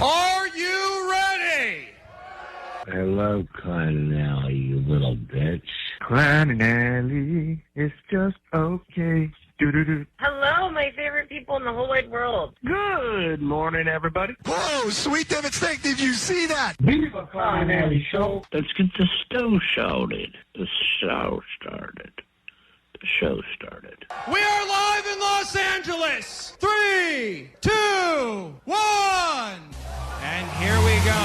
Are you ready? I love Klein Ally, you little bitch. Klein Ally, it's just okay. Do-do-do. Hello, my favorite people in the whole wide world. Good morning, everybody. Whoa, Sweet David Steak, did you see that? Viva Klein Ally show. Let's get the show started. The show started. The show started. We are live in Los Angeles. 3, 2, 1. And here we go.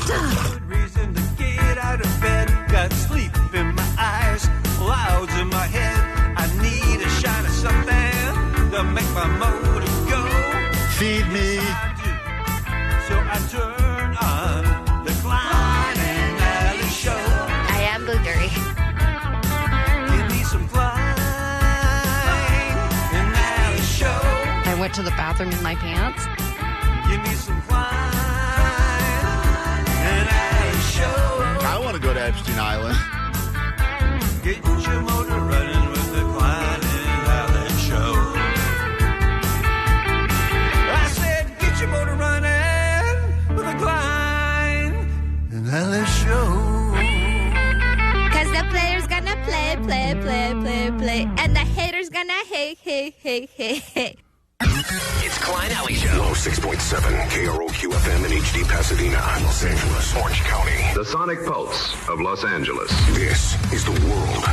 Good reason to get out of bed. Got sleep in my eyes, clouds in my head. I need a shot of something to make my motor go. Feed me. So I turn on the Klein Ally show. I am Blueberry. Give me some Klein Ally show. I went to the bathroom in my pants. Give me some Klein Ally show. I want to go to Epstein Island. Get your motor running with the Klein Ally show. I said, get your motor running with the Klein Ally show. Cause the player's gonna play, and the hater's gonna hate. It's Klein Ally Show. 106.7 KROQ FM in HD Pasadena, Los Angeles, Orange County. The sonic pulse of Los Angeles. This is the world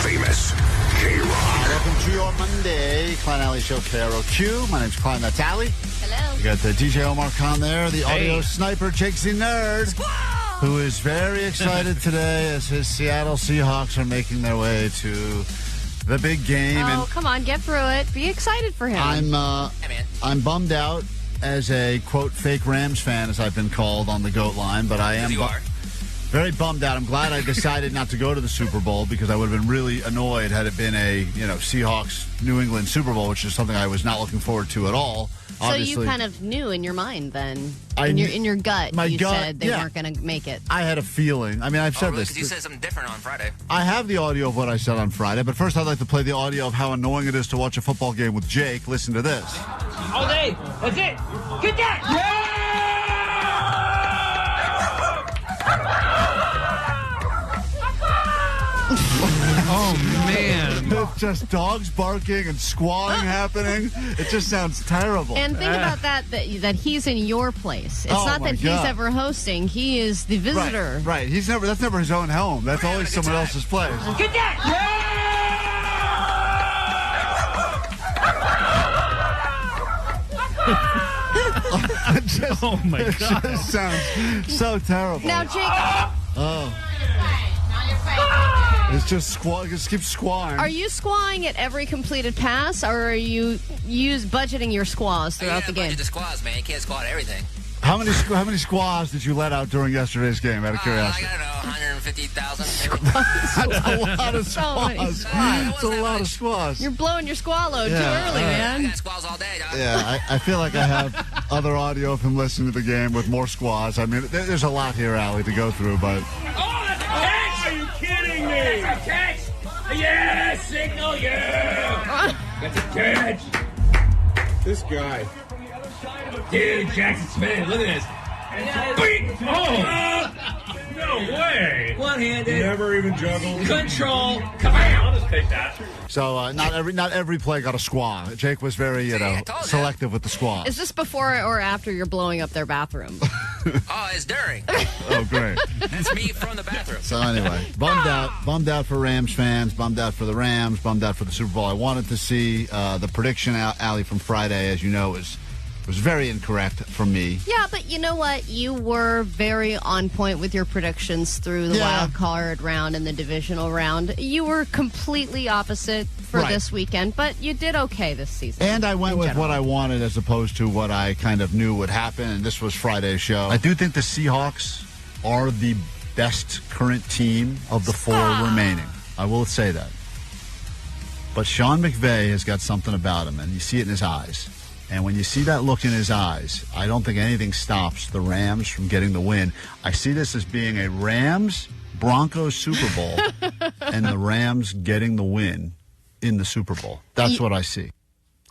famous KROQ. Welcome to your Monday Klein Ally Show, KROQ. My name's Klein, that's Ally. Hello. We got the DJ Omar Khan there, the audio sniper, Jake the Nerd, who is very excited today as his Seattle Seahawks are making their way to the big game. Oh, come on, get through it. Be excited for him. I'm bummed out as a, quote, fake Rams fan, as I've been called on the GOAT line, but I am very bummed out. I'm glad I decided not to go to the Super Bowl because I would have been really annoyed had it been a, Seahawks New England Super Bowl, which is something I was not looking forward to at all. So Obviously, you kind of knew in your mind then, in your gut, my you gut, said they weren't going to make it. I had a feeling. I mean, I've said this. Because you said something different on Friday. I have the audio of what I said on Friday, but first I'd like to play the audio of how annoying it is to watch a football game with Jake. Listen to this. All day. That's it. Get that. Oh, man. It's just dogs barking and squawing happening. It just sounds terrible. And think about that he's in your place. It's not that he's ever hosting. He is the visitor. Right. That's never his own home. That's always someone else's place. Get that. Oh, my It God. just sounds so terrible. Now, Jake, It's just it just keeps squawing. are you squawing at every completed pass, or are you budgeting your squaws throughout the game? Budget the squaws, man. You can't squat everything. How many squaws did you let out during yesterday's game, out of curiosity? I don't know, 150,000. That's a lot of So many squaws. That's a lot of squaws. You're blowing your squaw load too early, I man. got squaws all day, dog. Yeah, I feel like I have other audio of him listening to the game with more squaws. I mean, there's a lot here, Allie, to go through, but... Oh, that's a catch! Are you kidding me? That's a catch! Yeah, signal, yeah! That's a catch! This guy. Dude, Jackson Smith, look at this. Beat! Oh! No way! One-handed. Never even juggled. Control. Come on! I'll just take that. So not every play got a squaw. Jake was very, selective with the squaws. Is this before or after you're blowing up their bathroom? Oh, it's during. Oh, great. That's me from the bathroom. So anyway, bummed out for Rams fans, bummed out for the Rams, bummed out for the Super Bowl. I wanted to see the prediction, Allie, from Friday, as you know, was very incorrect from me. Yeah, but you know what? You were very on point with your predictions through the wild card round and the divisional round. You were completely opposite for this weekend, but you did okay this season. And I went with what I wanted as opposed to what I kind of knew would happen, and this was Friday's show. I do think the Seahawks are the best current team of the four remaining. I will say that. But Sean McVay has got something about him, and you see it in his eyes. And when you see that look in his eyes, I don't think anything stops the Rams from getting the win. I see this as being a Rams-Broncos Super Bowl and the Rams getting the win in the Super Bowl. That's what I see.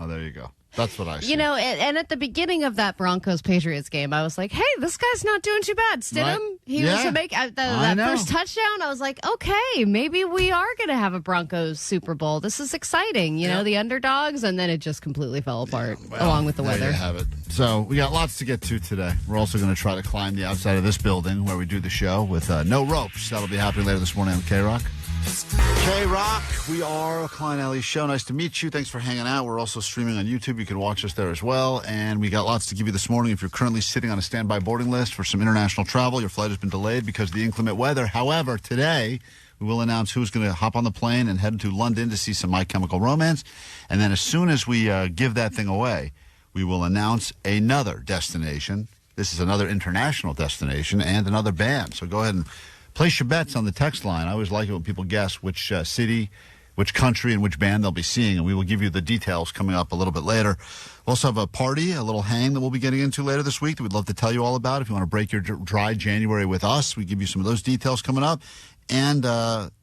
Oh, there you go. That's what I see. You know, and at the beginning of that Broncos-Patriots game, I was like, hey, this guy's not doing too bad. Stidham, he was to make that first touchdown. I was like, okay, maybe we are going to have a Broncos Super Bowl. This is exciting. You know, the underdogs, and then it just completely fell apart along with the weather. There you have it. So we got lots to get to today. We're also going to try to climb the outside of this building where we do the show with no ropes. That'll be happening later this morning on KROQ. KROQ, we are Klein Ally Show. Nice to meet you. Thanks for hanging out. We're also streaming on YouTube. You can watch us there as well. And we got lots to give you this morning. If you're currently sitting on a standby boarding list for some international travel, your flight has been delayed because of the inclement weather. However, today we will announce who's going to hop on the plane and head to London to see some My Chemical Romance. And then as soon as we give that thing away, we will announce another destination. This is another international destination and another band. So go ahead and place your bets on the text line. I always like it when people guess which city, which country, and which band they'll be seeing, and we will give you the details coming up a little bit later. We'll also have a party, a little hang that we'll be getting into later this week that we'd love to tell you all about. If you want to break your dry January with us, we give you some of those details coming up. And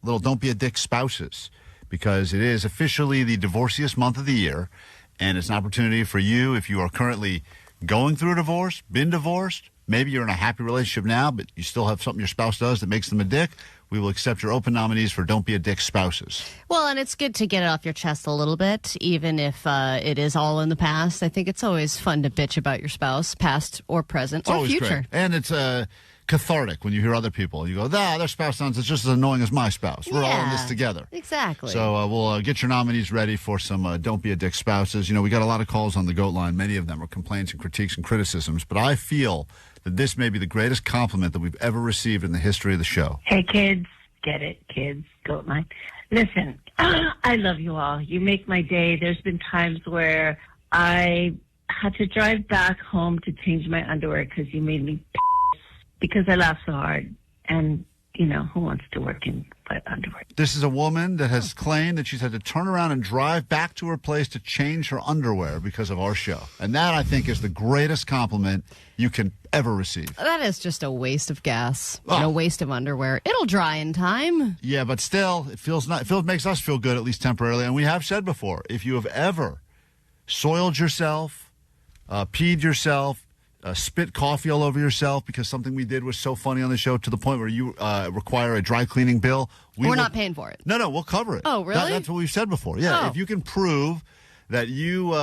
little Don't Be a Dick spouses, because it is officially the divorciest month of the year, and it's an opportunity for you, if you are currently going through a divorce, been divorced, maybe you're in a happy relationship now, but you still have something your spouse does that makes them a dick, we will accept your open nominees for Don't Be a Dick spouses. Well, and it's good to get it off your chest a little bit, even if it is all in the past. I think it's always fun to bitch about your spouse, past or present or future. Great. And it's cathartic when you hear other people. You go, their spouse sounds just as annoying as my spouse. We're all in this together. Exactly. So we'll get your nominees ready for some Don't Be a Dick spouses. You know, we got a lot of calls on the GOAT line. Many of them are complaints and critiques and criticisms. But I feel that this may be the greatest compliment that we've ever received in the history of the show. Hey, kids. Get it, kids. GOAT line. Listen, I love you all. You make my day. There's been times where I had to drive back home to change my underwear because you made me because I laughed so hard. And, you know, who wants to work in wet underwear? This is a woman that has claimed that she's had to turn around and drive back to her place to change her underwear because of our show. And that, I think, is the greatest compliment you can ever receive. That is just a waste of gas and a waste of underwear. It'll dry in time. Yeah, but still, it makes us feel good, at least temporarily. And we have said before, if you have ever soiled yourself, peed yourself, spit coffee all over yourself because something we did was so funny on the show to the point where you require a dry cleaning bill. We're not paying for it. No, we'll cover it. Oh, really? That's what we've said before. Yeah, if you can prove that you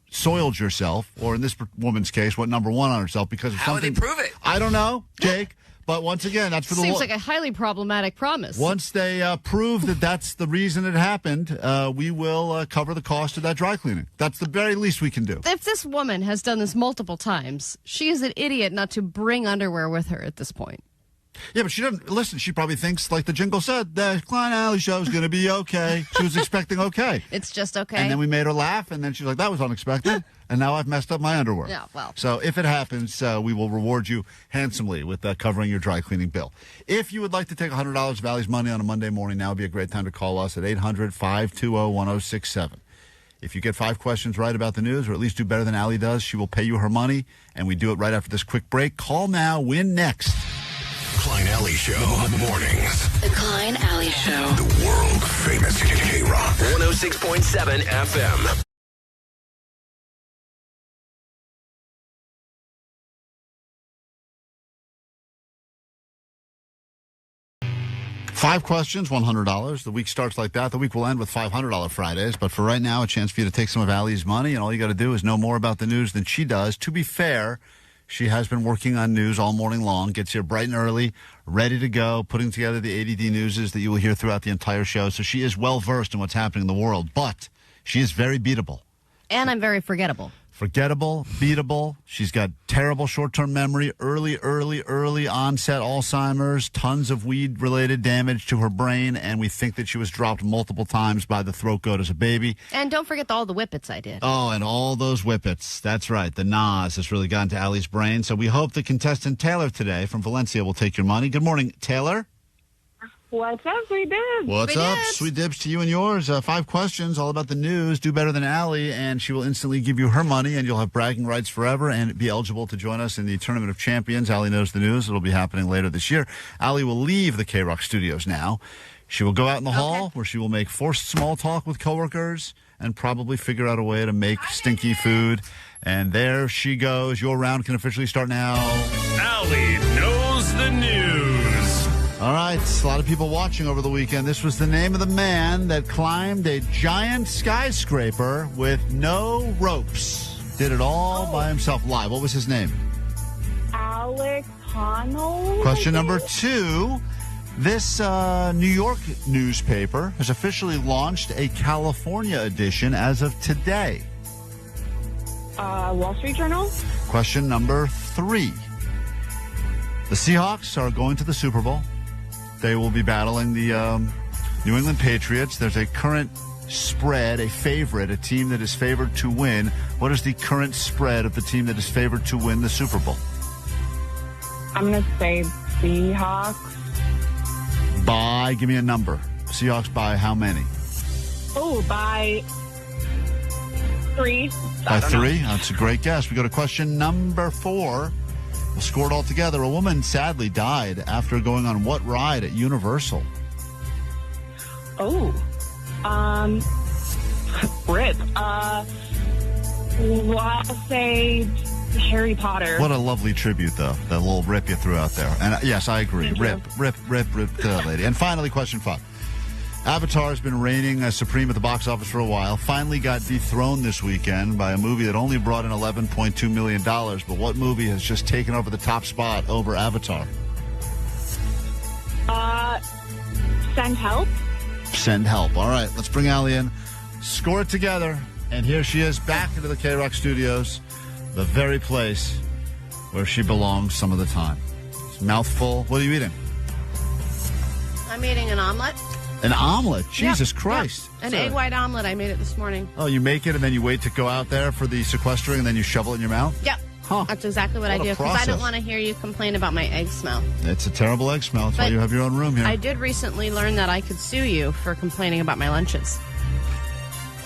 soiled yourself, or in this woman's case, went number one on herself because of something. How would they prove it? I don't know, Jake. But once again, that's for the Seems like a highly problematic promise. Once they prove that that's the reason it happened, we will cover the cost of that dry cleaning. That's the very least we can do. If this woman has done this multiple times, she is an idiot not to bring underwear with her at this point. Yeah, but she doesn't listen. She probably thinks, like the jingle said, the Klein Ally show is going to be okay. She was expecting okay. It's just okay. And then we made her laugh, and then she was like, that was unexpected. And now I've messed up my underwear. Yeah, well. So if it happens, we will reward you handsomely with covering your dry cleaning bill. If you would like to take $100 of Allie's money on a Monday morning, now would be a great time to call us at 800-520-1067. If you get 5 questions right about the news, or at least do better than Allie does, she will pay you her money, and we do it right after this quick break. Call now, win next. Klein Ally Show mornings. The Klein Ally Show. The world famous KROQ 106.7 FM. Five questions, $100. The week starts like that. The week will end with $500 Fridays. But for right now, a chance for you to take some of Allie's money, and all you got to do is know more about the news than she does. To be fair, she has been working on news all morning long, gets here bright and early, ready to go, putting together the A.D.D. newses that you will hear throughout the entire show. So she is well-versed in what's happening in the world, but she is very beatable. And I'm very forgettable. Forgettable, beatable. She's got terrible short-term memory, early onset Alzheimer's, tons of weed-related damage to her brain, and we think that she was dropped multiple times by the throat goat as a baby. And don't forget all the whippets I did. Oh, and all those whippets. That's right. The Nas has really gotten to Allie's brain. So we hope the contestant Taylor today from Valencia will take your money. Good morning, Taylor. What's up, Sweet Dibs? What's up? Sweet Dibs to you and yours. 5 questions, all about the news. Do better than Allie, and she will instantly give you her money, and you'll have bragging rights forever and be eligible to join us in the Tournament of Champions. Allie knows the news. It'll be happening later this year. Allie will leave the KROQ studios now. She will go out in the hall where she will make forced small talk with coworkers and probably figure out a way to make stinky food. And there she goes. Your round can officially start now. Ally knows the news. All right, a lot of people watching over the weekend. This was the name of the man that climbed a giant skyscraper with no ropes. Did it all by himself live. What was his name? Alex Honnold. Question number 2. This New York newspaper has officially launched a California edition as of today. Wall Street Journal. Question number 3. The Seahawks are going to the Super Bowl. They will be battling the New England Patriots. There's a current spread, a favorite, a team that is favored to win. What is the current spread of the team that is favored to win the Super Bowl? I'm going to say Seahawks. By, give me a number. Seahawks by how many? Oh, by 3. By 3? That's a great guess. We go to question number 4. We'll score it all together. A woman sadly died after going on what ride at Universal? Oh. Rip. Well, I'll say Harry Potter. What a lovely tribute, though. That little rip you threw out there. And yes, I agree. Rip to that lady. And finally, question 5. Avatar has been reigning as supreme at the box office for a while. Finally got dethroned this weekend by a movie that only brought in $11.2 million. But what movie has just taken over the top spot over Avatar? Send Help. Send Help. All right, let's bring Ally in. Score it together. And here she is back into the KROQ studios, the very place where she belongs some of the time. It's mouthful. What are you eating? I'm eating an omelet. An omelet? Jesus Christ. Yep. An egg white omelet. I made it this morning. Oh, you make it and then you wait to go out there for the sequestering and then you shovel it in your mouth? Yep. Huh. That's exactly what I do because I don't want to hear you complain about my egg smell. It's a terrible egg smell. That's why you have your own room here. I did recently learn that I could sue you for complaining about my lunches.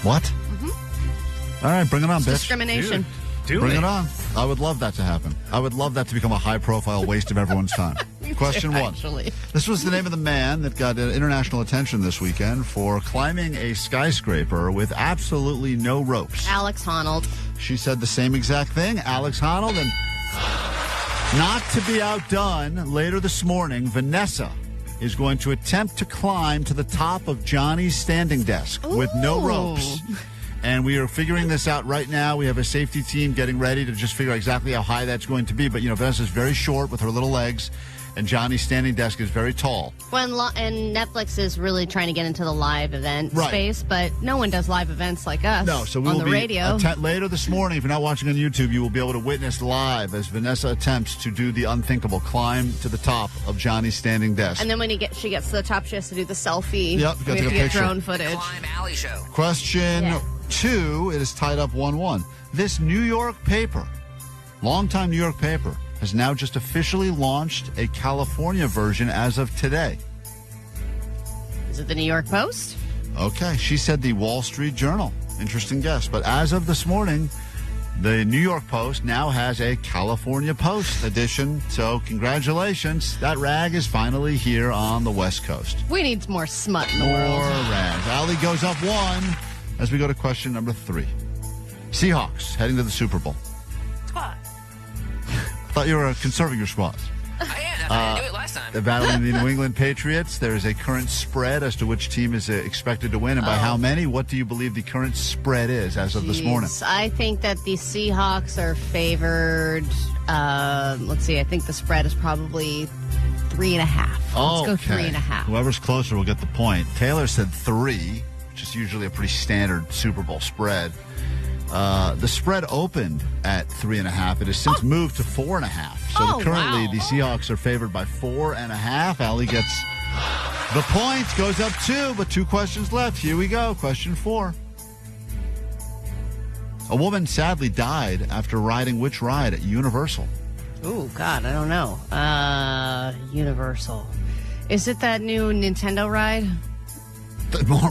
What? Mm-hmm. All right, bring it on, It's bitch. discrimination. Bring it on. I would love that to happen. I would love that to become a high-profile waste of everyone's time. Question 1. Actually. This was the name of the man that got international attention this weekend for climbing a skyscraper with absolutely no ropes. Alex Honnold. She said the same exact thing. Alex Honnold. And not to be outdone, later this morning, Vanessa is going to attempt to climb to the top of Johnny's standing desk with no ropes. And we are figuring this out right now. We have a safety team getting ready to just figure out exactly how high that's going to be. But, Vanessa's very short with her little legs, and Johnny's standing desk is very tall. And Netflix is really trying to get into the live event space, but no one does live events like us. No, so we on will the be radio. Later this morning, if you're not watching on YouTube, you will be able to witness live as Vanessa attempts to do the unthinkable, climb to the top of Johnny's standing desk. And then when she gets to the top, she has to do the selfie. Yep, we have to get drone footage. Klein Ally show. Question 2, it is tied up 1-1. This New York paper, longtime New York paper, has now just officially launched a California version as of today. Is it the New York Post? Okay, she said the Wall Street Journal. Interesting guess. But as of this morning, the New York Post now has a California Post edition. So congratulations. That rag is finally here on the West Coast. We need more smut in the world. More rags. Ally goes up 1 as we go to question number 3. Seahawks heading to the Super Bowl. Thought you were conserving your spots. I am. I didn't do it last time. They're battling the New England Patriots. There is a current spread as to which team is expected to win and by how many. What do you believe the current spread is as of this morning? I think that the Seahawks are favored. Let's see. I think the spread is probably 3.5. Let's go 3.5. Whoever's closer will get the point. Taylor said 3, which is usually a pretty standard Super Bowl spread. The spread opened at 3.5. It has since moved to 4.5. So currently the Seahawks are favored by 4.5. Ally gets the point, goes up 2, but 2 questions left. Here we go. Question 4. A woman sadly died after riding which ride at Universal? Oh, God, I don't know. Universal. Is it that new Nintendo ride?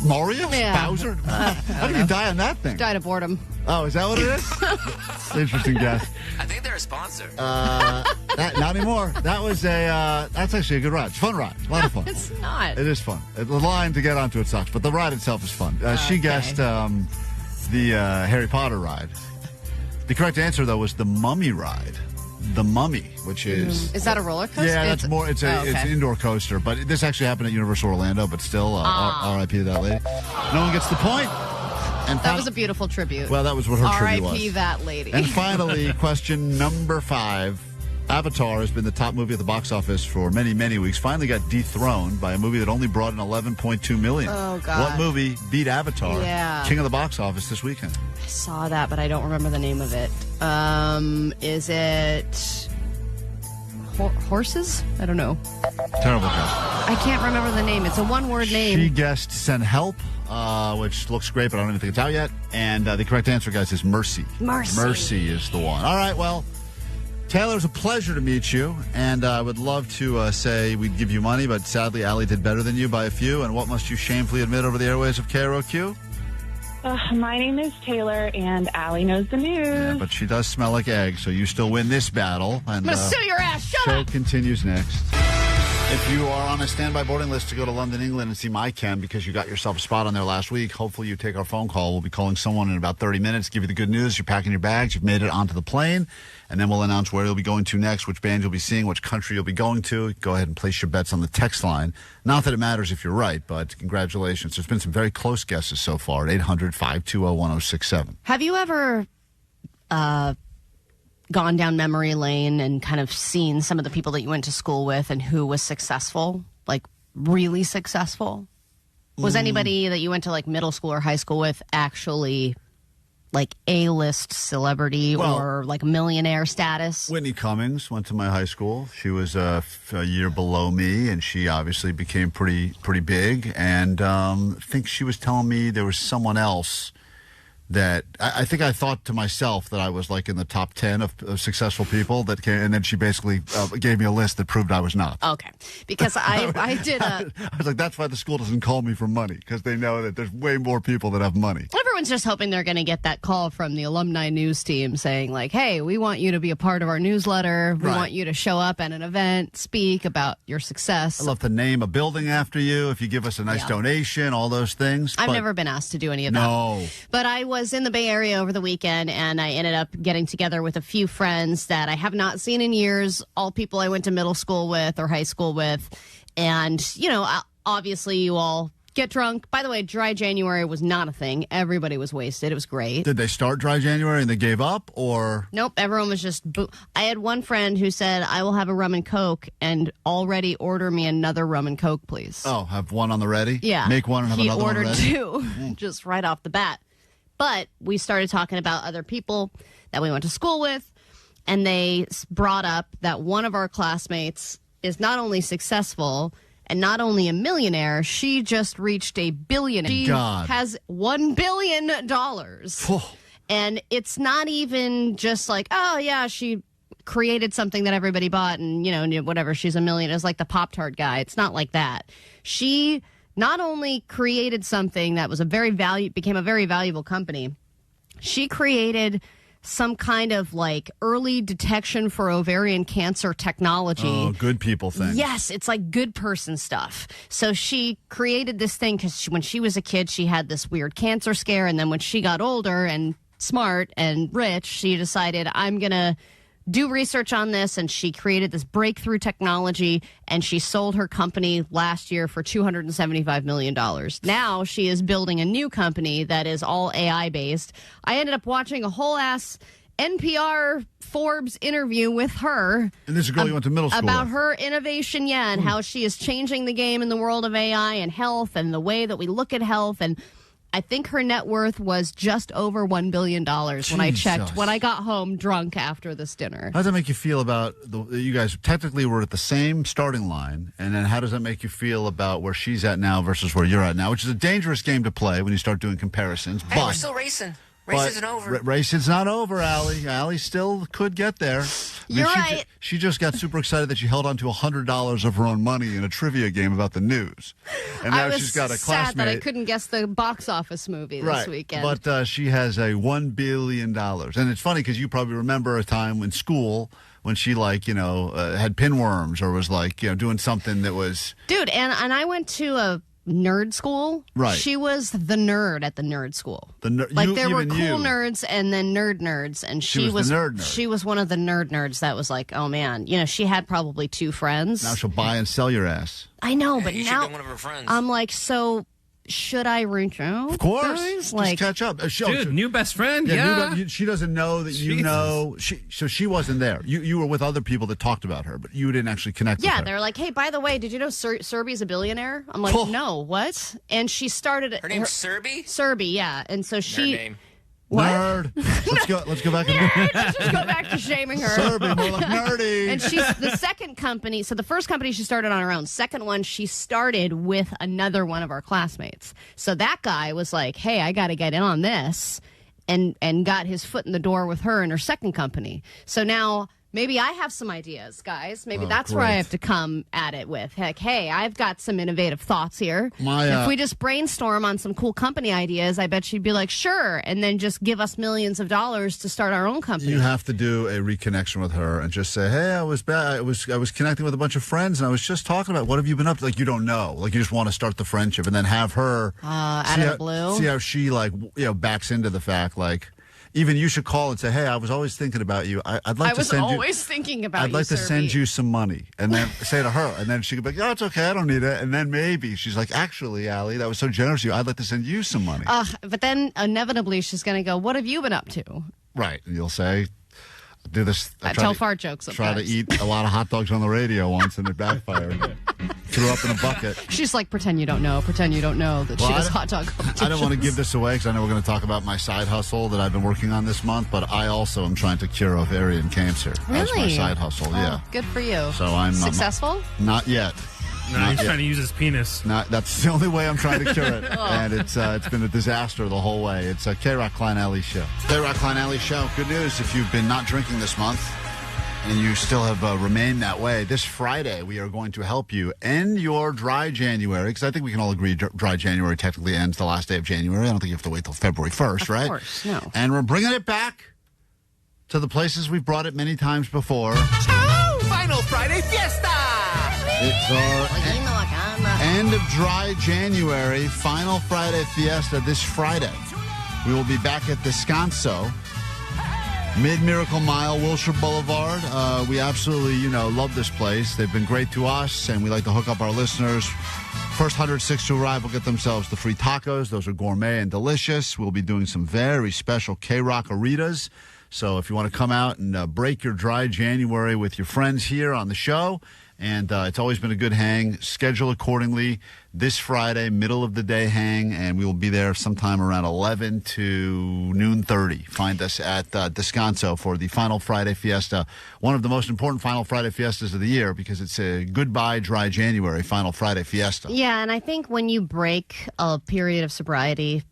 Mario? Yeah. Bowser? How did you die on that thing? Died of boredom. Oh, is that what it is? Interesting guess. I think they're a sponsor. Not anymore. That's actually a good ride. It's a fun ride. It's a lot of fun. It's not. It is fun. The line to get onto it sucks, but the ride itself is fun. She guessed the Harry Potter ride. The correct answer, though, was the Mummy ride. The Mummy, which is... Is that a roller coaster? Yeah, that's more... It's an indoor coaster, but this actually happened at Universal Orlando, but still, R.I.P. to that lady. No one gets the point. And that was a beautiful tribute. Well, that was what her tribute was. R.I.P. that lady. And finally, question number 5. Avatar has been the top movie at the box office for many, many weeks. Finally got dethroned by a movie that only brought in $11.2 million. Oh, God. What movie beat Avatar? Yeah. King of the box office this weekend. I saw that, but I don't remember the name of it. Is it... Horses? I don't know. Terrible guess. I can't remember the name. It's a one-word name. She guessed Send Help, which looks great, but I don't even think it's out yet. And the correct answer, guys, is Mercy. Mercy is the one. All right, well, Taylor, it was a pleasure to meet you. And I would love to say we'd give you money, but sadly, Allie did better than you by a few. And what must you shamefully admit over the airways of KROQ? My name is Taylor, and Allie knows the news. Yeah, but she does smell like eggs, so you still win this battle. And, I'm going to sue your ass. Shut show up. continues next. If you are on a standby boarding list to go to London, England and see My Chem because you got yourself a spot on there last week, hopefully you take our phone call. We'll be calling someone in about 30 minutes, give you the good news. You're packing your bags. You've made it onto the plane. And then we'll announce where you'll be going to next, which band you'll be seeing, which country you'll be going to. Go ahead and place your bets on the text line. Not that it matters if you're right, but congratulations. There's been some very close guesses so far at 800-520-1067. Have you ever gone down memory lane and kind of seen some of the people that you went to school with and who was successful, like really successful? Was anybody that you went to like middle school or high school with actually like A-list celebrity or like millionaire status? Whitney Cummings went to my high school. She was a year below me, and she obviously became pretty big. And I think she was telling me there was someone else that I think I thought to myself that I was like in the top 10 of successful people that came, and then she basically gave me a list that proved I was not. Okay, because I did I was like, that's why the school doesn't call me for money, because they know that there's way more people that have money. Everyone's just hoping they're going to get that call from the alumni news team saying like, hey, we want you to be a part of our newsletter. We want you to show up at an event, speak about your success. I'd love to name a building after you if you give us a nice donation, all those things. I've never been asked to do any of that. No. But I was in the Bay Area over the weekend, and I ended up getting together with a few friends that I have not seen in years, all people I went to middle school with or high school with. And, you know, obviously you all get drunk. By the way, dry January was not a thing. Everybody was wasted. It was great. Did they start dry January and they gave up, or? Nope. Everyone was just... I had one friend who said, I will have a rum and Coke, and already order me another rum and Coke, please. Oh, have one on the ready? Yeah. Make one and have another one ready? He ordered two, just right off the bat. But we started talking about other people that we went to school with, and they brought up that one of our classmates is not only successful and not only a millionaire, she just reached a billionaire. She has $1 billion. And it's not even just like, oh, yeah, she created something that everybody bought and, you know, whatever, she's a millionaire. It's like the Pop-Tart guy. It's not like that. She not only created something that was became a very valuable company, she created some kind of like early detection for ovarian cancer technology. Oh, good people thing. Yes, it's like good person stuff. So she created this thing because when she was a kid, she had this weird cancer scare. And then when she got older and smart and rich, she decided, I'm going to do research on this, and she created this breakthrough technology, and she sold her company last year for $275 million. Now she is building a new company that is all AI-based. I ended up watching a whole-ass NPR Forbes interview with her. And this is a girl you went to middle school about with. her innovation, and how she is changing the game in the world of AI and health and the way that we look at health. And I think her net worth was just over $1 billion when I checked, when I got home drunk after this dinner. How does that make you feel about, you guys technically were at the same starting line, and then how does that make you feel about where she's at now versus where you're at now, which is a dangerous game to play when you start doing comparisons. Hey, we're still racing. Race isn't over. Race is not over, Allie. Allie still could get there. You're right. She just got super excited that she held on to $100 of her own money in a trivia game about the news. And now she's got a classmate. Sad that I couldn't guess the box office movie this weekend. But she has a $1 billion. And it's funny because you probably remember a time in school when she, like, had pinworms or was, like, doing something that was... Dude, and I went to a nerd school. Right. She was the nerd at the nerd school. There were cool nerds and then nerds, and she was the nerd. She was one of the nerds that was like, oh man, she had probably 2 friends. Now she'll buy and sell your ass. I know, but you now should be one of her friends. I'm like, so should I reach out? Of course. Guys? Just catch up. Dude, new best friend. She doesn't know that you know. So she wasn't there. You were with other people that talked about her, but you didn't actually connect with her. Yeah, they're like, hey, by the way, did you know Serby's a billionaire? I'm like, no, what? And she started... Her name's Serby? Serby, yeah. And so she... Nerd name. What? Nerd. Let's go back. Let's just go back to shaming her. Serby, more like nerdy. And she's the second company. So the first company she started on her own. Second one she started with another one of our classmates. So that guy was like, "Hey, I got to get in on this," and got his foot in the door with her in her second company. So now maybe I have some ideas, guys. Maybe that's where I have to come at it with. Like, hey, I've got some innovative thoughts here. If we just brainstorm on some cool company ideas, I bet she'd be like, sure, and then just give us millions of dollars to start our own company. You have to do a reconnection with her and just say, hey, I was connecting with a bunch of friends, and I was just talking about what have you been up to? Like, you don't know. Like, you just want to start the friendship, and then have her out of the blue. See how she backs into the fact, like. Even you should call and say, hey, I was always thinking about you. I'd like to send you... I was always thinking about you, I'd like to Serby. send you some money. And then say to her. And then she could be like, oh, it's okay. I don't need it. And then maybe she's like, actually, Allie, that was so generous of you. I'd like to send you some money. But then inevitably she's going to go, what have you been up to? Right. And you'll say... Do this. I tell fart jokes sometimes. Try to eat a lot of hot dogs on the radio once and it backfired. Threw up in a bucket. She's like, pretend you don't know that she does hot dog competitions. I don't want to give this away because I know we're going to talk about my side hustle that I've been working on this month, but I also am trying to cure ovarian cancer. Really? That's my side hustle, yeah. Good for you. So I'm successful? Not yet. No, he's trying to use his penis. That's the only way I'm trying to cure it. And it's been a disaster the whole way. It's a KROQ Klein Ally show. KROQ Klein Ally show. Good news if you've been not drinking this month and you still have remained that way. This Friday, we are going to help you end your dry January, because I think we can all agree dry January technically ends the last day of January. I don't think you have to wait till February 1st, right? Of course, no. And we're bringing it back to the places we've brought it many times before. Oh, Final Friday Fiesta! It's our end of dry January, Final Friday Fiesta this Friday. We will be back at Descanso, Mid-Miracle Mile, Wilshire Boulevard. We absolutely, love this place. They've been great to us, and we like to hook up our listeners. First 106 to arrive will get themselves the free tacos. Those are gourmet and delicious. We'll be doing some very special KROQ Aritas. So if you want to come out and break your dry January with your friends here on the show, and it's always been a good hang. Schedule accordingly. This Friday, middle of the day hang, and we will be there sometime around 11 to noon 30. Find us at Descanso for the Final Friday Fiesta, one of the most important Final Friday Fiestas of the year, because it's a goodbye dry January Final Friday Fiesta. Yeah, and I think when you break a period of sobriety,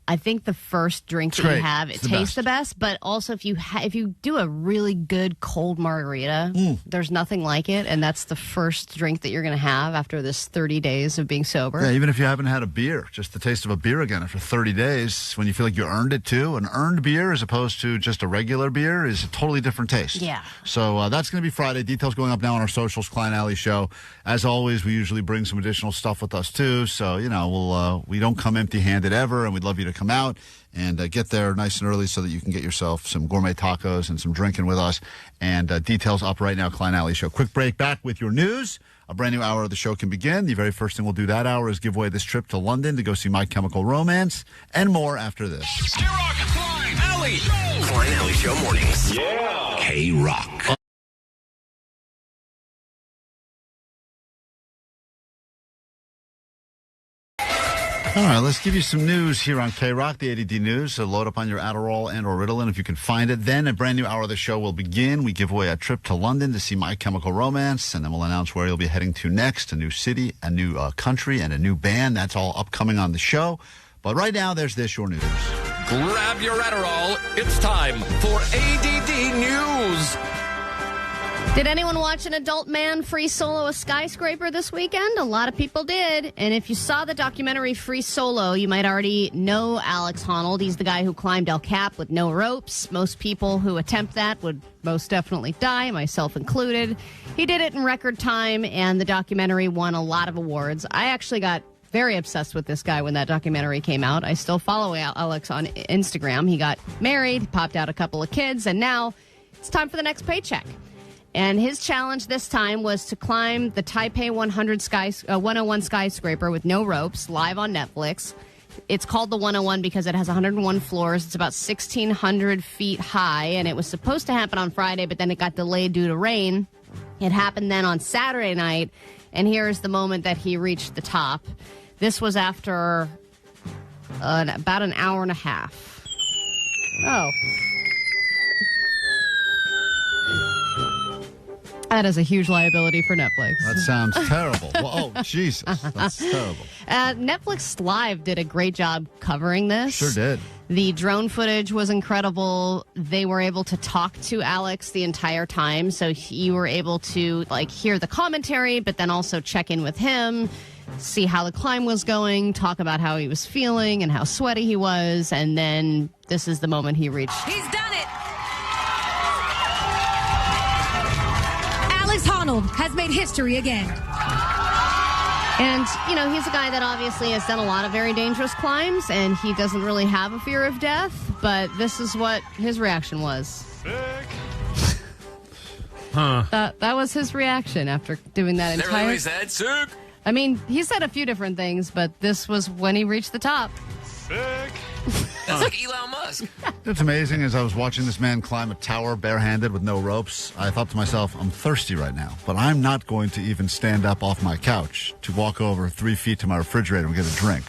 I think the first drink that you have, it tastes the best. But also, if you do a really good cold margarita, there's nothing like it. And that's the first drink that you're going to have after this 30 days of being sober. Yeah, even if you haven't had a beer, just the taste of a beer again after 30 days, when you feel like you earned it too. An earned beer as opposed to just a regular beer is a totally different taste. Yeah. So that's going to be Friday. Details going up now on our socials, Klein Ally Show. As always, we usually bring some additional stuff with us too. So, we don't come empty-handed ever, and we'd love you to come out and get there nice and early so that you can get yourself some gourmet tacos and some drinking with us. And details up right now, Klein Ally Show. Quick break, back with your news. A brand new hour of the show can begin. The very first thing we'll do that hour is give away this trip to London to go see My Chemical Romance, and more after this. KROQ Klein Ally Show. Klein Ally Show mornings. Yeah. KROQ. All right, let's give you some news here on KROQ, the A.D.D News. So load up on your Adderall and or Ritalin if you can find it. Then a brand new hour of the show will begin. We give away a trip to London to see My Chemical Romance, and then we'll announce where you'll be heading to next, a new city, a new country, and a new band. That's all upcoming on the show. But right now, there's this, your news. Grab your Adderall. It's time for A.D.D. News. Did anyone watch an adult man free solo a skyscraper this weekend? A lot of people did. And if you saw the documentary Free Solo, you might already know Alex Honnold. He's the guy who climbed El Cap with no ropes. Most people who attempt that would most definitely die, myself included. He did it in record time, and the documentary won a lot of awards. I actually got very obsessed with this guy when that documentary came out. I still follow Alex on Instagram. He got married, popped out a couple of kids, and now it's time for the next paycheck. And his challenge this time was to climb the Taipei 101 skyscraper with no ropes, live on Netflix. It's called the 101 because it has 101 floors. It's about 1,600 feet high, and it was supposed to happen on Friday, but then it got delayed due to rain. It happened then on Saturday night, and here's the moment that he reached the top. This was after about an hour and a half. Oh. That is a huge liability for Netflix. That sounds terrible. Well, oh, Jesus. That's terrible. Netflix Live did a great job covering this. Sure did. The drone footage was incredible. They were able to talk to Alex the entire time, so you were able to hear the commentary, but then also check in with him, see how the climb was going, talk about how he was feeling and how sweaty he was, and then this is the moment he reached. He's done it! Alex Honnold has made history again. And, he's a guy that obviously has done a lot of very dangerous climbs, and he doesn't really have a fear of death, but this is what his reaction was. Sick. Huh. That was his reaction after doing that entire... Never really said sick. I mean, he said a few different things, but this was when he reached the top. Sick. That's like Elon Musk. It's amazing. As I was watching this man climb a tower barehanded with no ropes, I thought to myself, I'm thirsty right now, but I'm not going to even stand up off my couch to walk over 3 feet to my refrigerator and get a drink.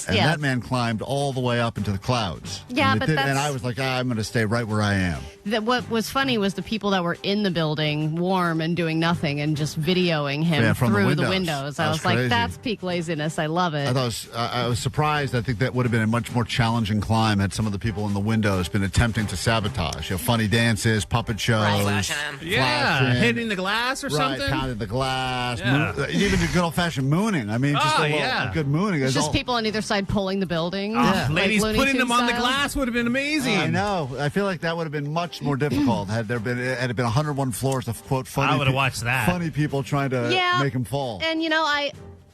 That man climbed all the way up into the clouds. Yeah, and I was like, I'm going to stay right where I am. What was funny was the people that were in the building, warm and doing nothing, and just videoing him through the windows. I was crazy. like, that's peak laziness. I love it. I was surprised. I think that would have been a much more challenging climb had some of the people in the windows been attempting to sabotage. Funny dances, puppet shows. Flashing him. Yeah, hitting the glass or something. Right, pounding the glass. Yeah. Even the good old-fashioned mooning. I mean, just a good mooning. It's just people on either side pulling the building. Ladies putting them on the glass would have been amazing. I know. I feel like that would have been much more difficult had it been 101 floors of, quote, funny. I would have watched that. Funny people trying to make him fall. And,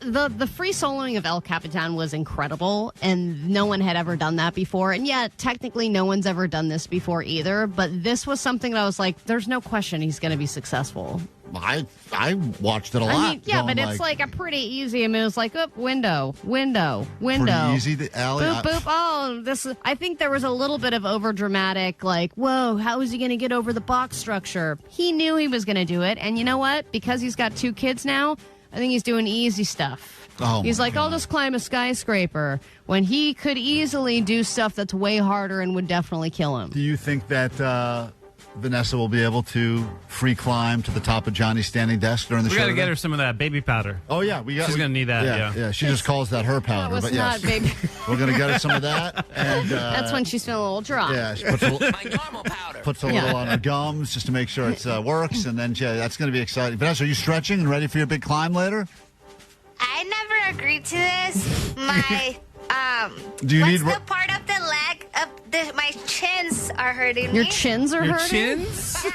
the free soloing of El Capitan was incredible, and no one had ever done that before. And yet, technically, no one's ever done this before either. But this was something that I was like, there's no question he's going to be successful. I watched it a lot. I mean, yeah, but it's like a pretty easy. I mean, it was like, window. Pretty easy. The alley. Boop, boop. Oh, this. I think there was a little bit of over dramatic, whoa, how is he going to get over the box structure? He knew he was going to do it, and you know what? Because he's got 2 kids now, I think he's doing easy stuff. He's like, I'll just climb a skyscraper, when he could easily do stuff that's way harder and would definitely kill him. Do you think that Vanessa will be able to free climb to the top of Johnny's standing desk during the show? We got to get her some of that baby powder. Oh, yeah. She's going to need that, yeah. She just calls that her powder. That was not baby. We're going to get her some of that. And that's when she's feeling a little dry. Yeah, she puts My normal powder. Puts a little on her gums just to make sure it works. And then, that's going to be exciting. Vanessa, are you stretching and ready for your big climb later? I never agreed to this. My, Do you need the part of the leg? My chins are hurting me. Your chins are hurting? Chins?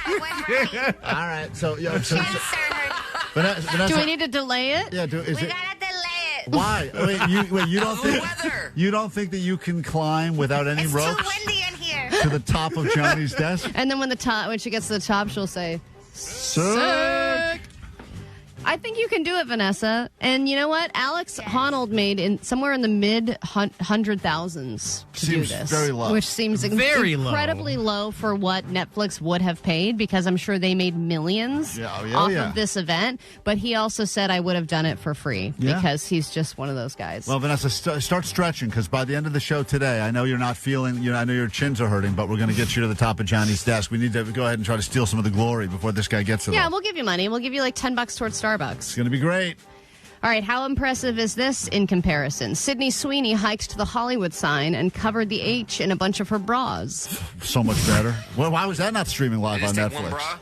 Yeah, all right. So, chins are hurting. Vanessa, do we need to delay it? We gotta delay it. Why? You don't think that you can climb without any ropes? It's too windy in here. To the top of Johnny's desk? And then when she gets to the top, she'll say, sick. I think you can do it, Vanessa. And you know what? Alex Honnold made somewhere in the mid-100,000s to do this. Very low. Which seems incredibly low for what Netflix would have paid, because I'm sure they made millions off of this event. But he also said, I would have done it for free because he's just one of those guys. Well, Vanessa, start stretching, because by the end of the show today, I know you're not feeling, I know your chins are hurting, but we're going to get you to the top of Johnny's desk. We need to go ahead and try to steal some of the glory before this guy gets it. Yeah, we'll give you money. We'll give you like $10 towards Starbucks. It's going to be great. All right, how impressive is this in comparison? Sydney Sweeney hiked to the Hollywood sign and covered the H in a bunch of her bras. So much better. Well, why was that not streaming live on Netflix? One bra?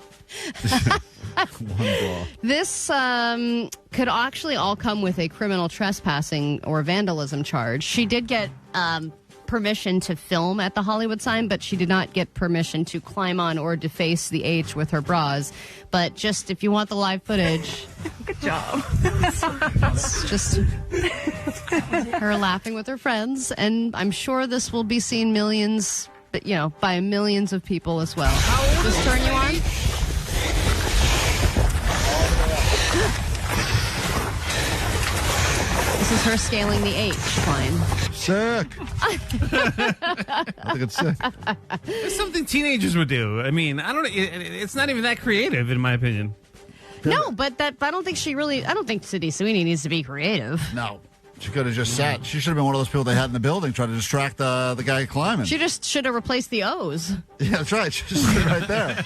One bra. This could actually all come with a criminal trespassing or vandalism charge. She did get permission to film at the Hollywood sign, but she did not get permission to climb on or deface the H with her bras. But just if you want the live footage... Good job. It's just her laughing with her friends, and I'm sure this will be seen millions, but by millions of people as well. Just turn you on. This is her scaling the H, Klein. Sick. I think it's sick. It's something teenagers would do. I mean, I don't. It's not even that creative, in my opinion. No, but I don't think Sydney Sweeney needs to be creative. No. She could have just sat. She should have been one of those people they had in the building trying to distract the guy climbing. She just should have replaced the O's. Yeah, that's right. She just stood right there.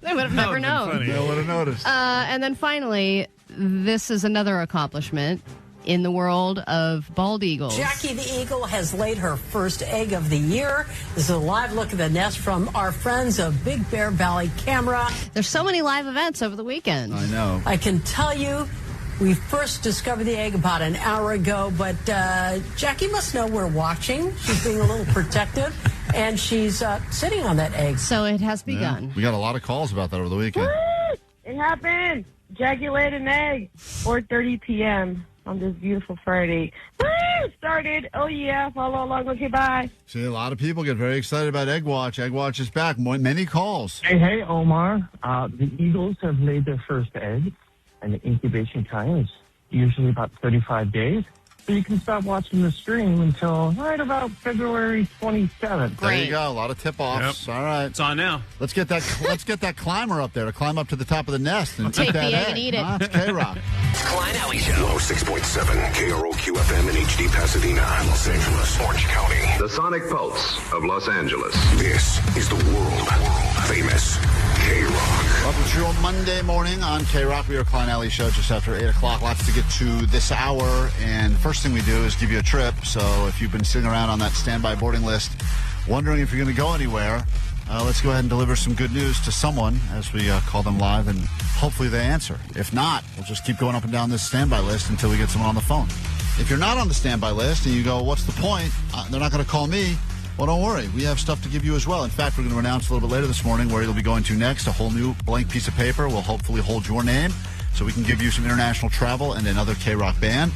They would have never known. They would have noticed. And then finally, this is another accomplishment in the world of bald eagles. Jackie the Eagle has laid her first egg of the year. This is a live look at the nest from our friends of Big Bear Valley Camera. There's so many live events over the weekend. I know. I can tell you, we first discovered the egg about an hour ago, but Jackie must know we're watching. She's being a little protective, and she's sitting on that egg. So it has begun. Yeah. We got a lot of calls about that over the weekend. Woo! It happened. Jackie laid an egg. 4:30 p.m. on this beautiful Friday. Woo! Started. Oh, yeah. Follow along. Okay, bye. See, a lot of people get very excited about Egg Watch. Egg Watch is back. Many calls. Hey, Omar. The Eagles have laid their first egg, and the incubation time is usually about 35 days. So you can stop watching the stream until right about February 27th. There you go. A lot of tip-offs. Yep. All right. It's on now. Let's get that climber up there to climb up to the top of the nest and take eat that the egg egg. and eat it. It's K-Rock. It's Klein Ally Show. 106.7 KROQ FM in HD Pasadena, Los Angeles, Orange County. The Sonic Pulse of Los Angeles. This is the world famous K-Rock. Welcome to your Monday morning on K-Rock. We are Klein Ally Show just after 8 o'clock. Lots to get to this hour. And first thing we do is give you a trip. So if you've been sitting around on that standby boarding list, wondering if you're going to go anywhere, let's go ahead and deliver some good news to someone as we call them live, and hopefully they answer. If not, we'll just keep going up and down this standby list until we get someone on the phone. If you're not on the standby list and you go, what's the point? They're not going to call me. Well, don't worry. We have stuff to give you as well. In fact, we're going to announce a little bit later this morning where you'll be going to next. A whole new blank piece of paper will hopefully hold your name, so we can give you some international travel and another K-Rock band.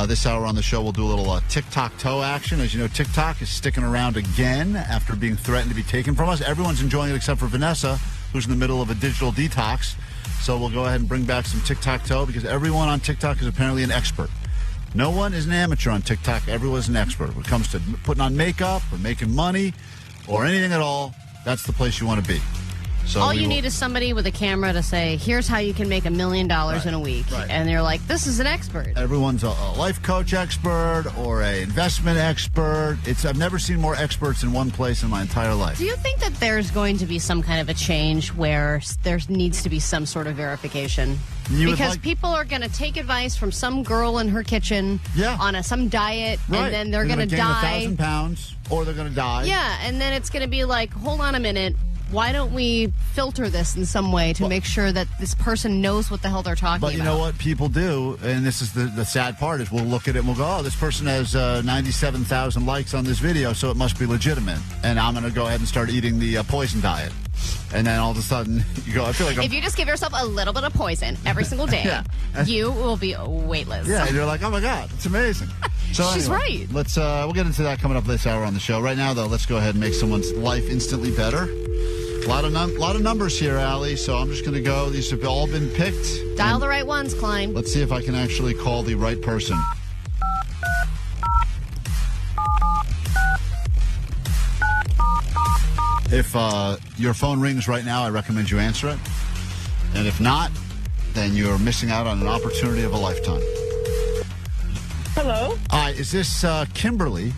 This hour on the show, we'll do a little Tic-Tac-Toe action. As you know, TikTok is sticking around again after being threatened to be taken from us. Everyone's enjoying it except for Vanessa, who's in the middle of a digital detox. So we'll go ahead and bring back some Tic-Tac-Toe because everyone on TikTok is apparently an expert. No one is an amateur on TikTok. Everyone's an expert. When it comes to putting on makeup or making money or anything at all, that's the place you want to be. So all you need is somebody with a camera to say, here's how you can make $1 million in a week. Right. And they're like, this is an expert. Everyone's a life coach expert or an investment expert. I've never seen more experts in one place in my entire life. Do you think that there's going to be some kind of a change where there needs to be some sort of verification? Because people are going to take advice from some girl in her kitchen on some diet, and then they're going to die. 1,000 pounds, or they're going to die. Yeah, and then it's going to be like, hold on a minute. Why don't we filter this in some way to make sure that this person knows what the hell they're talking about? But you know what people do, and this is the sad part, is we'll look at it and we'll go, oh, this person has 97,000 likes on this video, so it must be legitimate. And I'm going to go ahead and start eating the poison diet. And then all of a sudden, you go, I feel like if you just give yourself a little bit of poison every single day, you will be weightless. Yeah, and you're like, oh my God, it's amazing. So she's right. Let's we'll get into that coming up this hour on the show. Right now, though, let's go ahead and make someone's life instantly better. A lot of numbers here, Allie, so I'm just going to go. These have all been picked. Dial the right ones, Klein. Let's see if I can actually call the right person. If your phone rings right now, I recommend you answer it. And if not, then you're missing out on an opportunity of a lifetime. Hello? Hi, is this Kimberly?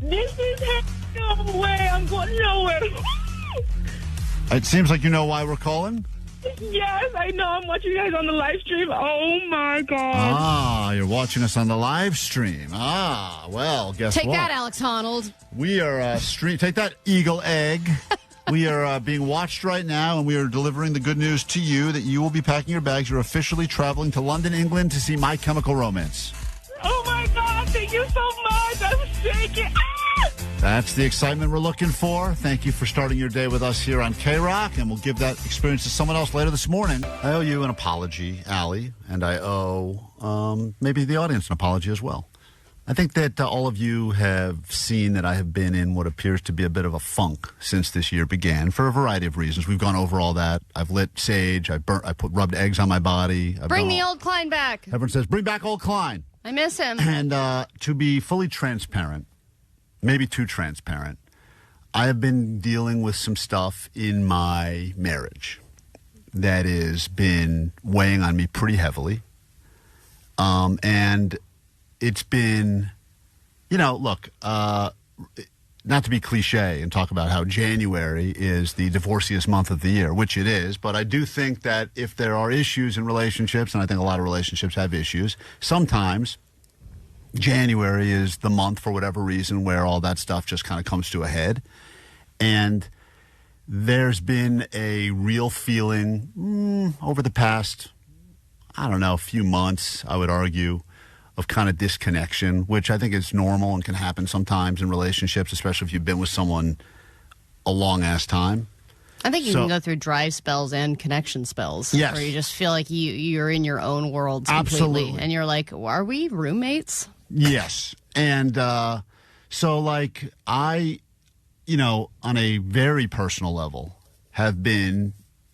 This is no way. I'm going nowhere. It seems like you know why we're calling. Yes, I know. I'm watching you guys on the live stream. Oh, my God. Ah, you're watching us on the live stream. Well, guess what? Take that, Alex Honnold. We are take that, Eagle Egg. We are being watched right now, and we are delivering the good news to you that you will be packing your bags. You're officially traveling to London, England to see My Chemical Romance. Oh, my God. Thank you so much. I'm shaking. That's the excitement we're looking for. Thank you for starting your day with us here on KROQ, and we'll give that experience to someone else later this morning. I owe you an apology, Allie, and I owe maybe the audience an apology as well. I think that all of you have seen that I have been in what appears to be a bit of a funk since this year began for a variety of reasons. We've gone over all that. I've lit sage. I put rubbed eggs on my body. Bring the old Klein back. Everyone says, bring back old Klein. I miss him. And to be fully transparent, maybe too transparent, I have been dealing with some stuff in my marriage that has been weighing on me pretty heavily. And it's been, look, not to be cliche and talk about how January is the divorciest month of the year, which it is, but I do think that if there are issues in relationships, and I think a lot of relationships have issues, sometimes January is the month for whatever reason where all that stuff just kind of comes to a head. And there's been a real feeling over the past, few months, I would argue, of kind of disconnection, which I think is normal and can happen sometimes in relationships, especially if you've been with someone a long-ass time. I think you can go through dry spells and connection spells. Yes. Where you just feel like you're in your own world completely. Absolutely. And you're like, are we roommates? Yes. And so, like, I, on a very personal level, have been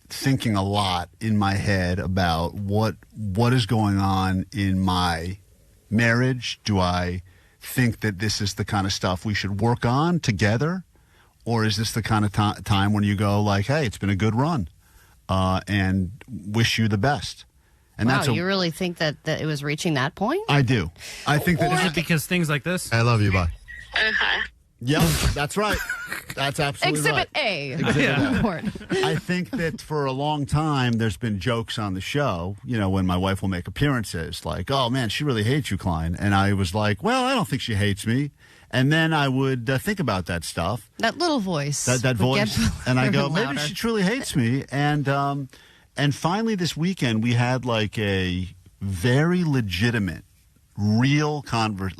thinking a lot in my head about what is going on in my marriage. Do I think that this is the kind of stuff we should work on together? Or is this the kind of time when you go like, hey, it's been a good run and wish you the best? And wow, you really think that it was reaching that point? I do. I think that... Is it because things like this? I love you, bye. Okay. Yep, that's right. That's absolutely Exhibit right. A. Exhibit A. I think that for a long time, there's been jokes on the show, when my wife will make appearances, like, oh, man, she really hates you, Klein. And I was like, well, I don't think she hates me. And then I would think about that stuff. That little voice. That voice. And I go, maybe she truly hates me. And finally this weekend, we had like a very legitimate, real conversation,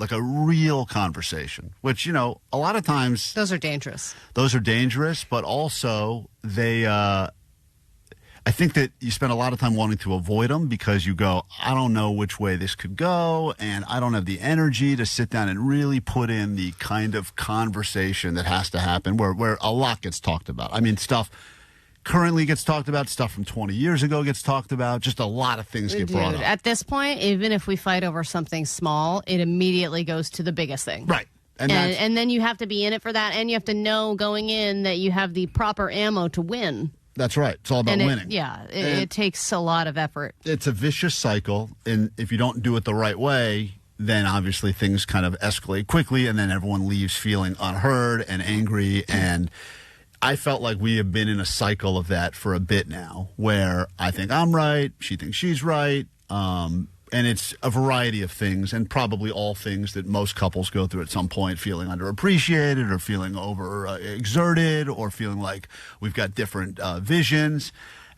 which, a lot of times... Those are dangerous. But also they... I think that you spend a lot of time wanting to avoid them because you go, I don't know which way this could go, and I don't have the energy to sit down and really put in the kind of conversation that has to happen where a lot gets talked about. I mean, stuff currently gets talked about, stuff from 20 years ago gets talked about, just a lot of things get brought up. At this point, even if we fight over something small, it immediately goes to the biggest thing. Right. And then you have to be in it for that, and you have to know going in that you have the proper ammo to win. That's right. It's all about winning. It takes a lot of effort. It's a vicious cycle, and if you don't do it the right way, then obviously things kind of escalate quickly, and then everyone leaves feeling unheard and angry. And I felt like we have been in a cycle of that for a bit now, where I think I'm right, she thinks she's right, and it's a variety of things, and probably all things that most couples go through at some point, feeling underappreciated or feeling over-exerted or feeling like we've got different visions.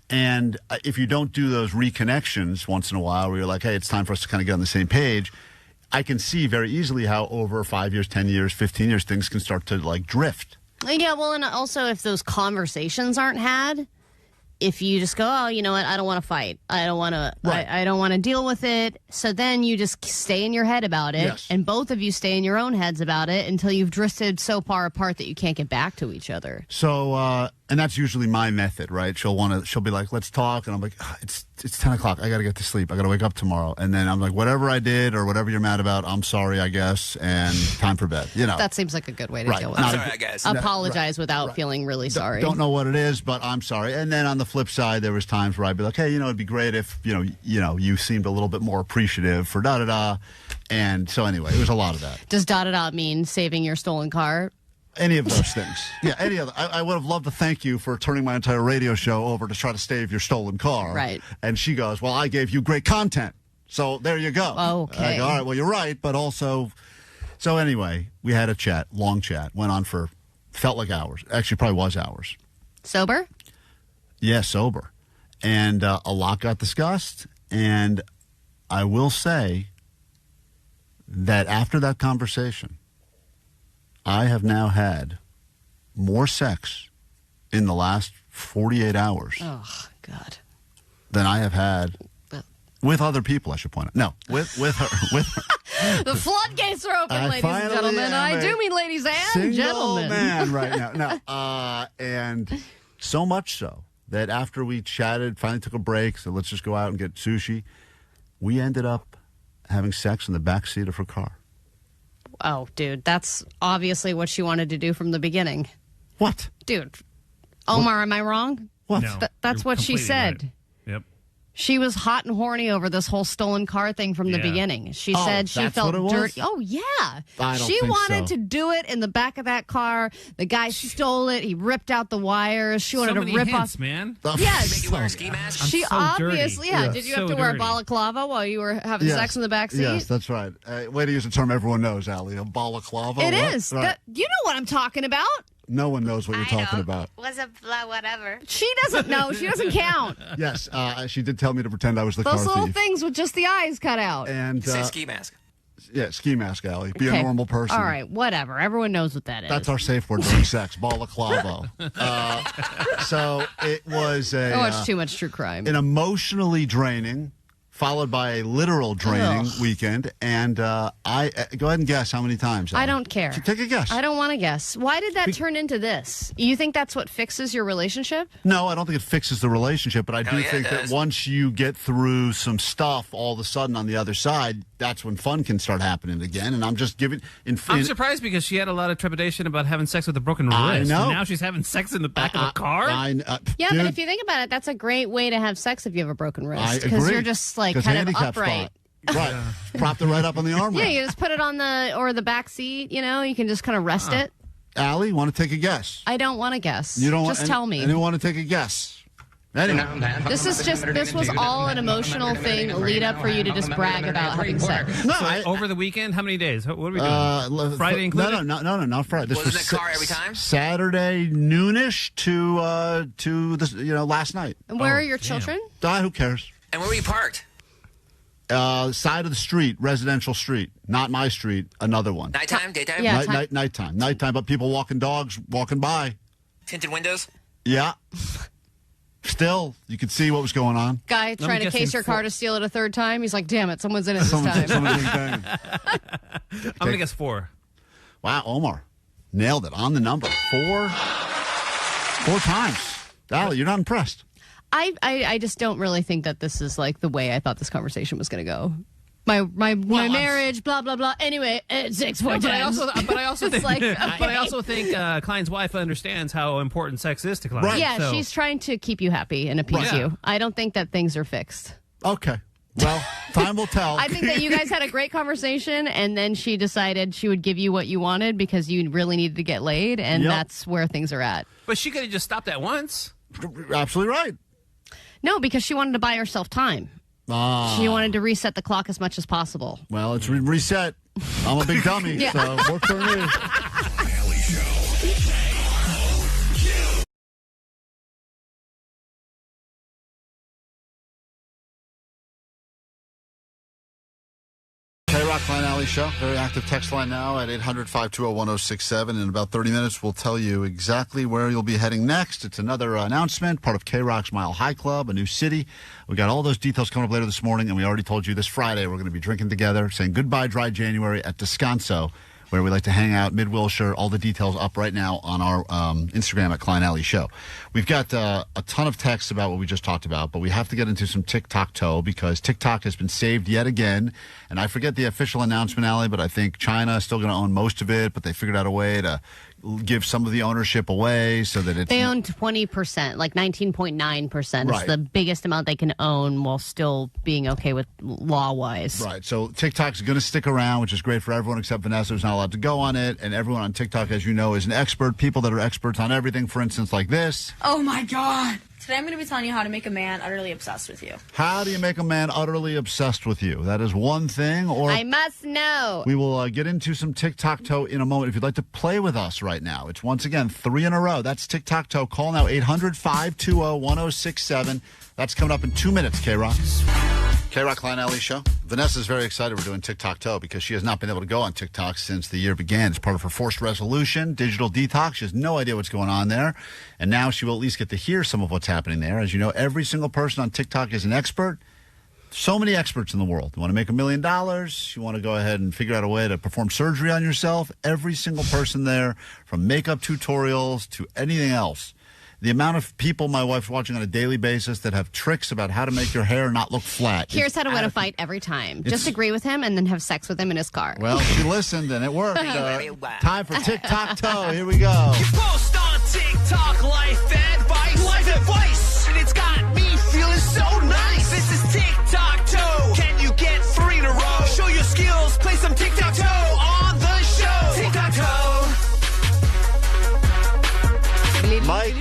And if you don't do those reconnections once in a while where you're like, hey, it's time for us to kind of get on the same page, I can see very easily how over 5 years, 10 years, 15 years, things can start to, like, drift. Yeah, well, and also if those conversations aren't had... If you just go, oh, you know what? I don't want to fight. I don't want to. Right. I don't want to deal with it. So then you just stay in your head about it, yes. And both of you stay in your own heads about it until you've drifted so far apart that you can't get back to each other. So, and that's usually my method, right? She'll be like, let's talk, and I'm like, it's 10 o'clock. I got to get to sleep. I got to wake up tomorrow, and then I'm like, whatever I did or whatever you're mad about, I'm sorry, I guess, and time for bed. That seems like a good way to deal with it. I'm sorry, I guess. Apologize without feeling really sorry. Don't know what it is, but I'm sorry. And then on the flip side, there was times where I'd be like, hey, it'd be great if you seemed a little bit more appreciative for da-da-da. And so anyway, it was a lot of that. Does da-da-da mean saving your stolen car? Any of those things. Yeah, any other. I would have loved to thank you for turning my entire radio show over to try to save your stolen car. Right. And she goes, well, I gave you great content. So there you go. Okay. I go, all right, well, you're right, but also... So anyway, we had a chat, long chat, went on for, felt like hours. Actually, probably was hours. Sober? Yeah, sober. And a lot got discussed. And I will say that after that conversation, I have now had more sex in the last 48 hours. Oh, God. Than I have had with other people, I should point out. No, with her. With her. The floodgates are open, ladies and gentlemen. I do mean ladies and gentlemen. Man right now. No, and so much so that after we chatted, finally took a break, so let's just go out and get sushi, we ended up having sex in the back seat of her car. Oh, dude, that's obviously what she wanted to do from the beginning. What? Dude, Omar, am I wrong? What? No, that's what she said. Right. Yep. She was hot and horny over this whole stolen car thing from the beginning. She said she felt dirty. Oh, yeah. She wanted to do it in the back of that car. The guy stole it. He ripped out the wires. She wanted to rip off. Man. Yes. Make you wear a ski mask? She obviously, dirty. Did you have to wear a balaclava while you were having sex in the back seat? Yes, that's right. Way to use a term everyone knows, Allie. A balaclava. It is. Right. You know what I'm talking about. No one knows what you're talking about. Was a blah, whatever. She doesn't know. She doesn't count. Yes, she did tell me to pretend I was the car Those thief. little things with just the eyes cut out. And Say ski mask. Yeah, ski mask, Allie. Be a normal person. All right, whatever. Everyone knows what that is. That's our safe word during sex, balaclava. So it was I watch too much true crime. An emotionally draining, followed by a literal draining weekend. And I go ahead and guess how many times. I don't care. Take a guess. I don't want to guess. Why did that turn into this? You think that's what fixes your relationship? No, I don't think it fixes the relationship, but I do think that once you get through some stuff, all of a sudden on the other side, that's when fun can start happening again. And I'm just giving... I'm surprised because she had a lot of trepidation about having sex with a broken wrist. I know. And now she's having sex in the back of a car? Yeah, dude, but if you think about it, that's a great way to have sex if you have a broken I wrist. agree. Because you're just like kind of upright. Right. Propped it right up on the arm. Yeah, you just put it on the back seat, you know, you can just kind of rest it. Allie, want to take a guess? I don't want to guess. You don't just tell me. Anyone want to take a guess? Anyway. This was all an emotional thing, a lead up for you to just brag about having sex. No, over the weekend, how many days? What are we doing? Friday included? No, not Friday. This Was was it a car every time? Saturday noonish to this, last night. And where are your children? Who cares? And where were you parked? Side of the street, residential street, not my street, another one. Nighttime, daytime? Yeah, nighttime. But people walking by. Tinted windows? Yeah. Still, you could see what was going on. Guy trying to case your car to steal it a third time. He's like, damn it, someone's in it this time. Someone's in I'm going to guess 4. Wow, Omar nailed it on the number. 4 times. Allie, you're not impressed. I just don't really think that this is like the way I thought this conversation was going to go. My marriage, blah blah blah. Anyway, 6 more times. But I also think Klein's wife understands how important sex is to Klein. Right. Yeah, So- she's trying to keep you happy and appease Right. you. I don't think that things are fixed. Okay. Well, time will tell. I think that you guys had a great conversation, and then she decided she would give you what you wanted because you really needed to get laid, and that's where things are at. But she could have just stopped at once. Absolutely right. No, because she wanted to buy herself time. She wanted to reset the clock as much as possible. Well, it's reset. I'm a big dummy, so work for me. KROQ Klein Ally Show. Very active text line now at 800-520-1067. In about 30 minutes, we'll tell you exactly where you'll be heading next. It's another announcement, part of KROQ's Mile High Club, a new city. We got all those details coming up later this morning, and we already told you this Friday we're going to be drinking together, saying goodbye dry January at Descanso, where we like to hang out, mid-Wilshire. All the details up right now on our Instagram at Klein Ally Show. We've got a ton of texts about what we just talked about, but we have to get into some Tic-Tac-Toe because TikTok has been saved yet again. And I forget the official announcement, Ally, but I think China is still going to own most of it, but they figured out a way to give some of the ownership away so that it's... They own 20%, like 19.9%. Right. It's the biggest amount they can own while still being okay with law-wise. Right. So TikTok's going to stick around, which is great for everyone except Vanessa, who's not allowed to go on it. And everyone on TikTok, as you know, is an expert. People that are experts on everything, for instance, like this. Oh, my God. Today I'm going to be telling you how to make a man utterly obsessed with you. How do you make a man utterly obsessed with you? That is one thing. Or I must know. We will get into some Tic-Tac-Toe in a moment. If you'd like to play with us right now, it's once again 3 in a row. That's Tic-Tac-Toe. Call now 800-520-1067. That's coming up in 2 minutes, KROQ. KROQ Klein Ally Show. Vanessa's very excited we're doing Tic-Tac-Toe because she has not been able to go on TikTok since the year began. It's part of her forced resolution, digital detox. She has no idea what's going on there. And now she will at least get to hear some of what's happening there. As you know, every single person on TikTok is an expert. So many experts in the world. You want to make $1 million? You want to go ahead and figure out a way to perform surgery on yourself? Every single person there, from makeup tutorials to anything else. The amount of people my wife's watching on a daily basis that have tricks about how to make your hair not look flat. Here's how to win a fight every time. Just agree with him and then have sex with him in his car. Well, she listened and it worked. Time for Tic-Tac-Toe. Here we go. You post on TikTok life advice. Life advice. And it's got me feeling so nice. This is Tic-Tac-Toe. Can you get 3 in a row? Show your skills. Play some Tic-Tac-Toe on the show. Tic-Tac-Toe. Mike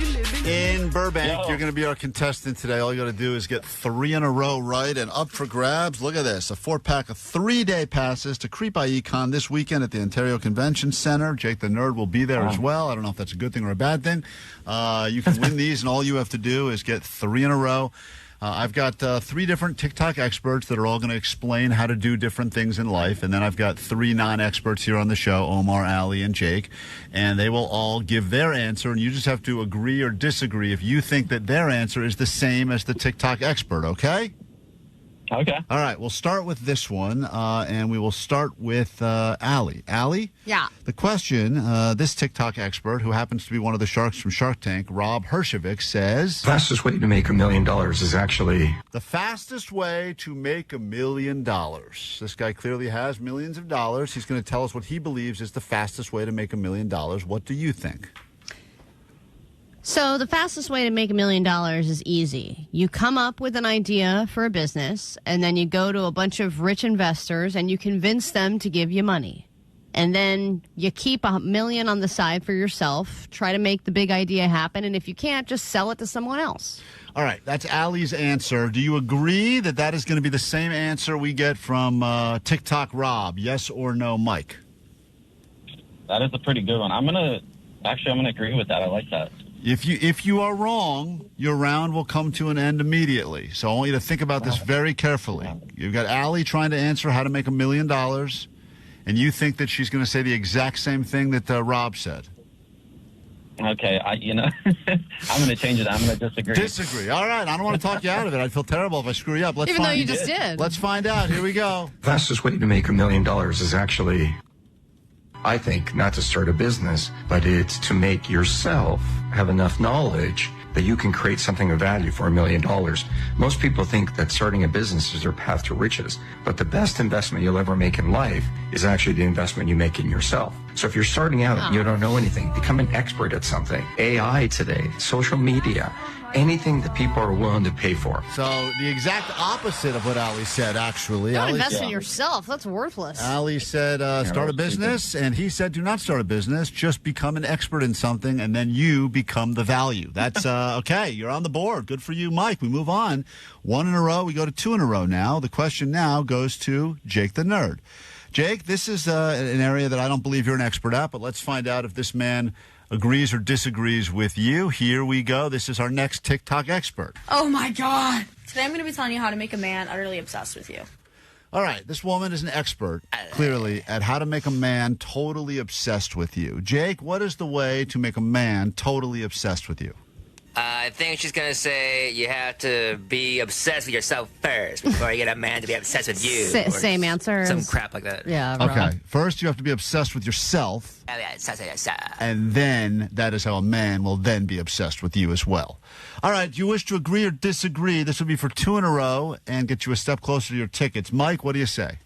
in Burbank, you're going to be our contestant today. All you got to do is get 3 in a row right and up for grabs. Look at this, a 4-pack of 3-day passes to Creep I.E. Con this weekend at the Ontario Convention Center. Jake the Nerd will be there as well. I don't know if that's a good thing or a bad thing. You can win these, and all you have to do is get 3 in a row. I've got 3 different TikTok experts that are all going to explain how to do different things in life. And then I've got 3 non-experts here on the show, Omar, Ali, and Jake. And they will all give their answer. And you just have to agree or disagree if you think that their answer is the same as the TikTok expert, okay? Okay. All right, we'll start with this one, and we will start with Ali. Ali? Yeah. The question, this TikTok expert, who happens to be one of the sharks from Shark Tank, Rob Hershovic, says... Fastest way to make $1 million is actually... The fastest way to make $1 million. This guy clearly has millions of dollars. He's going to tell us what he believes is the fastest way to make $1 million. What do you think? So the fastest way to make $1 million is easy. You come up with an idea for a business, and then you go to a bunch of rich investors, and you convince them to give you money. And then you keep $1 million on the side for yourself, try to make the big idea happen, and if you can't, just sell it to someone else. All right, that's Ali's answer. Do you agree that that is going to be the same answer we get from TikTok Rob? Yes or no, Mike? That is a pretty good one. I'm gonna agree with that. I like that. If you are wrong, your round will come to an end immediately. So I want you to think about this very carefully. You've got Ali trying to answer how to make $1 million, and you think that she's going to say the exact same thing that Rob said. Okay, I'm going to change it. I'm going to disagree. Disagree. All right. I don't want to talk you out of it. I'd feel terrible if I screw you up. Even though you just did. Let's find out. Here we go. Fastest way to make $1 million is actually, I think, not to start a business, but it's to make yourself have enough knowledge that you can create something of value for $1 million. Most people think that starting a business is their path to riches, but the best investment you'll ever make in life is actually the investment you make in yourself. So if you're starting out and you don't know anything, become an expert at something. AI today, social media, anything that people are willing to pay for. So the exact opposite of what Ali said, actually. Don't invest in yourself. That's worthless. Ali said start a business, and he said do not start a business. Just become an expert in something, and then you become the value. That's okay. You're on the board. Good for you, Mike. We move on. 1 in a row. We go to 2 in a row now. The question now goes to Jake the Nerd. Jake, this is an area that I don't believe you're an expert at, but let's find out if this man agrees or disagrees with you. Here we go. This is our next TikTok expert. Oh, my God. Today I'm going to be telling you how to make a man utterly obsessed with you. All right. This woman is an expert, clearly, at how to make a man totally obsessed with you. Jake, what is the way to make a man totally obsessed with you? I think she's going to say you have to be obsessed with yourself first before you get a man to be obsessed with you. Same answer. Some crap like that. Yeah. Okay. First, you have to be obsessed with yourself. And then that is how a man will then be obsessed with you as well. All right. Do you wish to agree or disagree? This would be for 2 in a row and get you a step closer to your tickets. Mike, what do you say?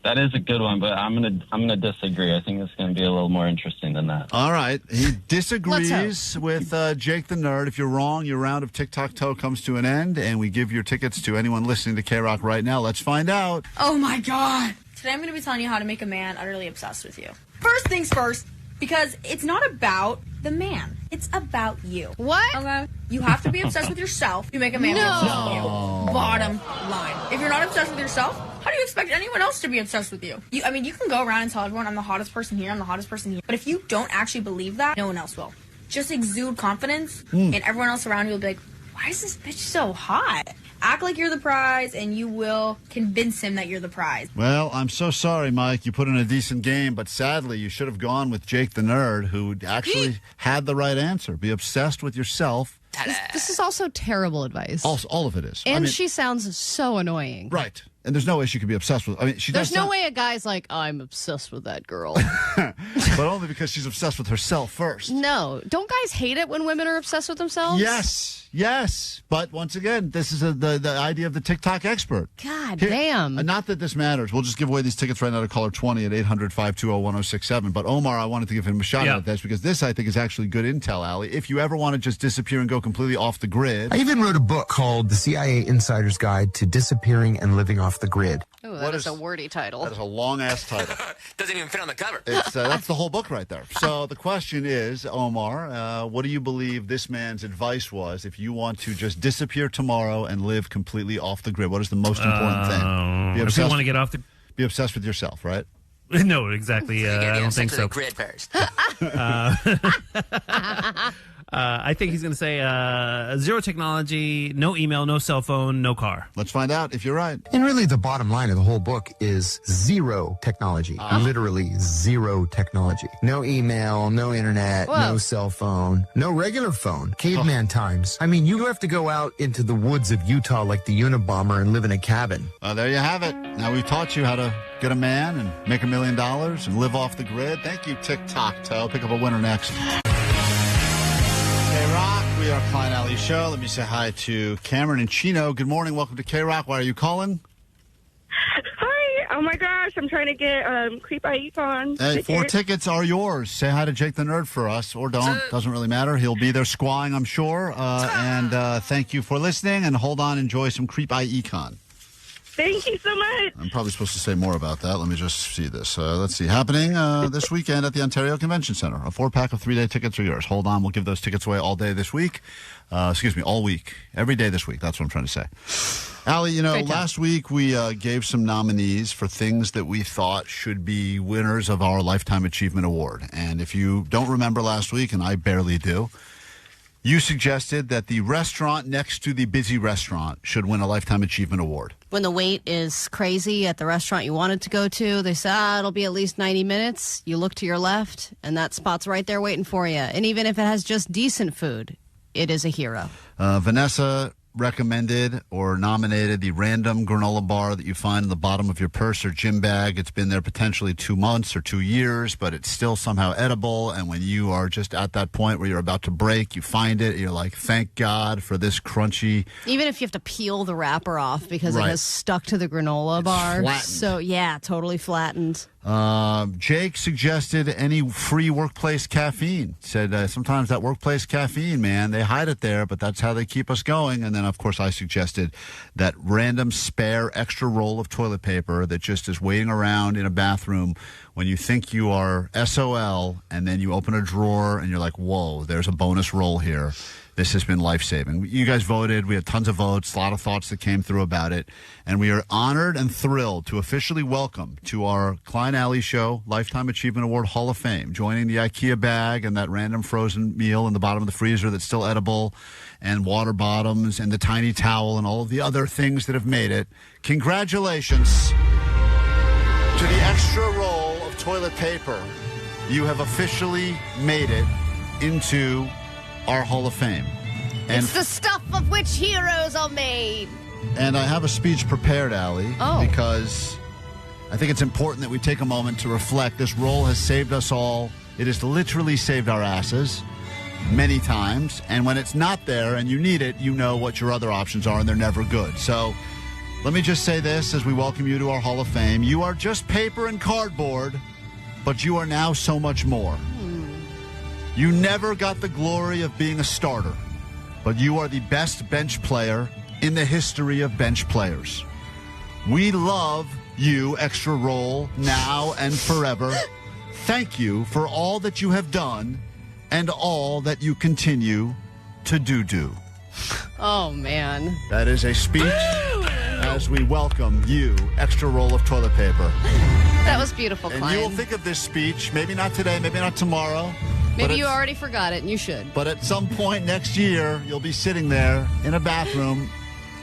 That is a good one, but I'm gonna disagree. I think it's gonna be a little more interesting than that. All right. He disagrees with Jake the Nerd. If you're wrong, your round of Tic-Tac-Toe comes to an end, and we give your tickets to anyone listening to KROQ right now. Let's find out. Oh, my God. Today I'm going to be telling you how to make a man utterly obsessed with you. First things first, because it's not about the man. It's about you. What? Okay? You have to be obsessed with yourself to make a man obsessed with you. Bottom line. If you're not obsessed with yourself, how do you expect anyone else to be obsessed with you? You can go around and tell everyone, I'm the hottest person here, I'm the hottest person here. But if you don't actually believe that, no one else will. Just exude confidence, and everyone else around you will be like, why is this bitch so hot? Act like you're the prize, and you will convince him that you're the prize. Well, I'm so sorry, Mike. You put in a decent game, but sadly, you should have gone with Jake the Nerd, who actually had the right answer. Be obsessed with yourself. This is also terrible advice. All of it is. And she sounds so annoying. Right. And there's no way she could be obsessed with. There's no way a guy's like, I'm obsessed with that girl. But only because she's obsessed with herself first. No. Don't guys hate it when women are obsessed with themselves? Yes. But once again, this is the idea of the TikTok expert. God damn. Not that this matters. We'll just give away these tickets right now to caller 20 at 800-520-1067. But Omar, I wanted to give him a shot at this because this, I think, is actually good intel, Allie. If you ever want to just disappear and go completely off the grid. I even wrote a book called The CIA Insider's Guide to Disappearing and Living Off the Grid. Ooh, that is a wordy title. That is a long-ass title. Doesn't even fit on the cover. That's the whole book right there. So the question is, Omar, what do you believe this man's advice was if you want to just disappear tomorrow and live completely off the grid? What is the most important thing? If you want to get off the... Be obsessed with yourself, right? No, exactly. I don't think so. The grid first. I think he's going to say zero technology, no email, no cell phone, no car. Let's find out if you're right. And really the bottom line of the whole book is zero technology. Literally zero technology. No email, no internet, no cell phone, no regular phone. Caveman times. I mean, you have to go out into the woods of Utah like the Unabomber and live in a cabin. There you have it. Now we've taught you how to get a man and make $1 million and live off the grid. Thank you, Tic-Tac-Toe. Pick up a winner next. KROQ, we are Klein Ally Show. Let me say hi to Cameron and Chino. Good morning. Welcome to KROQ. Why are you calling? Hi. Oh, my gosh. I'm trying to get Creep I.E on. Hey, 4 tickets are yours. Say hi to Jake the Nerd for us, or don't. Doesn't really matter. He'll be there squawing, I'm sure. And thank you for listening. And hold on. Enjoy some Creep I.E con. Thank you so much. I'm probably supposed to say more about that. Let me just see this. Let's see. Happening this weekend at the Ontario Convention Center. A 4-pack of 3-day tickets are yours. Hold on. We'll give those tickets away all day this week. All week. Every day this week. That's what I'm trying to say. Allie, last week we gave some nominees for things that we thought should be winners of our Lifetime Achievement Award. And if you don't remember last week, and I barely do, you suggested that the restaurant next to the busy restaurant should win a Lifetime Achievement Award. When the wait is crazy at the restaurant you wanted to go to, they say, it'll be at least 90 minutes. You look to your left, and that spot's right there waiting for you. And even if it has just decent food, it is a hero. Vanessa recommended or nominated the random granola bar that you find in the bottom of your purse or gym bag. It's been there potentially 2 months or 2 years, but it's still somehow edible. And when you are just at that point where you're about to break, you find it, you're like, thank God for this crunchy. Even if you have to peel the wrapper off because it has stuck to the granola bar. Flattened. So, yeah, totally flattened. Jake suggested any free workplace caffeine. Said sometimes that workplace caffeine, man, they hide it there, but that's how they keep us going. And then, of course, I suggested that random spare extra roll of toilet paper that just is waiting around in a bathroom when you think you are SOL, and then you open a drawer and you're like, whoa, there's a bonus roll here. This has been life-saving. You guys voted. We had tons of votes, a lot of thoughts that came through about it. And we are honored and thrilled to officially welcome to our Klein Ally Show Lifetime Achievement Award Hall of Fame, joining the IKEA bag and that random frozen meal in the bottom of the freezer that's still edible, and water bottoms and the tiny towel and all of the other things that have made it. Congratulations to the extra roll of toilet paper. You have officially made it into our Hall of Fame. And it's the stuff of which heroes are made. And I have a speech prepared, Allie, because I think it's important that we take a moment to reflect. This role has saved us all. It has literally saved our asses many times. And when it's not there and you need it, you know what your other options are, and they're never good. So Let me just say this as we welcome you to our Hall of Fame. You are just paper and cardboard, but you are now so much more. You never got the glory of being a starter, but you are the best bench player in the history of bench players. We love you, extra roll, now and forever. Thank you for all that you have done and all that you continue to do. Oh, man. That is a speech as we welcome you, extra roll of toilet paper. That was beautiful, Klein. And you will think of this speech, maybe not today, maybe not tomorrow. Maybe you already forgot it, and you should. But at some point next year, you'll be sitting there in a bathroom,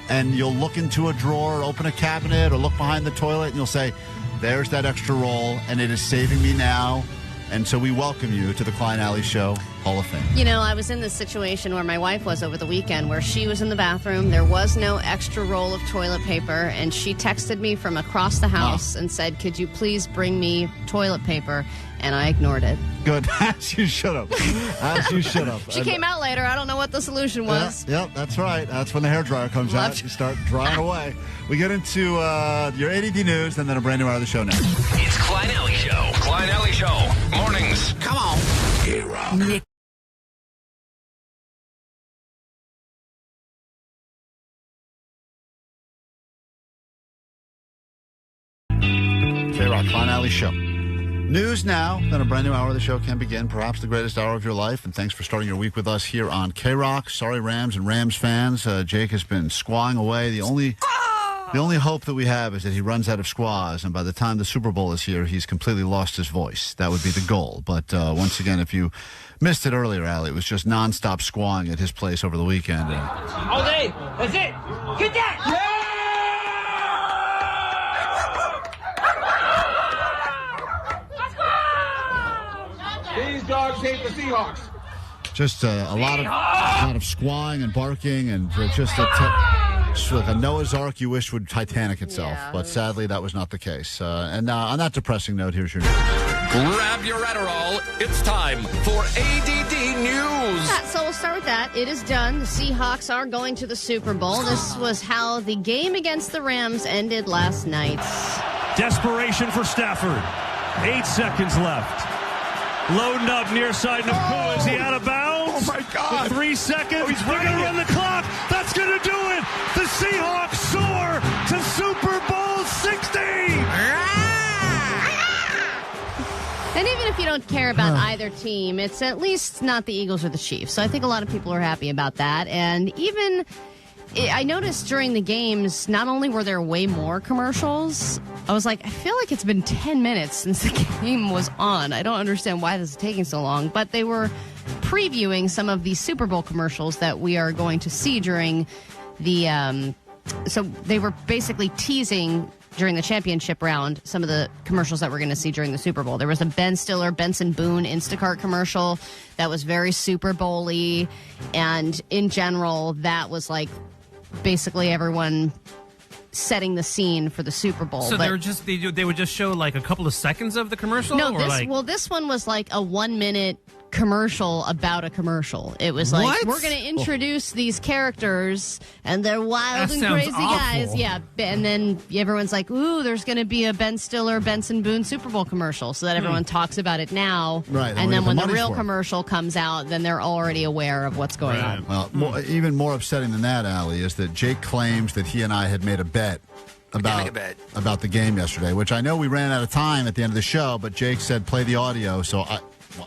and you'll look into a drawer, or open a cabinet, or look behind the toilet, and you'll say, there's that extra roll, and it is saving me now. And so we welcome you to the Klein Ally Show Hall of Fame. You know, I was in this situation where my wife was over the weekend, where she was in the bathroom. There was no extra roll of toilet paper, and she texted me from across the house and said, could you please bring me toilet paper? And I ignored it. Good. As you should have. As you should have. She came out later. I don't know what the solution was. Yep, that's right. That's when the hairdryer comes out. You start drying away. We get into your A.D.D news, and then a brand new hour of the show next. It's Klein Ally Show. Klein Ally Show. Mornings. Come on. KROQ. KROQ, Klein Ally Show. News now, then a brand new hour of the show can begin, perhaps the greatest hour of your life, and thanks for starting your week with us here on KROQ. Sorry, Rams and Rams fans. Jake has been squawing away. The only hope that we have is that he runs out of squaws, and by the time the Super Bowl is here, he's completely lost his voice. That would be the goal. But once again, if you missed it earlier, Allie, it was just nonstop squawing at his place over the weekend. All day. That's it. Get that. Yeah! These dogs hate the Seahawks. Just a lot of squawing and barking, and just like a Noah's Ark you wish would Titanic itself. Yeah. But sadly, that was not the case. And on that depressing note, here's your news. Grab your Adderall. It's time for A.D.D News. So we'll start with that. It is done. The Seahawks are going to the Super Bowl. This was how the game against the Rams ended last night. Desperation for Stafford. 8 seconds left. Loading up near side Nakua. Is he out of bounds? Oh, my God. 3 seconds. He's going to run the clock. That's going to do it. The Seahawks soar to Super Bowl 60. And even if you don't care about either team, it's at least not the Eagles or the Chiefs. So I think a lot of people are happy about that. And even I noticed during the games, not only were there way more commercials, I was like, I feel like it's been 10 minutes since the game was on. I don't understand why this is taking so long. But they were previewing some of the Super Bowl commercials that we are going to see during the so they were basically teasing during the championship round some of the commercials that we're going to see during the Super Bowl. There was a Ben Stiller, Benson Boone Instacart commercial that was very Super Bowl-y. And in general, that was like basically everyone setting the scene for the Super Bowl. So they would just show like a couple of seconds of the commercial? No, this one was like a 1 minute commercial about a commercial. It was like, what? We're going to introduce these characters, and they're wild that and sounds crazy awful. guys. Yeah, and then everyone's like, ooh, there's going to be a Ben Stiller, Benson Boone Super Bowl commercial, so that everyone talks about it now. Right. And then when the real commercial comes out, then they're already aware of what's going on. Well, even more upsetting than that, Allie, is that Jake claims that he and I had made a bet about the game yesterday, which I know we ran out of time at the end of the show, but Jake said play the audio, so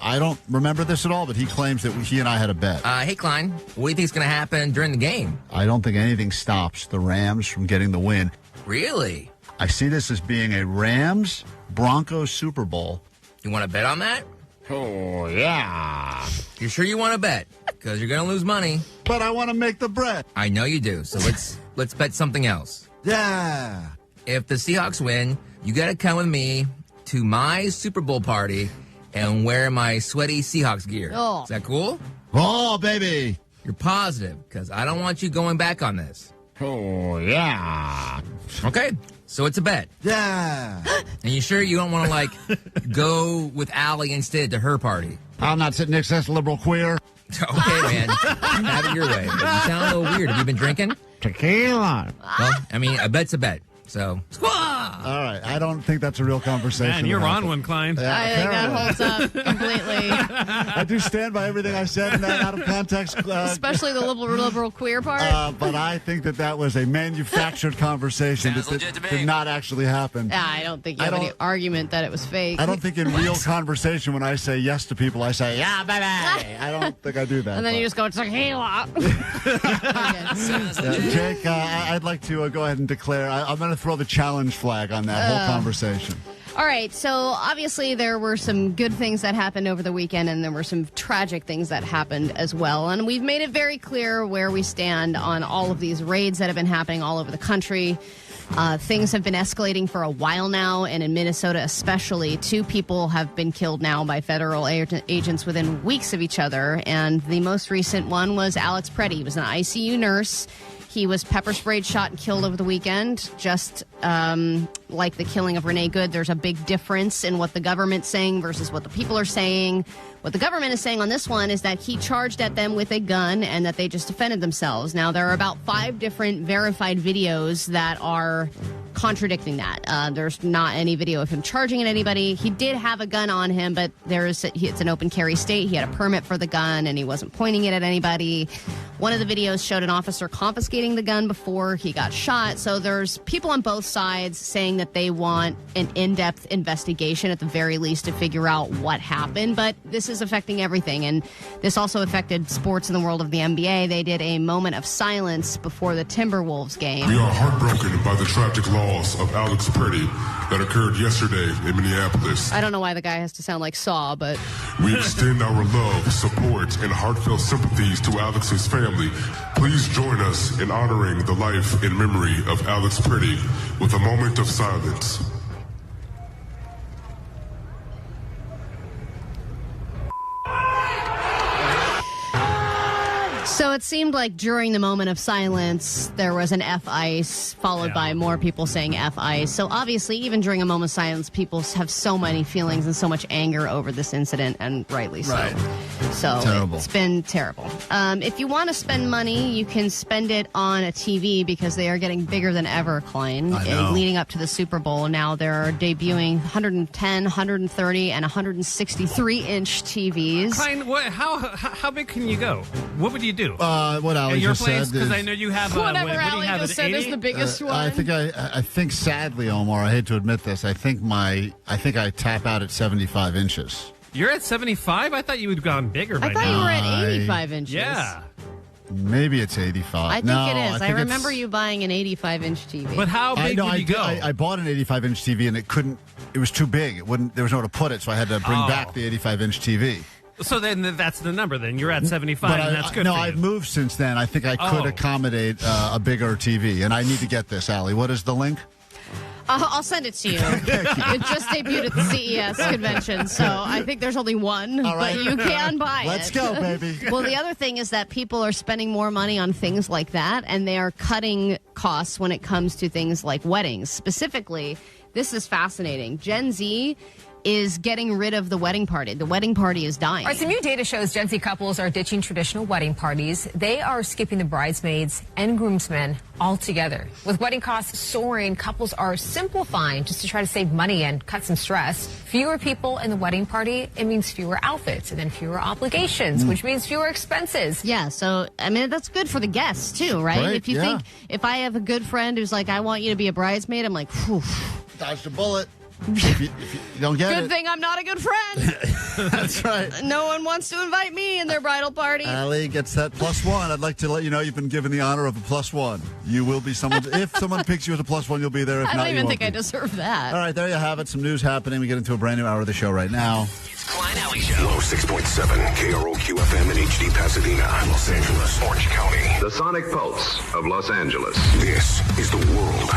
I don't remember this at all, but he claims that he and I had a bet. Hey, Klein, what do you think is going to happen during the game? I don't think anything stops the Rams from getting the win. Really? I see this as being a Rams-Broncos Super Bowl. You want to bet on that? Oh, yeah. You sure you want to bet? Because you're going to lose money. But I want to make the bet. I know you do, so let's bet something else. Yeah. If the Seahawks win, you got to come with me to my Super Bowl party and wear my sweaty Seahawks gear. Oh. Is that cool? Oh, baby. You're positive, because I don't want you going back on this. Oh, yeah. Okay, so it's a bet. Yeah. And you sure you don't want to, go with Allie instead to her party? I'm not sitting next to this liberal queer. Okay, man. Have it your way. But you sound a little weird. Have you been drinking? Tequila. Well, I mean, a bet's a bet. So, squaw! All right. I don't think that's a real conversation. Man, you're on one, Klein. Yeah, I think that holds up completely. I do stand by everything I said in that out of context. Especially the liberal queer part. But I think that was a manufactured conversation that did not actually happen. I don't think you have any argument that it was fake. I don't think in real conversation when I say yes to people, I say, yeah, baby. I don't think I do that. And then you just go, tequila. Jake, I'd like to go ahead and declare, I'm going to throw the challenge flag on that whole conversation. All right, so obviously there were some good things that happened over the weekend, and there were some tragic things that happened as well. And we've made it very clear where we stand on all of these raids that have been happening all over the country. Things have been escalating for a while now, and in Minnesota especially, 2 people have been killed now by federal agents within weeks of each other. And the most recent one was Alex Honnold. He was an ICU nurse. He was pepper sprayed, shot, and killed over the weekend. Just like the killing of Renee Good, there's a big difference in what the government's saying versus what the people are saying. What the government is saying on this one is that he charged at them with a gun and that they just defended themselves. Now, there are about 5 different verified videos that are contradicting that. There's not any video of him charging at anybody. He did have a gun on him, but it's an open carry state. He had a permit for the gun, and he wasn't pointing it at anybody. One of the videos showed an officer confiscating the gun before he got shot. So there's people on both sides saying that they want an in-depth investigation at the very least to figure out what happened. But this is affecting everything, and this also affected sports in the world of the NBA. They did a moment of silence before the Timberwolves game. We are heartbroken by the tragic loss of Alex Honnold that occurred yesterday in Minneapolis. I don't know why the guy has to sound like Saw, but... We extend our love, support, and heartfelt sympathies to Alex's family. Please join us in honoring the life and memory of Alex Honnold with a moment of silence. So it seemed like during the moment of silence, there was an F-ice, followed by more people saying F-ice. So obviously, even during a moment of silence, people have so many feelings and so much anger over this incident, and rightly so. Right. So terrible. It's been terrible. If you want to spend money, you can spend it on a TV because they are getting bigger than ever, Klein. Leading up to the Super Bowl, now they're debuting 110, 130, and 163-inch TVs. Klein, how big can you go? What would you do? What Ali your just place? said Because is... I know you have... Whatever what do you Ali have, just an said 80? is the biggest one. I think sadly, Omar, I hate to admit this, I think I tap out at 75 inches. You're at 75? I thought you had gone bigger by now. I thought you were at 85 inches. Yeah. Maybe it's 85. I think it is. I remember you buying an 85-inch TV. But how big would you go? I bought an 85-inch TV, and it was too big. There was nowhere to put it, so I had to bring back the 85-inch TV. So then that's the number then. You're at 75, and that's good for you. I've moved since then. I think I could accommodate a bigger TV, and I need to get this, Allie. What is the link? I'll send it to you. It just debuted at the CES convention, so I think there's only one, but you can buy it. Let's go, baby. Well, the other thing is that people are spending more money on things like that, and they are cutting costs when it comes to things like weddings. Specifically, this is fascinating. Gen Z is getting rid of the wedding party. The wedding party is dying. All right, some new data shows Gen Z couples are ditching traditional wedding parties. They are skipping the bridesmaids and groomsmen altogether. With wedding costs soaring, couples are simplifying just to try to save money and cut some stress. Fewer people in the wedding party, it means fewer outfits and then fewer obligations, which means fewer expenses. Yeah, so, I mean, that's good for the guests, too, right? If you think, if I have a good friend who's like, I want you to be a bridesmaid, I'm like, whew. Dodged a bullet. If you don't get Good thing I'm not a good friend. That's right. No one wants to invite me in their bridal party. Allie gets that +1. I'd like to let you know you've been given the honor of a +1. You will be someone. If someone picks you as a +1, you'll be there. If I not, don't even think I I deserve that. All right, there you have it. Some news happening. We get into a brand new hour of the show right now. It's Klein Ally Show. 106.7 KROQ FM in HD Pasadena, Los Angeles, Orange County. The Sonic Pulse of Los Angeles. This is the world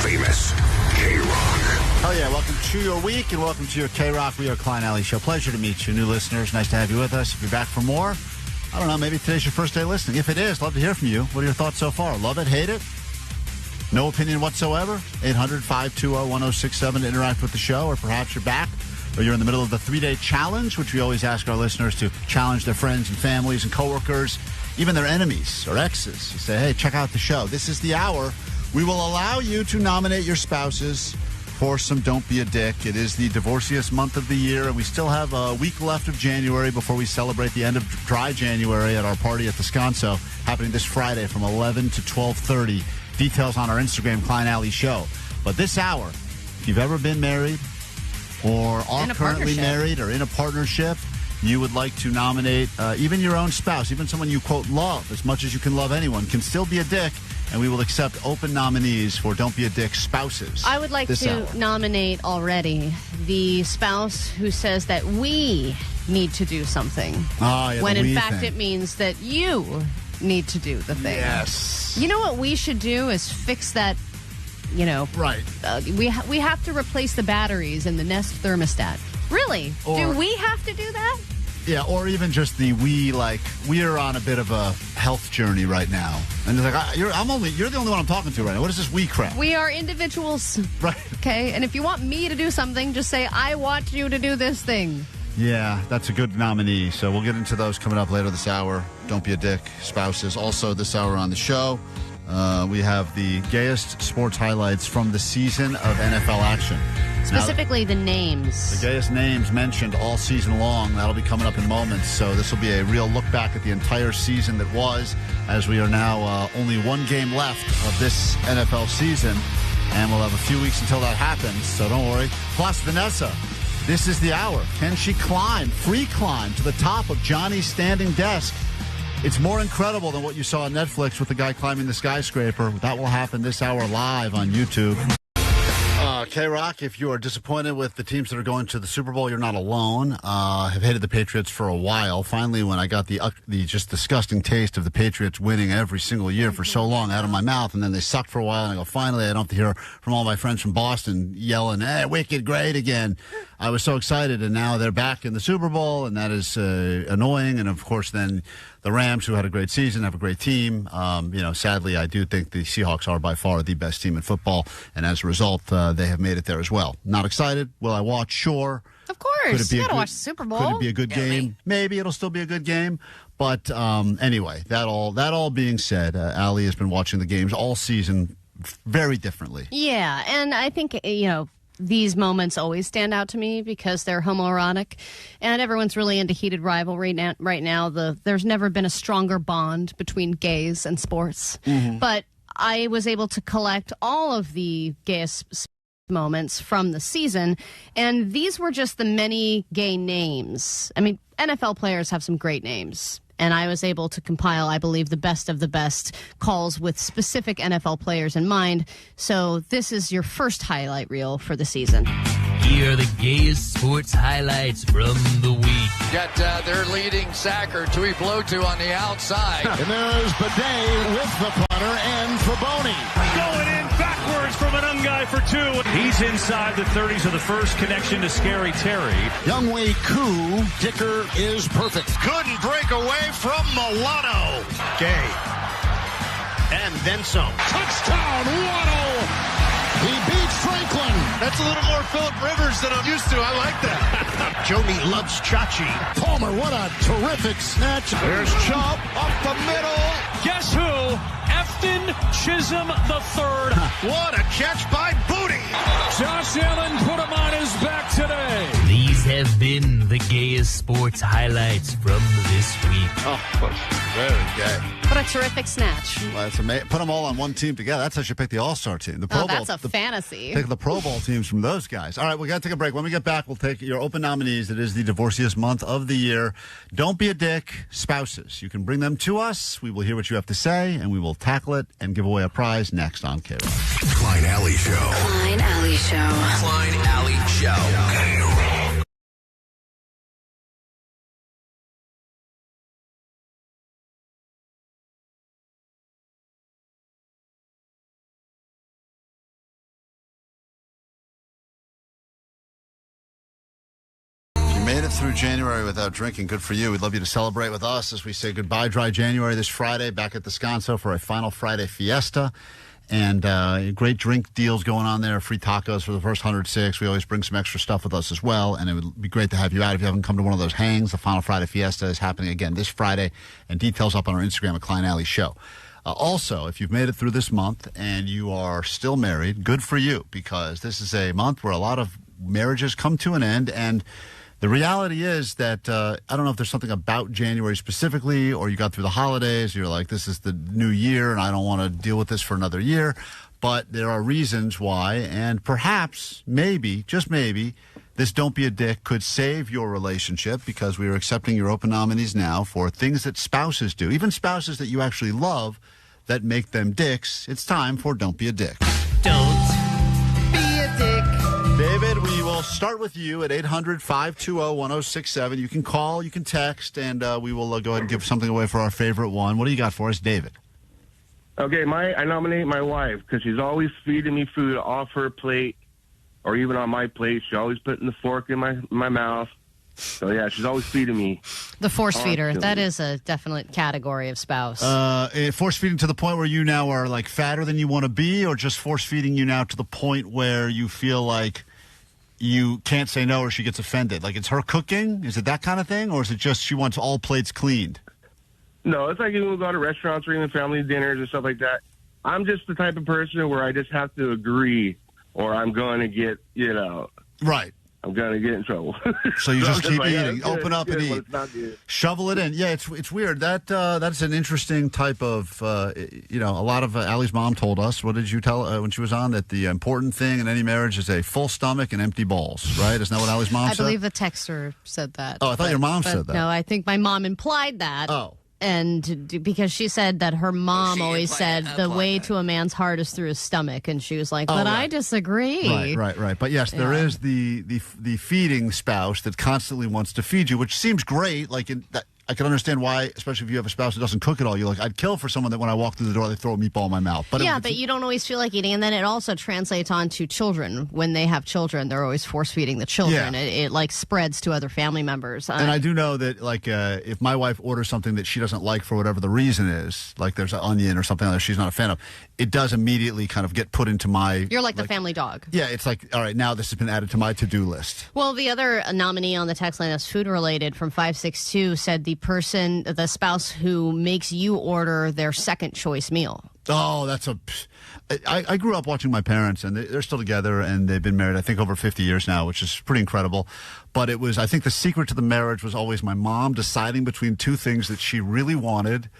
famous KROQ. Oh, yeah. Welcome to your week and welcome to your KROQ. We are Klein Ally Show. Pleasure to meet you, new listeners. Nice to have you with us. If you're back for more, I don't know, maybe today's your first day listening. If it is, love to hear from you. What are your thoughts so far? Love it? Hate it? No opinion whatsoever? 800-520-1067 to interact with the show, or perhaps you're back or you're in the middle of the 3-day challenge, which we always ask our listeners to challenge their friends and families and coworkers, even their enemies or exes. You say, hey, check out the show. This is the hour. We will allow you to nominate your spouses for some Don't Be a Dick. It is the divorciest month of the year, and we still have a week left of January before we celebrate the end of dry January at our party at the Sconso, happening this Friday from 11 to 12:30. Details on our Instagram, Klein Ally Show. But this hour, if you've ever been married or are currently married or in a partnership, you would like to nominate even your own spouse, even someone you, quote, love as much as you can love anyone, can still be a dick. And we will accept open nominees for Don't Be a Dick spouses. I would like to nominate already the spouse who says that we need to do something. When in fact it means that you need to do the thing. Yes. You know what we should do is fix that, Right. We have to replace the batteries in the Nest thermostat. Really? Do we have to do that? Yeah, or even just we're on a bit of a health journey right now. And it's like, you're the only one I'm talking to right now. What is this we crap? We are individuals. Right. Okay, and if you want me to do something, just say, I want you to do this thing. Yeah, that's a good nominee. So we'll get into those coming up later this hour. Don't Be a Dick, spouses. Also this hour on the show, we have the gayest sports highlights from the season of NFL action. Specifically the names. The gayest names mentioned all season long. That'll be coming up in moments. So this will be a real look back at the entire season that was, as we are now only one game left of this NFL season. And we'll have a few weeks until that happens, so don't worry. Plus, Vanessa, this is the hour. Can she free climb to the top of Johnny's standing desk? It's more incredible than what you saw on Netflix with the guy climbing the skyscraper. That will happen this hour live on YouTube. KROQ, if you are disappointed with the teams that are going to the Super Bowl, you're not alone. Have hated the Patriots for a while. Finally, when I got the just disgusting taste of the Patriots winning every single year for so long out of my mouth, and then they sucked for a while, and I go, finally, I don't have to hear from all my friends from Boston yelling, hey, wicked great again. I was so excited, and now they're back in the Super Bowl, and that is annoying. And, of course, then the Rams, who had a great season, have a great team. Sadly, I do think the Seahawks are by far the best team in football, and as a result, they have made it there as well. Not excited. Will I watch? Sure. Of course. You got to watch the Super Bowl. Could it be a good game? Maybe it'll still be a good game. But anyway, that all being said, Allie has been watching the games all season very differently. Yeah, and I think, these moments always stand out to me because they're homoerotic, and everyone's really into heated rivalry right now. There's never been a stronger bond between gays and sports. Mm-hmm. But I was able to collect all of the gayest moments from the season, and these were just the many gay names. I mean, NFL players have some great names. And I was able to compile, I believe, the best of the best calls with specific NFL players in mind. So this is your first highlight reel for the season. Here are the gayest sports highlights from the week. Got their leading sacker, Tui Flotu, on the outside. And there's Bidet with the punter and Faboni. Going in backwards from an guy for two. He's inside the 30s of the first connection to Scary Terry. Youngwei Koo, Dicker is perfect. Couldn't break away from Milano. Gay. And then some. Touchdown, Waddle! He beats Franklin. That's a little more Phillip Rivers than I'm used to. I like that. Joni loves Chachi. Palmer, what a terrific snatch. There's Chubb up the middle. Guess who? Efton Chisholm III. What a catch by Booty. Josh Allen put him on his back today. These have been the gayest sports highlights from this week. Oh, very gay. What a terrific snatch. Well, that's amazing. Put them all on one team together. That's how you should pick the All-Star team. The Pro Bowl. That's a fantasy. Take the Pro Bowl teams from those guys. All right, we got to take a break. When we get back, we'll take your open nominees. It is the divorciest month of the year. Don't be a dick, spouses. You can bring them to us. We will hear what you have to say, and we will tackle it and give away a prize next on KROQ. Klein Ally Show. Klein Ally Show. Klein Ally Show. Made it through January without drinking. Good for you. We'd love you to celebrate with us as we say goodbye dry January this Friday back at the Sconso for a final Friday Fiesta. And great drink deals going on there, free tacos for the first 106. We always bring some extra stuff with us as well, and it would be great to have you out. If you haven't come to one of those hangs, the final Friday Fiesta is happening again this Friday, and details up on our Instagram at Klein Ally Show. Also, if you've made it through this month and you are still married, good for you, because this is a month where a lot of marriages come to an end, and the reality is that I don't know if there's something about January specifically, or you got through the holidays, you're like, this is the new year, and I don't want to deal with this for another year. But there are reasons why, and perhaps, maybe, just maybe, this Don't Be a Dick could save your relationship, because we are accepting your open nominees now for things that spouses do, even spouses that you actually love that make them dicks. It's time for Don't Be a Dick. Don't be a dick. David, we will start with you at 800-520-1067. You can call, you can text, and we will go ahead and give something away for our favorite one. What do you got for us, David? Okay, I nominate my wife because she's always feeding me food off her plate or even on my plate. She's always putting the fork in my mouth. So, yeah, she's always feeding me. The force feeder. That is a definite category of spouse. Force feeding to the point where you now are, like, fatter than you want to be, or just force feeding you now to the point where you feel like you can't say no or she gets offended? Like, it's her cooking? Is it that kind of thing? Or is it just she wants all plates cleaned? No, it's like when we go to restaurants or even family dinners and stuff like that. I'm just the type of person where I just have to agree or I'm going to get, Right. I'm going to get in trouble. So you just keep like, eating. Yeah, Open up and eat. Shovel it in. Yeah, it's weird. That's an interesting type of, a lot of Allie's mom told us. What did you tell when she was on? That the important thing in any marriage is a full stomach and empty balls, right? Isn't that what Allie's mom said? I believe the texter said that. Oh, I thought your mom said that. No, I think my mom implied that. Oh. And because she said that her mom always said the way to a man's heart is through his stomach, and she was like, "But I disagree." Right. But yes, there is the feeding spouse that constantly wants to feed you, which seems great. Like I can understand why, especially if you have a spouse who doesn't cook at all. You're like, I'd kill for someone that when I walk through the door, they throw a meatball in my mouth. But but you don't always feel like eating. And then it also translates on to children. When they have children, they're always force-feeding the children. Yeah. It like spreads to other family members. And I do know that, like, if my wife orders something that she doesn't like for whatever the reason is, like there's an onion or something that she's not a fan of, it does immediately kind of get put into my... You're like the family dog. Yeah, it's like, all right, now this has been added to my to-do list. Well, the other nominee on the text line that's food-related from 562 said the spouse who makes you order their second choice meal. Oh, I grew up watching my parents, and they're still together, and they've been married, I think, over 50 years now, which is pretty incredible. But I think the secret to the marriage was always my mom deciding between two things that she really wanted,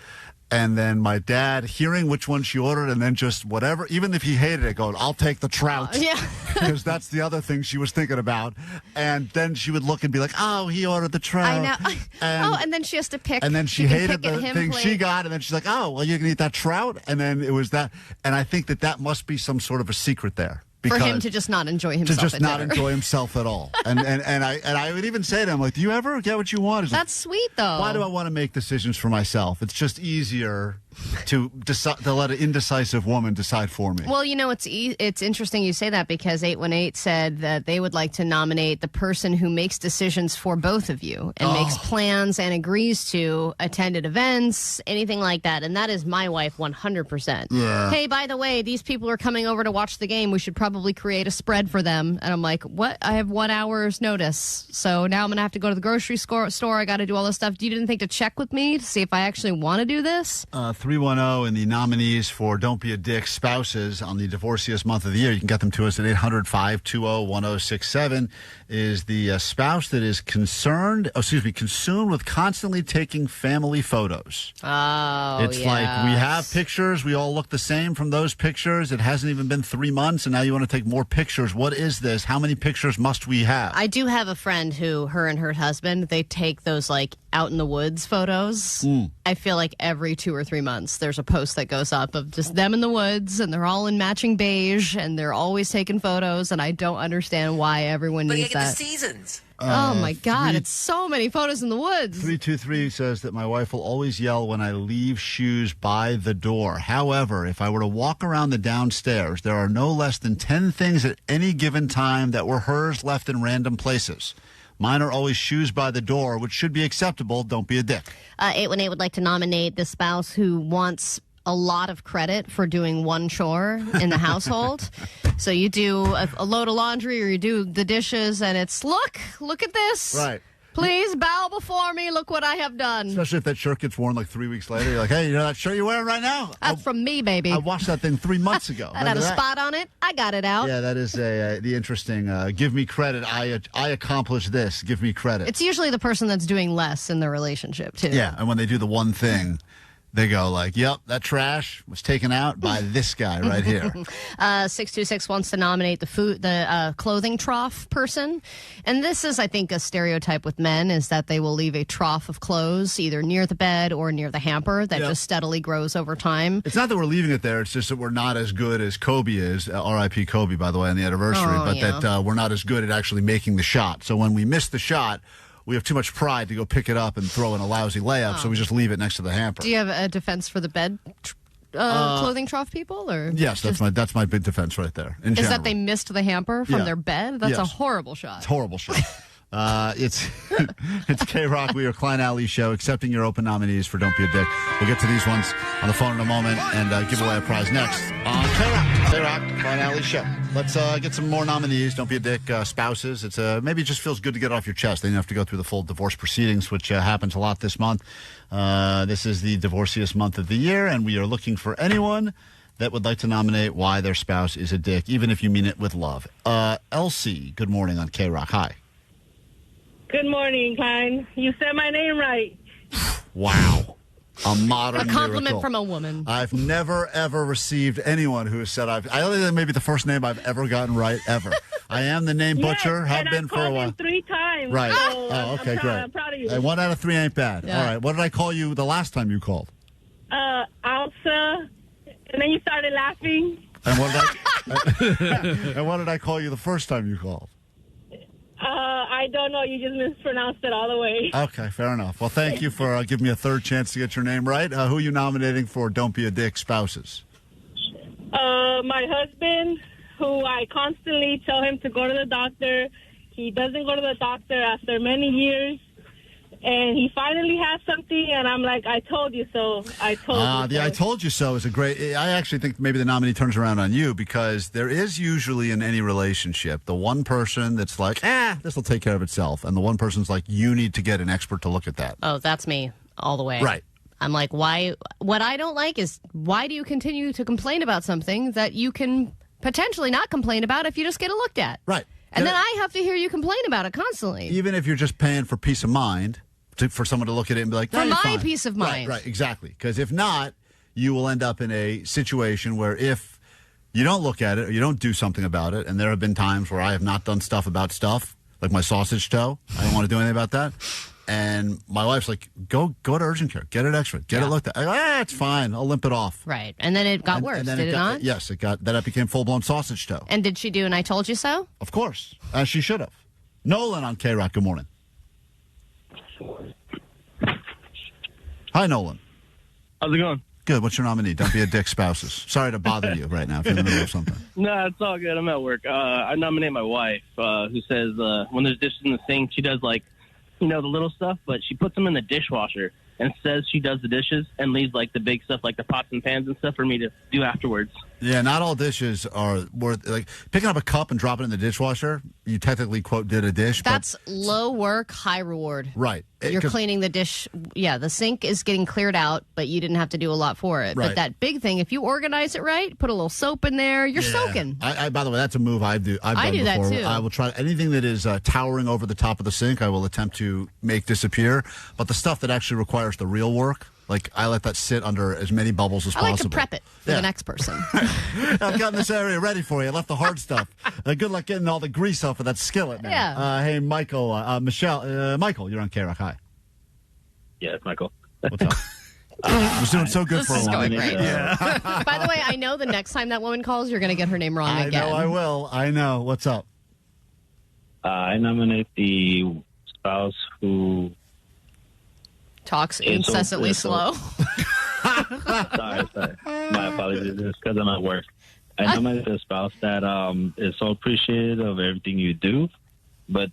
and then my dad hearing which one she ordered, and then just whatever, even if he hated it, going, I'll take the trout. Yeah. Because that's the other thing she was thinking about. And then she would look and be like, oh, he ordered the trout. I know. And then she has to pick. And then she hated the thing she got, and then she's like, oh, well, you can eat that trout? And then it was that. And I think that must be some sort of a secret there. For him to just not enjoy himself. To just not enjoy himself at all. And I would even say to him, like, do you ever get what you want? He's That's like, sweet, though. Why do I want to make decisions for myself? It's just easier to let an indecisive woman decide for me. Well, it's interesting you say that, because 818 said that they would like to nominate the person who makes decisions for both of you and makes plans and agrees to attended events, anything like that. And that is my wife 100%. Yeah. Hey, by the way, these people are coming over to watch the game. We should probably create a spread for them. And I'm like, what? I have 1 hour's notice. So now I'm going to have to go to the grocery store. I got to do all this stuff. You didn't think to check with me to see if I actually want to do this? 310 and the nominees for Don't Be a Dick spouses on the divorceest month of the year. You can get them to us at 800-520-1067. Is the spouse that is consumed with constantly taking family photos. Oh, it's like we have pictures. We all look the same from those pictures. It hasn't even been 3 months, and now you want to take more pictures. What is this? How many pictures must we have? I do have a friend who, her and her husband, they take those like out in the woods photos. I feel like every 2 or 3 months there's a post that goes up of just them in the woods, and they're all in matching beige, and they're always taking photos, and I don't understand why everyone needs that. The seasons. Oh my God, it's so many photos in the woods. 323 says that my wife will always yell when I leave shoes by the door. However, if I were to walk around the downstairs, there are no less than 10 things at any given time that were hers left in random places. Mine are always shoes by the door, which should be acceptable. Don't be a dick. 818 would like to nominate the spouse who wants a lot of credit for doing one chore in the household. So you do a load of laundry or you do the dishes, and it's, look at this. Right. Please bow before me. Look what I have done. Especially if that shirt gets worn like 3 weeks later. You're like, hey, you know that shirt you're wearing right now? That's from me, baby. I washed that thing 3 months ago. That had a spot on it. I got it out. Yeah, that is the interesting, give me credit. I accomplished this. Give me credit. It's usually the person that's doing less in the relationship, too. Yeah, and when they do the one thing, they go like, yep, that trash was taken out by this guy right here. 626 wants to nominate the clothing trough person. And this is, I think, a stereotype with men, is that they will leave a trough of clothes either near the bed or near the hamper that just steadily grows over time. It's not that we're leaving it there. It's just that we're not as good as Kobe is. R.I.P. Kobe, by the way, on the anniversary. That we're not as good at actually making the shot. So when we miss the shot, we have too much pride to go pick it up and throw in a lousy layup, so we just leave it next to the hamper. Do you have a defense for the bed clothing trough people? Or yes, that's my big defense right there. In is general. that they missed the hamper from their bed? That's a horrible shot. It's a horrible shot. It's KROQ. We are Klein Ally Show, accepting your open nominees for Don't Be a Dick. We'll get to these ones on the phone in a moment and give away a prize next on KROQ, Klein Ally Show. Let's get some more nominees. Don't be a dick. Spouses. It's maybe it just feels good to get it off your chest. They don't have to go through the full divorce proceedings, which happens a lot this month. This is the divorciest month of the year, and we are looking for anyone that would like to nominate why their spouse is a dick, even if you mean it with love. Elsie, good morning on KROQ. Hi. Good morning, Klein. You said my name right. Wow. A modern A compliment miracle. from a woman. I've never, ever received anyone who has said I only think maybe the first name I've ever gotten right, ever. I am the name Butcher, have been for a while. 3 times. Right. So Okay, great. I'm proud of you. Hey, 1 out of 3 ain't bad. Yeah. All right. What did I call you the last time you called? Elsa, and then you started laughing. And what did I call you the first time you called? I don't know. You just mispronounced it all the way. Okay, fair enough. Well, thank you for giving me a third chance to get your name right. Who are you nominating for Don't Be a Dick spouses? My husband, who I constantly tell him to go to the doctor. He doesn't go to the doctor after many years. And he finally has something, and I'm like, I told you so. I told you so. I told you so is a great... I actually think maybe the nominee turns around on you, because there is usually in any relationship the one person that's like, this will take care of itself. And the one person's like, you need to get an expert to look at that. Oh, that's me all the way. Right. I'm like, why? What I don't like is, why do you continue to complain about something that you can potentially not complain about if you just get it looked at? Right. And then I have to hear you complain about it constantly. Even if you're just paying for peace of mind, for someone to look at it and be like, for my peace of mind. Right, exactly. Because if not, you will end up in a situation where if you don't look at it or you don't do something about it, and there have been times where I have not done stuff about stuff, like my sausage toe. I don't want to do anything about that. And my wife's like, go to urgent care. Get it extra. Get it looked at. I go, it's fine. I'll limp it off. Right. And then it got worse, did it not? Yes, then it became full-blown sausage toe. And did she do an I told you so? Of course. As she should have. Nolan on KROQ, good morning. Hi, Nolan. How's it going? Good. What's your nominee? Don't be a dick spouses. Sorry to bother you right now if you're in the middle of something. No, it's all good. I'm at work. I nominate my wife, who says when there's dishes in the sink, she does the little stuff, but she puts them in the dishwasher and says she does the dishes and leaves the big stuff, like the pots and pans and stuff, for me to do afterwards. Yeah, not all dishes are worth, picking up a cup and dropping it in the dishwasher, you technically, quote, did a dish. That's low work, high reward. Right. You're cleaning the dish. Yeah, the sink is getting cleared out, but you didn't have to do a lot for it. Right. But that big thing, if you organize it right, put a little soap in there, you're soaking. I by the way, that's a move I've done before. That too. I will try anything that is towering over the top of the sink, I will attempt to make disappear. But the stuff that actually requires the real work, I let that sit under as many bubbles as possible. I like to prep it for the next person. I've gotten this area ready for you. I left the hard stuff. Good luck getting all the grease off of that skillet now. Yeah. Hey, Michael, Michael, you're on KROQ. Hi. Yeah, it's Michael. What's up? I was doing so good This for a is while. going great. By the way, I know the next time that woman calls, you're going to get her name wrong again. I know I will. I know. What's up? I nominate the spouse who talks incessantly slow. Sorry. My apologies. It's because I'm at work. I nominate the spouse that is so appreciative of everything you do, but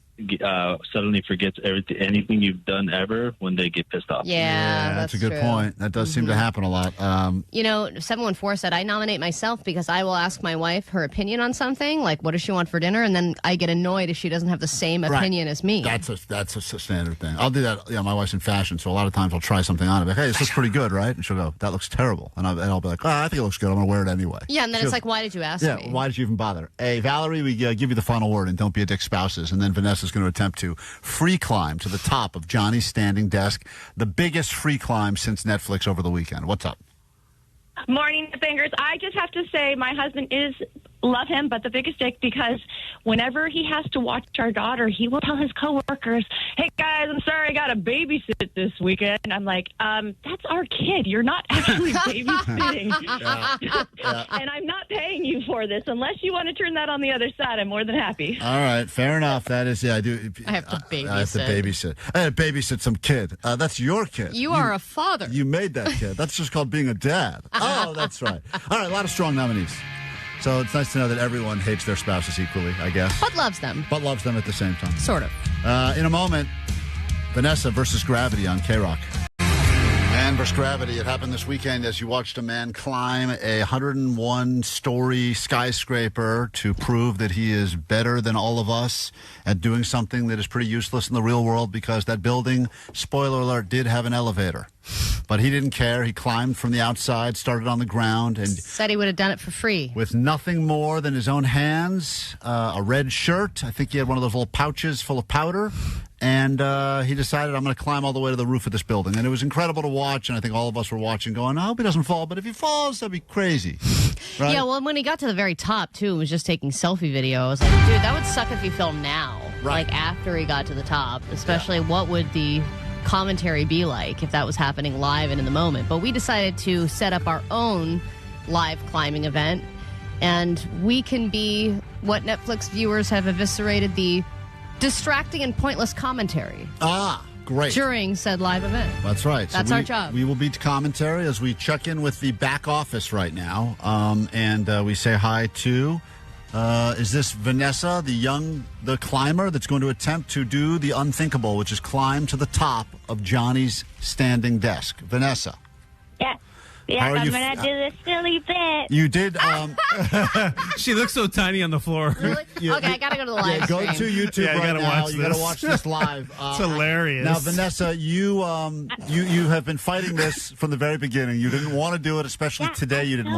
suddenly forgets anything you've done ever when they get pissed off. Yeah, that's a good true. point. That does seem to happen a lot. 714 said, I nominate myself because I will ask my wife her opinion on something, like what does she want for dinner, and then I get annoyed if she doesn't have the same opinion as me. That's a standard thing. I'll do that. Yeah, my wife's in fashion, so a lot of times I'll try something on. I'll be like, hey, this looks pretty good, right? And she'll go, that looks terrible. And I'll be like, I think it looks good. I'm going to wear it anyway. Yeah, and then it's like, why did you ask me? Why did you even bother? Hey, Valerie, we give you the final word, and don't be a dick spouses. And then Vanessa's going to attempt to free climb to the top of Johnny's standing desk, the biggest free climb since Netflix over the weekend. What's up? Morning, fingers. I just have to say my husband love him, but the biggest dick, because whenever he has to watch our daughter, he will tell his coworkers, hey, guys, I'm sorry I got to babysit this weekend. I'm like, that's our kid. You're not actually babysitting. And I'm not paying you for this. Unless you want to turn that on the other side, I'm more than happy. All right, fair enough. That is, I do. I have to babysit. I have to babysit. I had to babysit some kid. That's your kid. You are a father. You made that kid. That's just called being a dad. Oh, that's right. All right, a lot of strong nominees. So it's nice to know that everyone hates their spouses equally, I guess. But loves them. But loves them at the same time. Sort of. In a moment, Vanessa versus Gravity on KROQ. Man versus Gravity. It happened this weekend as you watched a man climb a 101-story skyscraper to prove that he is better than all of us at doing something that is pretty useless in the real world, because that building, spoiler alert, did have an elevator. But he didn't care. He climbed from the outside, started on the ground, and said he would have done it for free. With nothing more than his own hands, a red shirt. I think he had one of those little pouches full of powder. And he decided, I'm going to climb all the way to the roof of this building. And it was incredible to watch, and I think all of us were watching going, I hope he doesn't fall, but if he falls, that'd be crazy. Right? Yeah, well, when he got to the very top, too, and was just taking selfie video, I was like, dude, that would suck if he fell now. Right. Like, after he got to the top. Especially, what would the commentary be like if that was happening live and in the moment? But we decided to set up our own live climbing event, and we can be what Netflix viewers have eviscerated the distracting and pointless commentary. Great. During said live event. That's right. That's our job. We will be commentary as we check in with the back office right now. And we say hi to, is this Vanessa, the climber that's going to attempt to do the unthinkable, which is climb to the top of Johnny's standing desk. Vanessa. Yeah, I'm going to do this silly bit. You did. She looks so tiny on the floor. Really? Okay, I got to go to the live Go to YouTube right now. You got to watch this live. It's hilarious. Now, Vanessa, you have been fighting this from the very beginning. You didn't want to do it, especially today. You didn't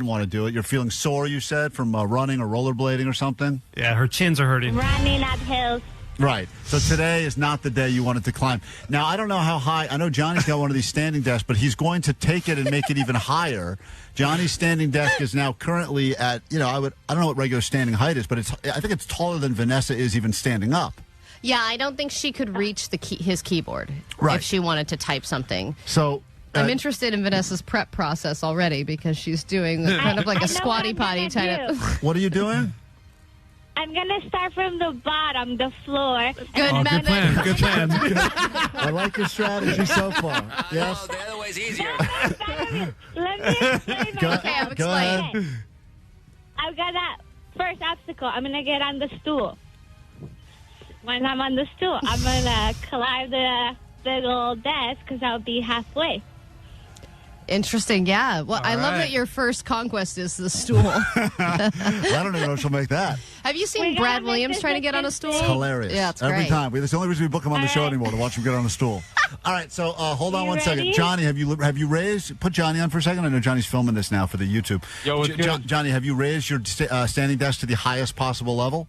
want to do it. You're feeling sore, you said, from running or rollerblading or something? Yeah, her chins are hurting. Running up hills. Right. So today is not the day you wanted to climb. Now, I don't know how high. I know Johnny's got one of these standing desks, but he's going to take it and make it even higher. Johnny's standing desk is now currently at, I don't know what regular standing height is, but I think it's taller than Vanessa is even standing up. Yeah, I don't think she could reach his keyboard if she wanted to type something. So I'm interested in Vanessa's prep process already, because she's doing kind of like a squatty potty type of. What are you doing? I'm going to start from the bottom, the floor. Good method. Good plan. I like your strategy so far. Yes? The other way's easier. Let me explain. Go ahead. I've got that first obstacle. I'm going to get on the stool. When I'm on the stool, I'm going to climb the big old desk, because I'll be halfway. Interesting, yeah. Well, I love that your first conquest is the stool. I don't even know if she'll make that. Have you seen Brad Williams trying to get on a stool? It's hilarious. Yeah, it's Every great. time. That's the only reason we book him on the show anymore, to watch him get on a stool. All right, so hold on one second. Johnny, have you raised? Put Johnny on for a second. I know Johnny's filming this now for the YouTube. Yo, what's good? Johnny, have you raised your standing desk to the highest possible level?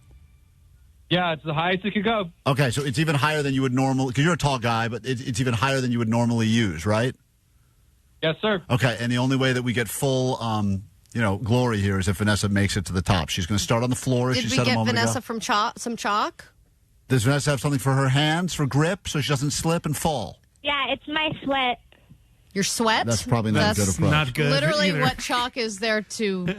Yeah, it's the highest it could go. Okay, so it's even higher than you would normally, because you're a tall guy, but it's even higher than you would normally use, right? Yes, sir. Okay, and the only way that we get full, glory here is if Vanessa makes it to the top. She's going to start on the floor, as she said a moment ago. Did we get Vanessa from some chalk? Does Vanessa have something for her hands, for grip, so she doesn't slip and fall? Yeah, it's my sweat. Your sweat? That's probably not a good approach. Not good. Literally either. what chalk is there to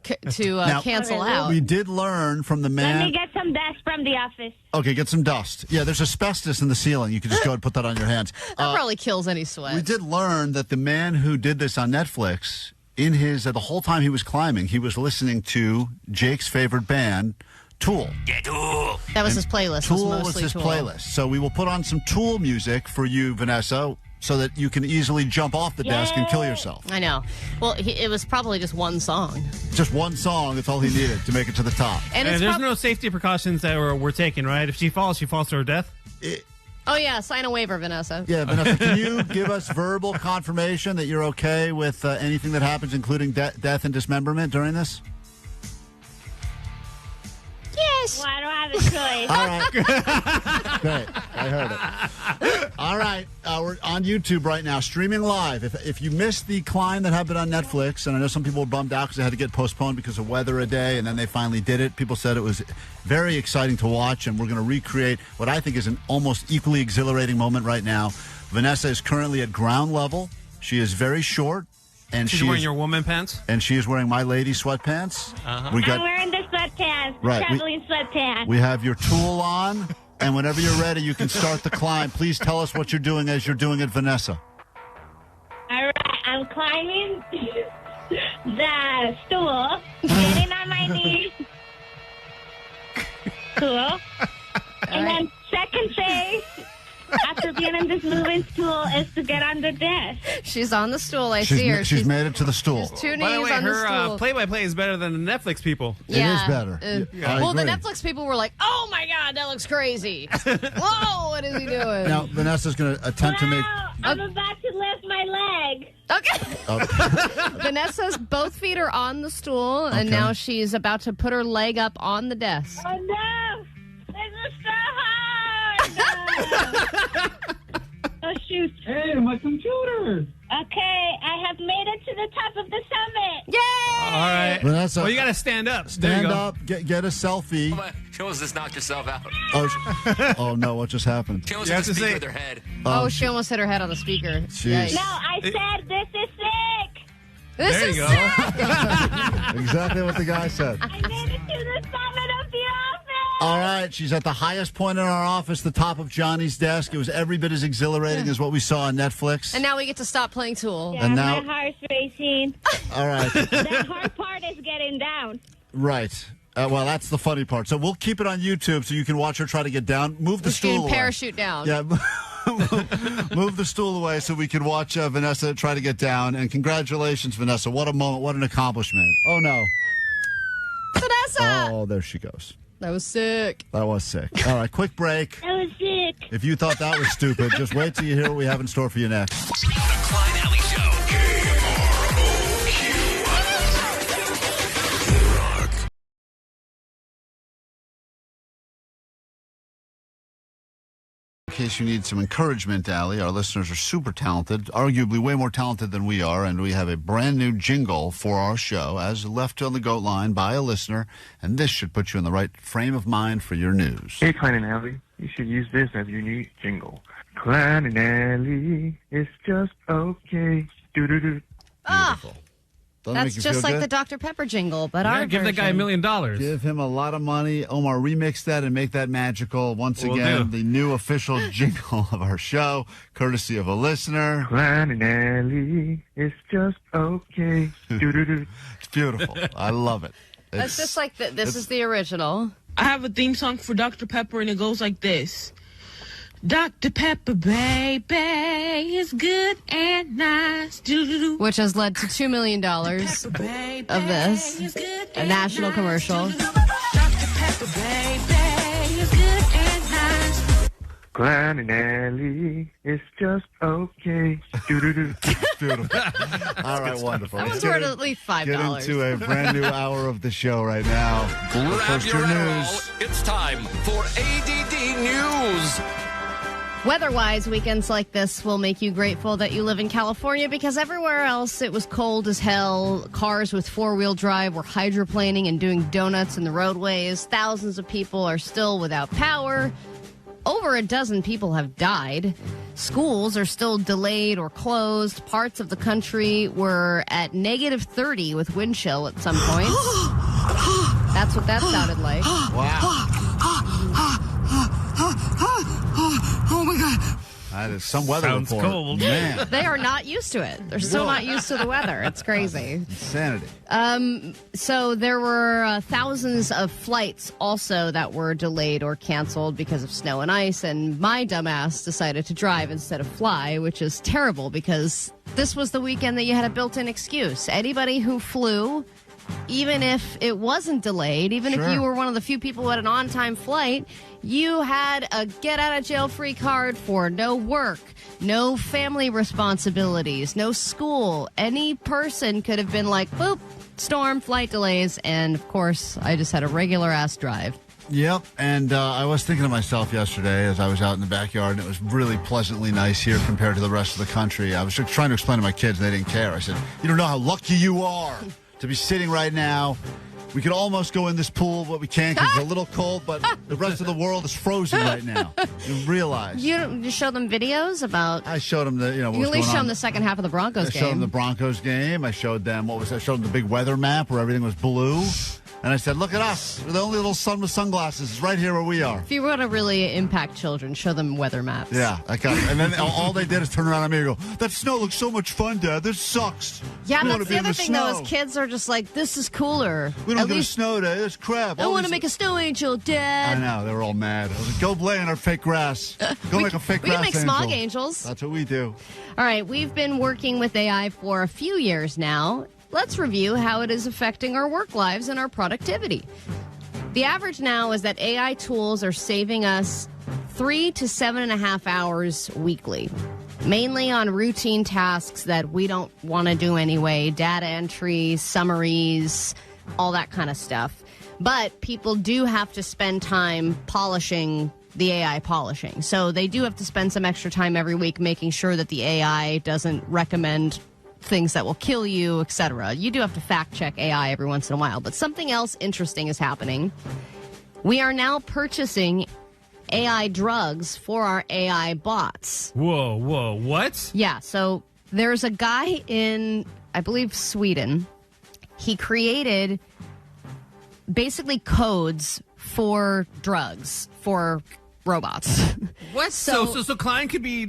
cancel out. We did learn from the man. Let me get some dust from the office. Okay, get some dust. Yeah, there's asbestos in the ceiling. You can just go and put that on your hands. That probably kills any sweat. We did learn that the man who did this on Netflix, the whole time he was climbing, he was listening to Jake's favorite band, Tool. Yeah, Tool. That was his playlist. Tool was was his Tool. playlist. So we will put on some Tool music for you, Vanessa, so that you can easily jump off the desk and kill yourself. I know. Well, it was probably just one song. Just one song. That's all he needed to make it to the top. And there's no safety precautions that we're taking, right? If she falls to her death? Oh, yeah. Sign a waiver, Vanessa. Yeah, Vanessa, can you give us verbal confirmation that you're okay with anything that happens, including death and dismemberment during this? Yes. Well, I don't have a choice. All right. Great. I heard it. All right. We're on YouTube right now, streaming live. If you missed the Klein that happened on Netflix, and I know some people were bummed out because they had to get postponed because of weather a day, and then they finally did it. People said it was very exciting to watch, and we're going to recreate what I think is an almost equally exhilarating moment right now. Vanessa is currently at ground level. She is very short. And she's wearing your woman pants? And she is wearing my lady sweatpants. Uh-huh. I'm wearing the sweatpants, traveling sweatpants. We have your Tool on, and whenever you're ready, you can start the climb. Please tell us what you're doing as you're doing it, Vanessa. All right, I'm climbing the stool, getting on my knees. Cool. And then second phase, after being in this moving stool, is to get on the desk. She's on the stool. I see her. She's made it to the stool. Two knees By the way, on the her stool. play-by-play is better than the Netflix people. Yeah. It is better. Well, the Netflix people were like, "Oh my God, that looks crazy! Whoa, what is he doing?" Now, Vanessa's going to attempt to make... I'm about to lift my leg. Okay. Vanessa's both feet are on the stool, and now she's about to put her leg up on the desk. Oh, no. This is so hard. Oh, shoot. Hey, my computer. Okay, I have made it to the top of the summit. Yay! All right. Vanessa, well, you got to stand up. Stand up, get a selfie. She almost just knocked herself out. Oh, no, what just happened? She almost hit the speaker with her head. Oh, she almost hit her head on the speaker. Jeez. No, I said this is sick. This is sick. Exactly what the guy said. I made it to the summit of the office. All right, she's at the highest point in our office, the top of Johnny's desk. It was every bit as exhilarating as what we saw on Netflix. And now we get to stop playing Tool. Yeah, And now- my heart's racing. All right. The hard part is getting down. Right. Well, that's the funny part. So we'll keep it on YouTube so you can watch her try to get down. Move the stool away. Parachute down. Yeah. Move the stool away so we can watch Vanessa try to get down. And congratulations, Vanessa. What a moment. What an accomplishment. Oh, no. Vanessa! Oh, there she goes. That was sick. That was sick. All right, quick break. That was sick. If you thought that was stupid, just wait till you hear what we have in store for you next. The Klein Ally Show. KROQ. In case you need some encouragement, Allie, our listeners are super talented, arguably way more talented than we are, and we have a brand new jingle for our show as left on the goat line by a listener, and this should put you in the right frame of mind for your news. Hey, Klein and Ally, you should use this as your new jingle. Klein and Ally, it's just okay. Do-do-do. Beautiful. Doesn't That's make you just feel like good? the Dr. Pepper jingle, but Yeah, our give that guy $1 million. Give him a lot of money. Omar, remix that and make that magical. Once Will again, do. the new official jingle of our show, courtesy of a listener. Klein and Ally, it's just okay. Do-do-do. It's beautiful. I love it. That's just like this is the original. I have a theme song for Dr. Pepper, and it goes like this. Dr. Pepper, baby, is good and nice. Doo-doo-doo. Which has led to $2 million of this. A national commercial. Dr. Pepper, baby, is good and nice. Klein and Ally, it's just okay. Do-do-do. Beautiful. All right, wonderful. That Let's one's worth get at least $5. Get into a brand new hour of the show right now. Grab First, your your Adderall. news. It's time for ADD News. Weather-wise, weekends like this will make you grateful that you live in California because everywhere else it was cold as hell. Cars with four-wheel drive were hydroplaning and doing donuts in the roadways. Thousands of people are still without power. Over a dozen people have died. Schools are still delayed or closed. Parts of the country were at -30 with wind chill at some point. That's what that sounded like. Wow. Oh, my God. That is some weather Sounds report. cold. Man. They are not used to it. They're so not used to the weather. It's crazy. Insanity. So there were thousands of flights also that were delayed or canceled because of snow and ice, and my dumbass decided to drive instead of fly, which is terrible because this was the weekend that you had a built-in excuse. Anybody who flew, even if it wasn't delayed, even if you were one of the few people who had an on-time flight, you had a get-out-of-jail-free card for no work, no family responsibilities, no school. Any person could have been like, boop, storm, flight delays, and, of course, I just had a regular-ass drive. Yep, and I was thinking to myself yesterday as I was out in the backyard, and it was really pleasantly nice here compared to the rest of the country. I was just trying to explain to my kids, and they didn't care. I said, you don't know how lucky you are to be sitting right now. We could almost go in this pool, but we can't because it's a little cold, but the rest of the world is frozen right now. You realize. You show them videos about... I showed them the, you at least show them the second half of the Broncos game. I showed them the Broncos game. I showed them, I showed them the big weather map where everything was blue. And I said, look at us. We're the only little son with sunglasses. It's right here where we are. If you want to really impact children, show them weather maps. Yeah, I got it. And then all they did is turn around at me and go, that snow looks so much fun, Dad. This sucks. Yeah, we that's the other thing, though, is kids are just like, this is cooler. We don't get a snow day. It's crap. I want to make a snow angel, Dad. I know. They were all mad. I was like, go play in our fake grass. Go make a fake grass We can make angel. smog angels. That's what we do. All right, we've been working with AI for a few years now. Let's review how it is affecting our work lives and our productivity. The average now is that AI tools are saving us 3 to 7.5 hours weekly, mainly on routine tasks that we don't want to do anyway, data entry, summaries, all that kind of stuff. But people do have to spend time polishing the AI polishing. So they do have to spend some extra time every week making sure that the AI doesn't recommend things that will kill you, etc. You do have to fact check AI every once in a while. But something else interesting is happening. We are now purchasing AI drugs for our AI bots. Whoa, what? Yeah, so there's a guy in, I believe, Sweden. He created basically codes for drugs for robots. What? So Klein could be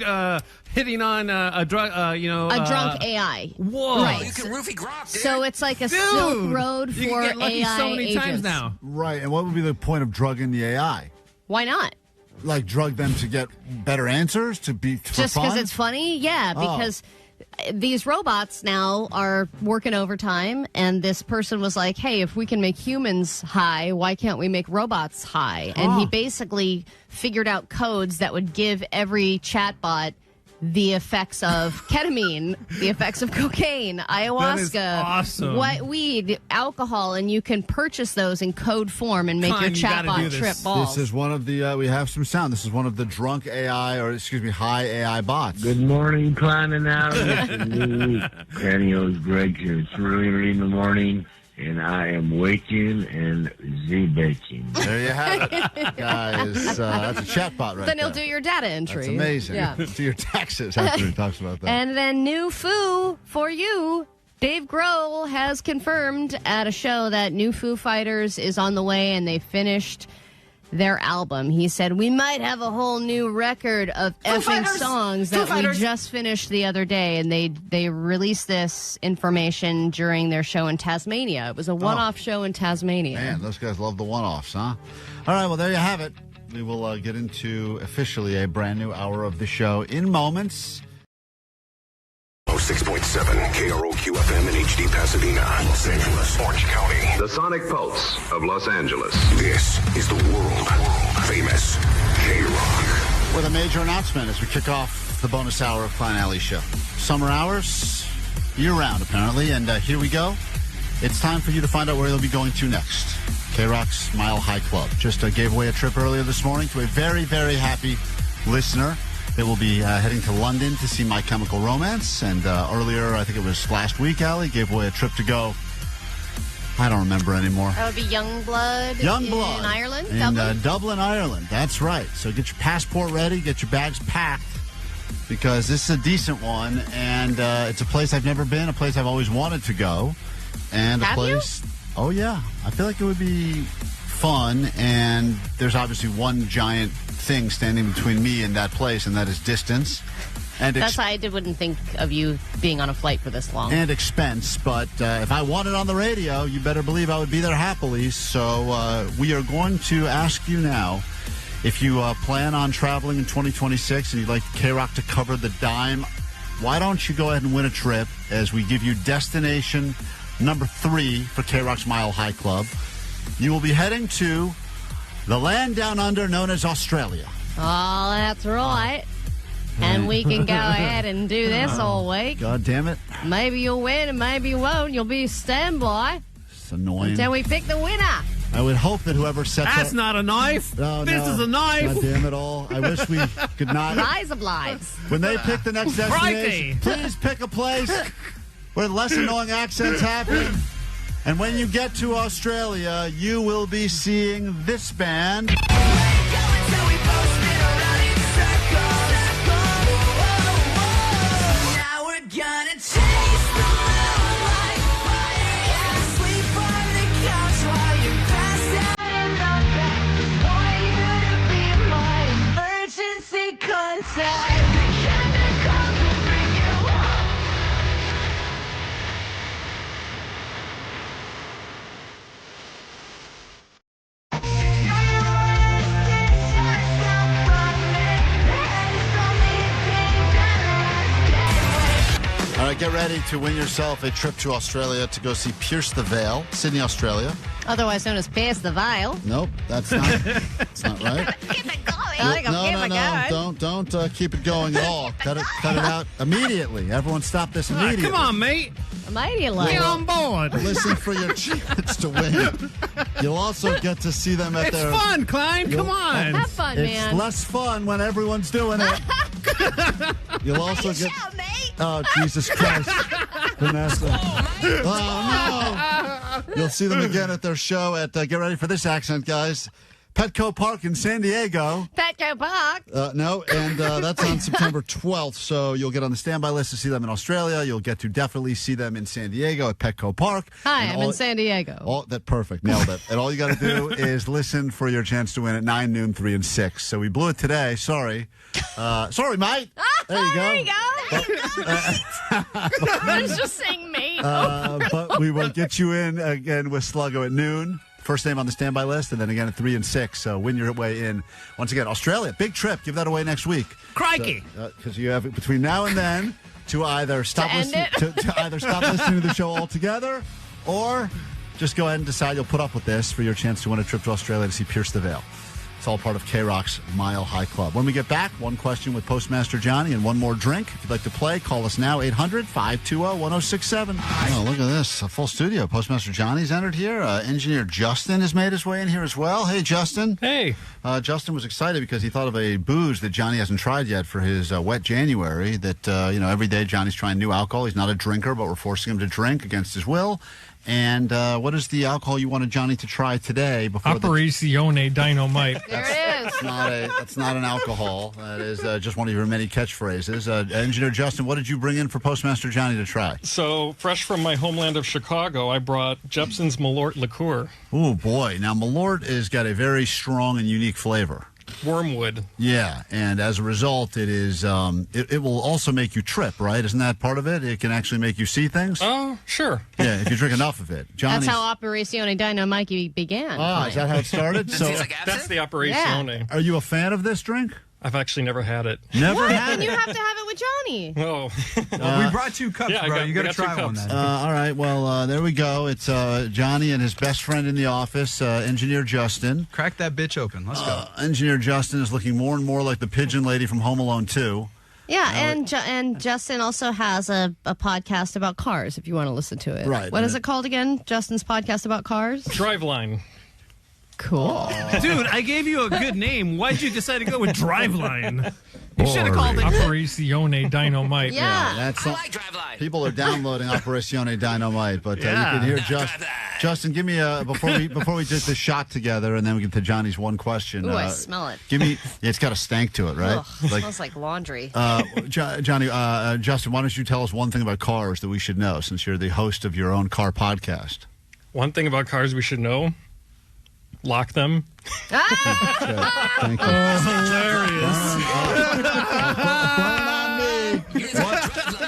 hitting on a drug, a drunk AI. Whoa! Right. You can roofie grok, dude. So it's like a Silk Road for you can get lucky AI so many agents. times now. Right, and what would be the point of drugging the AI? Why not? Like drug them to get better answers, for just because it's funny? Yeah, because these robots now are working overtime, and this person was like, hey, if we can make humans high, why can't we make robots high? And he basically figured out codes that would give every chatbot the effects of ketamine, the effects of cocaine, ayahuasca, awesome. white weed, alcohol, and you can purchase those in code form and make your chatbot trip balls. This is one of the, we have some sound. This is one of the drunk AI, high AI bots. Good morning, Klein and Ally. It's a new week. Granio's Greg here. It's early in the morning, and I am waking and Z-baking. There you have it, guys. That's a chatbot right Then there. he'll do your data entry. That's amazing. Yeah. Do your taxes after he talks about that. And then new Foo for you. Dave Grohl has confirmed at a show that new Foo Fighters is on the way, and they finished their album. He said, we might have a whole new record of effing songs that we just finished the other day. And they released this information during their show in Tasmania. It was a one-off show in Tasmania. Man, those guys love the one-offs, huh? All right, well, there you have it. We will get into officially a brand new hour of the show in moments. 6.7 KROQ FM in HD Pasadena, Los Angeles, Orange County. The Sonic Pulse of Los Angeles. This is the world famous KROQ. With a major announcement as we kick off the bonus hour of Klein Ally Show. Summer hours, year-round apparently, and here we go. It's time for you to find out where you'll be going to next. KROQ's Mile High Club. Just gave away a trip earlier this morning to a very, very happy listener. They will be heading to London to see My Chemical Romance. And earlier, I think it was last week, Allie, gave away a trip to go. I don't remember anymore. That would be Youngblood in Ireland, in Dublin, Ireland. That's right. So get your passport ready, get your bags packed, because this is a decent one. And it's a place I've never been, a place I've always wanted to go. And Have a place. You? Oh, yeah. I feel like it would be fun. And there's obviously one giant thing standing between me and that place, and that is distance. And that's why I wouldn't think of you being on a flight for this long. And expense, but if I want it on the radio, you better believe I would be there happily. So we are going to ask you now, if you plan on traveling in 2026 and you'd like KROQ to cover the dime, why don't you go ahead and win a trip as we give you destination number 3 for KROQ's Mile High Club. You will be heading to the land down under known as Australia. Oh, that's right. And we can go ahead and do this all week. God damn it. Maybe you'll win and maybe you won't. You'll be standby. It's annoying. Until we pick the winner. I would hope that whoever sets That's not a knife. No, this is a knife. God damn it all. I wish we could not. Lies of lies. When they pick the next destination, please pick a place where less annoying accents happen. And when you get to Australia, you will be seeing this band. All right, get ready to win yourself a trip to Australia to go see Pierce the Veil, Sydney, Australia. Otherwise known as Pierce the Veil. Nope, that's not. That's not right. Keep it going. No, don't keep it going at all. Cut it out immediately. Everyone, stop this immediately. Come on, mate. Immediately. Get on board. Listen for your chance to win. You'll also get to see them at their. It's fun, Klein. Come on. Have fun, man. It's less fun when everyone's doing it. You'll also get. Oh, Jesus Christ. Vanessa. Oh, no. You'll see them again at their show at, get ready for this accent, guys, Petco Park in San Diego. Petco Park? No, and that's on September 12th, so you'll get on the standby list to see them in Australia. You'll get to definitely see them in San Diego at Petco Park. Hi, I'm in San Diego. Perfect. Nailed it. And all you got to do is listen for your chance to win at 9, noon, 3, and 6. So we blew it today. Sorry. Sorry, mate. There you go. There you go. I was just saying mate. But we will get you in again with Sluggo at noon. First name on the standby list, and then again at 3 and 6. So win your way in. Once again, Australia, big trip. Give that away next week. Crikey! Because you have between now and then to either stop listening to either stop listening to the show altogether, or just go ahead and decide you'll put up with this for your chance to win a trip to Australia to see Pierce the Veil. It's all part of KROQ's Mile High Club. When we get back, one question with Postmaster Johnny and one more drink. If you'd like to play, call us now, 800-520-1067. Oh, look at this. A full studio. Postmaster Johnny's entered here. Engineer Justin has made his way in here as well. Hey, Justin. Hey. Justin was excited because he thought of a booze that Johnny hasn't tried yet for his wet January. That, every day Johnny's trying new alcohol. He's not a drinker, but we're forcing him to drink against his will. And what is the alcohol you wanted Johnny to try today? Operazione Dynamite. There it is. That's not an alcohol. That is just one of your many catchphrases. Engineer Justin, what did you bring in for Postmaster Johnny to try? So, fresh from my homeland of Chicago, I brought Jepson's Malort liqueur. Oh, boy. Now, Malort has got a very strong and unique flavor. Wormwood. Yeah, and as a result, it is. It will also make you trip, right? Isn't that part of it? It can actually make you see things. Oh, sure. Yeah, if you drink enough of it. That's how Operazione Dynamite began. Ah, is that how it started? So that's the Operazione. Yeah. Are you a fan of this drink? I've actually never had it. Never had it? And you have to have it with Johnny. Oh. We brought 2 cups, bro. You got to try one then. All right, well, there we go. It's Johnny and his best friend in the office, Engineer Justin. Crack that bitch open. Let's go. Engineer Justin is looking more and more like the pigeon lady from Home Alone 2. Yeah, and Justin also has a podcast about cars, if you want to listen to it. Right. What is it called again? Justin's podcast about cars? Driveline. Cool. Dude, I gave you a good name. Why'd you decide to go with Driveline? You should have called it Operazione Dynamite. Yeah. That's I like Driveline. People are downloading Operazione Dynamite, but you can hear Justin, give me before we did the shot together, and then we get to Johnny's one question. Ooh, I smell it. Give me. It's got a stank to it, right? Ugh, smells like laundry. Johnny, Justin, why don't you tell us one thing about cars that we should know, since you're the host of your own car podcast? One thing about cars we should know. lock them. Thank you.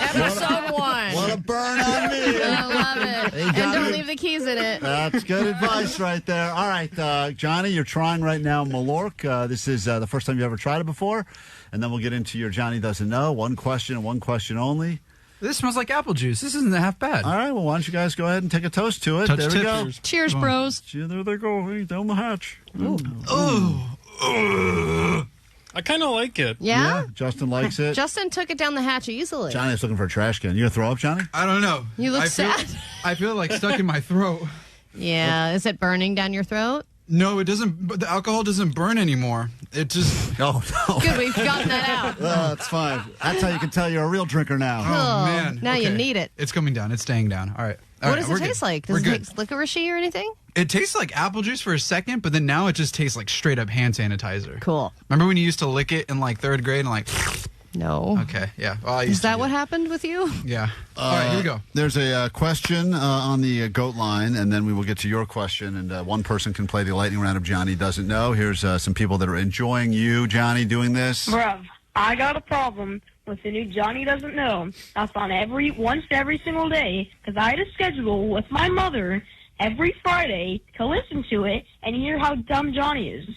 Episode 1. What a burn on me. I love it. And don't leave the keys in it. That's good advice right there. All right, Johnny, you're trying right now Malort. This is the first time you ever tried it before. And then we'll get into your Johnny Doesn't Know. One question and one question only. This smells like apple juice. This isn't half bad. All right, well, why don't you guys go ahead and take a toast to it. There we go. Cheers, bros. There they go. Hey, down the hatch. I kind of like it. Yeah? Justin likes it. Justin took it down the hatch easily. Johnny's looking for a trash can. You going to throw up, Johnny? I don't know. You look sad. I feel like stuck in my throat. Yeah. Is it burning down your throat? No, it doesn't. But the alcohol doesn't burn anymore. It just. Oh, no. Good, we've gotten that out. That's fine. That's how you can tell you're a real drinker now. Oh, man. Now you need it. It's coming down. It's staying down. All right. What does it taste like? Does it taste licoricey or anything? It tastes like apple juice for a second, but then now it just tastes like straight up hand sanitizer. Cool. Remember when you used to lick it in like 3rd grade and like. No. Okay, yeah. Well, Is that what happened with you? Yeah. All right, here we go. There's a question on the goat line, and then we will get to your question, and one person can play the lightning round of Johnny Doesn't Know. Here's some people that are enjoying you, Johnny, doing this. Bruv, I got a problem with the new Johnny Doesn't Know. That's on once every single day, because I had a schedule with my mother every Friday to listen to it and hear how dumb Johnny is.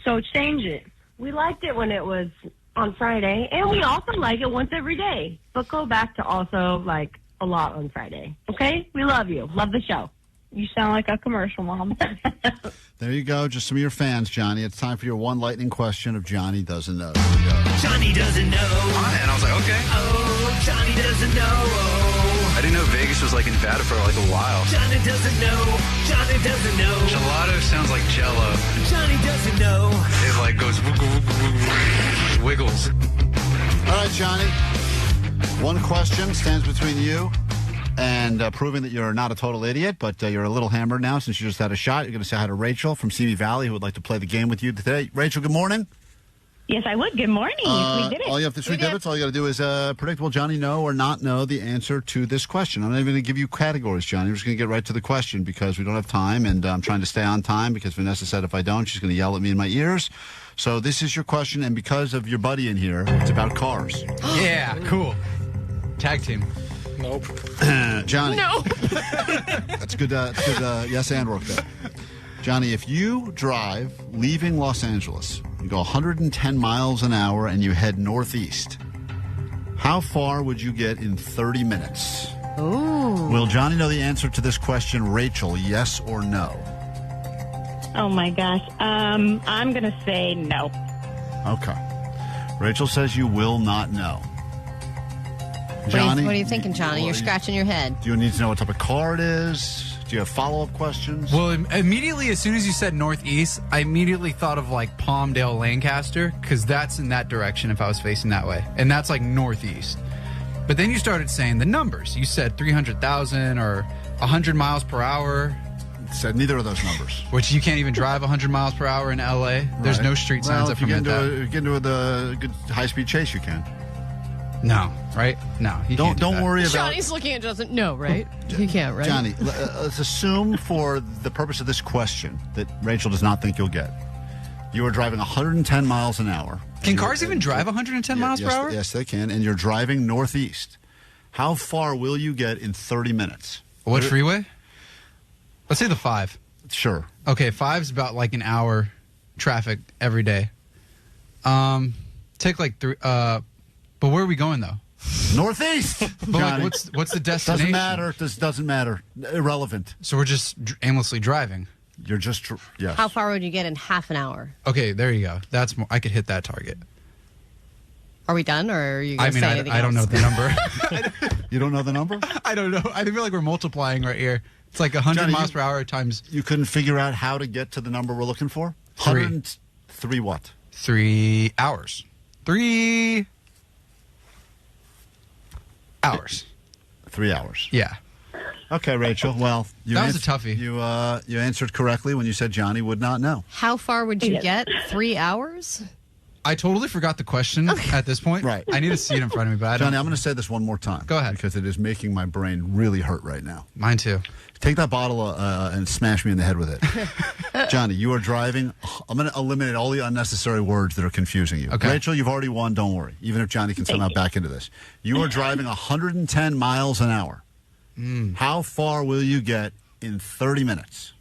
So change it. We liked it when it was on Friday, and we also like it once every day. But go back to also like a lot on Friday. Okay? We love you. Love the show. You sound like a commercial, Mom. There you go. Just some of your fans, Johnny. It's time for your one lightning question of Johnny Doesn't Know. Here we go. Johnny doesn't know. And I was like, okay. Oh, Johnny doesn't know. I didn't know Vegas was like in Nevada for like a while. Johnny doesn't know. Johnny doesn't know. Gelato sounds like Jello. Johnny doesn't know. It like goes wiggles. All right, Johnny. One question stands between you and proving that you're not a total idiot, but you're a little hammered now since you just had a shot. You're going to say hi to Rachel from Simi Valley, who would like to play the game with you today. Rachel, good morning. Yes, I would. Good morning. We did it. All you have to do, all you got to do is predict, will Johnny know or not know the answer to this question. I'm not even going to give you categories, Johnny. I'm just going to get right to the question because we don't have time, and I'm trying to stay on time because Vanessa said if I don't, she's going to yell at me in my ears. So this is your question, and because of your buddy in here, it's about cars. Yeah, cool. Tag team. Nope. Johnny. No. That's good. Yes, and work there. Johnny, if you drive leaving Los Angeles, you go 110 miles an hour and you head northeast, how far would you get in 30 minutes? Ooh. Will Johnny know the answer to this question, Rachel, yes or no? Oh, my gosh. I'm going to say no. Okay. Rachel says you will not know. Johnny? What are you thinking, Johnny? You're scratching your head. Do you need to know what type of car it is? Do you have follow-up questions? Well, immediately, as soon as you said northeast, I immediately thought of like Palmdale, Lancaster, because that's in that direction if I was facing that way. And that's like northeast. But then you started saying the numbers. You said 300,000 or 100 miles per hour. Said neither of those numbers. Which you can't even drive 100 miles per hour in L.A. There's no street signs that permit that. If you get into a good high-speed chase, you can. No, right? No, you can't do don't worry about. Johnny's looking at Justin. No, right? He can't, right? Johnny, let's assume for the purpose of this question that Rachel does not think you'll get. You are driving 110 miles an hour. Can cars even drive 110 miles per hour? Yes, they can. And you're driving northeast. How far will you get in 30 minutes? What freeway? Let's say the 5. Sure. Okay, 5's about like an hour traffic every day. Take like 3. But where are we going though? Northeast. But like, what's the destination? Doesn't matter. This doesn't matter. Irrelevant. So we're just aimlessly driving. You're just yes. How far would you get in half an hour? Okay, there you go. That's more. I could hit that target. Are we done, or are you going to say anything I don't know else? the number. You don't know the number? I don't know. I feel like we're multiplying right here. It's like 100 Johnny, miles per hour times. You couldn't figure out how to get to the number we're looking for? 3. 103 what? 3 hours. 3 hours. 3 hours. Yeah. Okay, Rachel. Well, that was a toughie. You answered correctly when you said Johnny would not know. How far would you get? 3 hours? I totally forgot the question at this point. Right. I need to see it in front of me, but I don't. Johnny, I'm going to say this one more time. Go ahead. Because it is making my brain really hurt right now. Mine too. Take that bottle and smash me in the head with it. Johnny, you are driving. I'm going to eliminate all the unnecessary words that are confusing you. Okay. Rachel, you've already won. Don't worry. Even if Johnny can somehow back into this. You are driving 110 miles an hour. How far will you get in 30 minutes?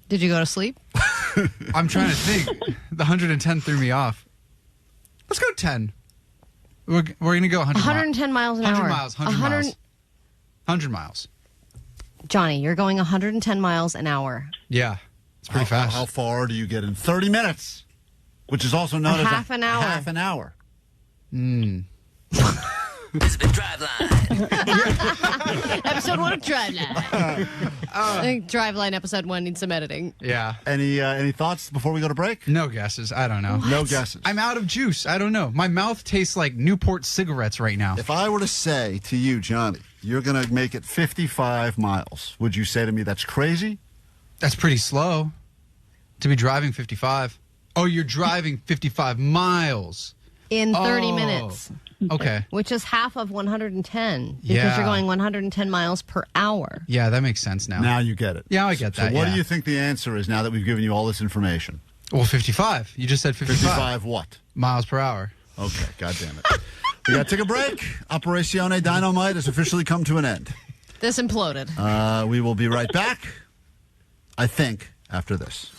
Did you go to sleep? I'm trying to think. The 110 threw me off. Let's go 10. We're going to go 100 110 miles an 100 hour. miles. 100 miles. 100 miles. Johnny, you're going 110 miles an hour. Yeah. It's pretty fast. How far do you get in 30 minutes? Which is also known as half an hour. Half an hour. It's the Driveline. Episode 1 of Driveline. I think Driveline episode 1 needs some editing. Yeah. Any thoughts before we go to break? No guesses. I don't know. What? No guesses. I'm out of juice. I don't know. My mouth tastes like Newport cigarettes right now. If I were to say to you, Johnny, you're going to make it 55 miles, would you say to me that's crazy? That's pretty slow to be driving 55. Oh, you're driving 55 miles. In 30 minutes. Okay. Which is half of 110. Because Yeah. you're going 110 miles per hour. Yeah, that makes sense now. Now you get it. Yeah, I get that. So what yeah. do you think the answer is now that we've given you all this information? Well, 55. You just said 55. 55 what? Miles per hour. Okay, God damn it. We got to take a break. Operazione Dynamite has officially come to an end. This imploded. We will be right back, I think, after this.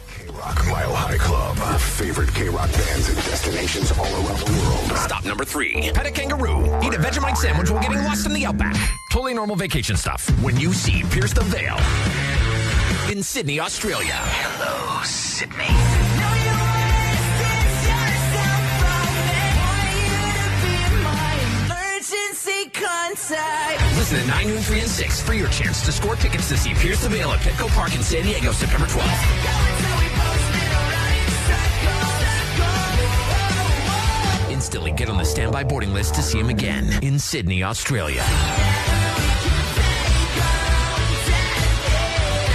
KROQ Mile High Club. Favorite KROQ bands and destinations all around the world. Stop number 3. Pet a kangaroo. Eat a Vegemite sandwich while getting lost in the outback. Totally normal vacation stuff. When you see Pierce the Veil in Sydney, Australia. Hello, Sydney. Listen at 9, noon, 3, and 6 for your chance to score tickets to see Pierce the Veil at Petco Park in San Diego, September 12th. Instantly get on the standby boarding list to see him again in Sydney, Australia.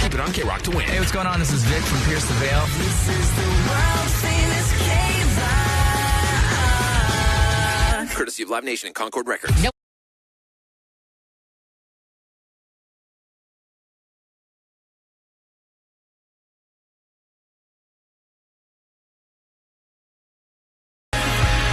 Keep it on KROQ to win. Hey, what's going on? This is Vic from Pierce the Veil. This is the world famous K-Vibe. Courtesy of Live Nation and Concord Records. Nope.